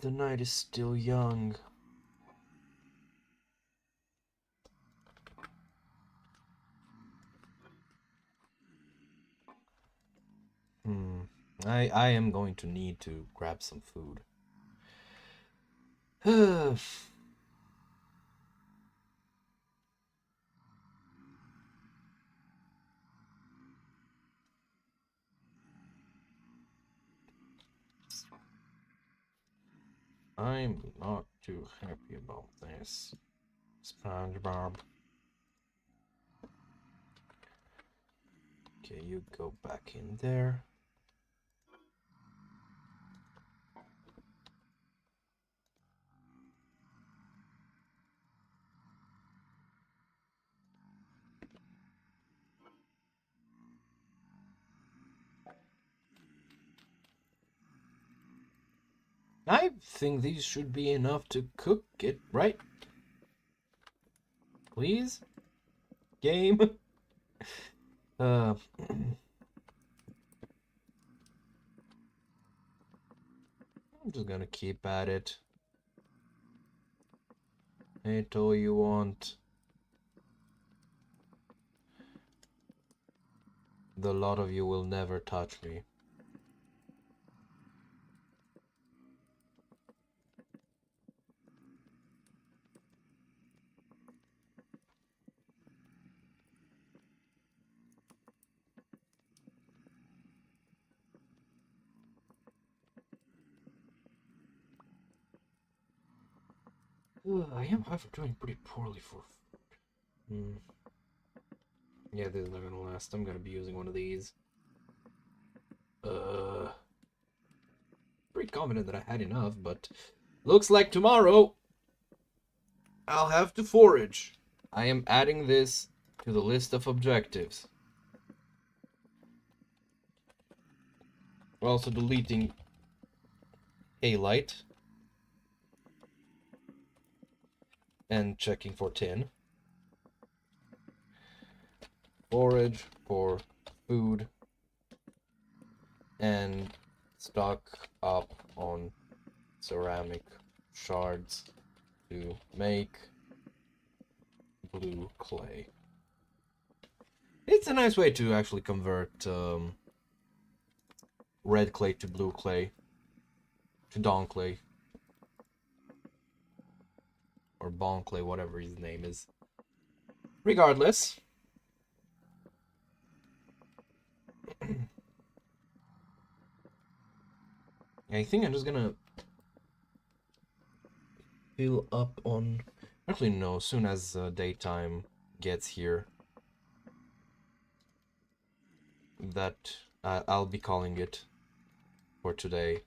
The night is still young. I am going to need to grab some food. I'm not too happy about this, SpongeBob. Okay, you go back in there. I think these should be enough to cook it, right? Please? Game? I'm just gonna keep at it. Hate all you want. The lot of you will never touch me. I am, however, doing pretty poorly for food. Yeah, this is not gonna last. I'm gonna be using one of these. Pretty confident that I had enough, but looks like tomorrow. I'll have to forage. I am adding this to the list of objectives. We're also deleting a light and checking for tin. Forage for food and stock up on ceramic shards to make blue clay. It's a nice way to actually convert red clay to blue clay, to Dawn clay, or Bon clay, whatever his name is. Regardless, I think I'm just gonna fill up on... Actually, no, as soon as daytime gets here, that I'll be calling it for today.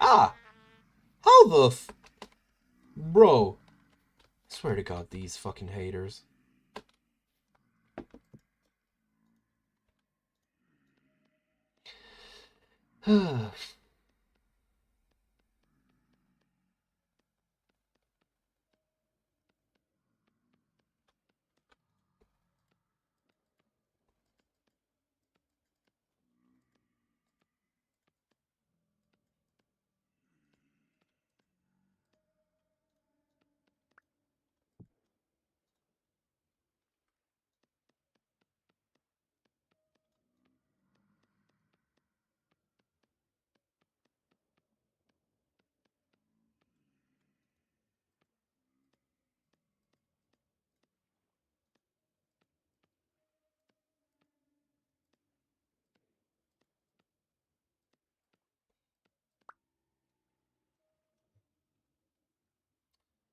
Ah! How the Bro, I swear to God, these fucking haters.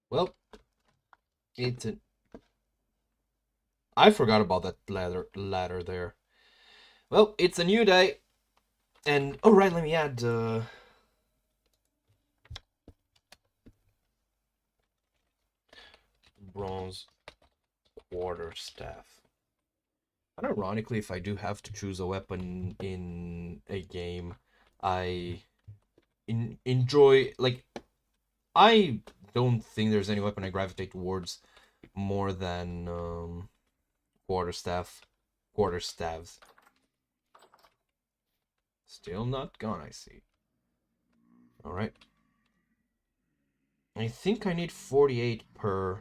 Well, it's an... I forgot about that ladder there. Well, it's a new day. And, oh right, let me add, bronze quarterstaff. And ironically, if I do have to choose a weapon in a game, I enjoy, like, I don't think there's any weapon I gravitate towards more than quarterstaffs. Still not gone, I see. Alright. I think I need 48 per...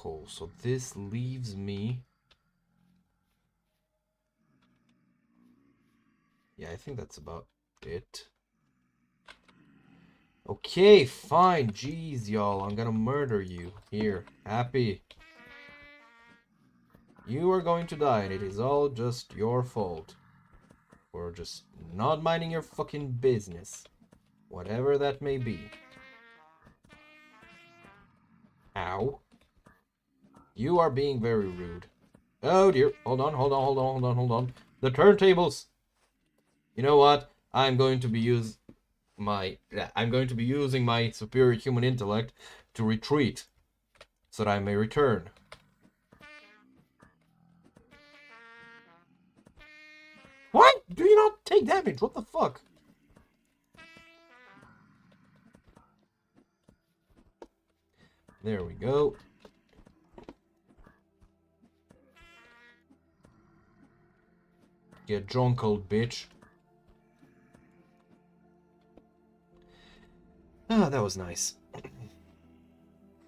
Oh, so this leaves me... Yeah, I think that's about it. Okay, fine. Jeez, y'all. I'm gonna murder you. Here. Happy. You are going to die, and it is all just your fault. For just not minding your fucking business. Whatever that may be. Ow. You are being very rude. Oh dear. Hold on. The turntables. You know what? I'm going to be using my superior human intellect to retreat, so that I may return. What? Do you not take damage? What the fuck? There we go. Get drunk, old bitch. Ah, that was nice.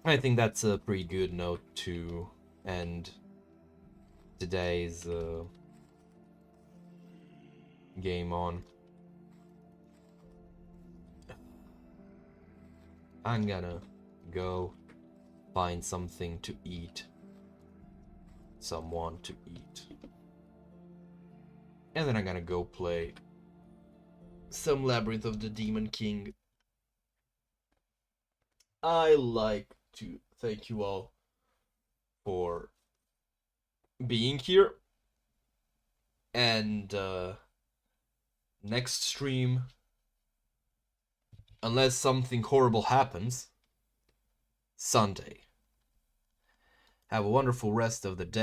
I think that's a pretty good note to end today's game on. I'm gonna go find something to eat. Someone to eat. And then I'm gonna go play some Labyrinth of the Demon King. I like to thank you all for being here. And next stream, unless something horrible happens, Sunday. Have a wonderful rest of the day.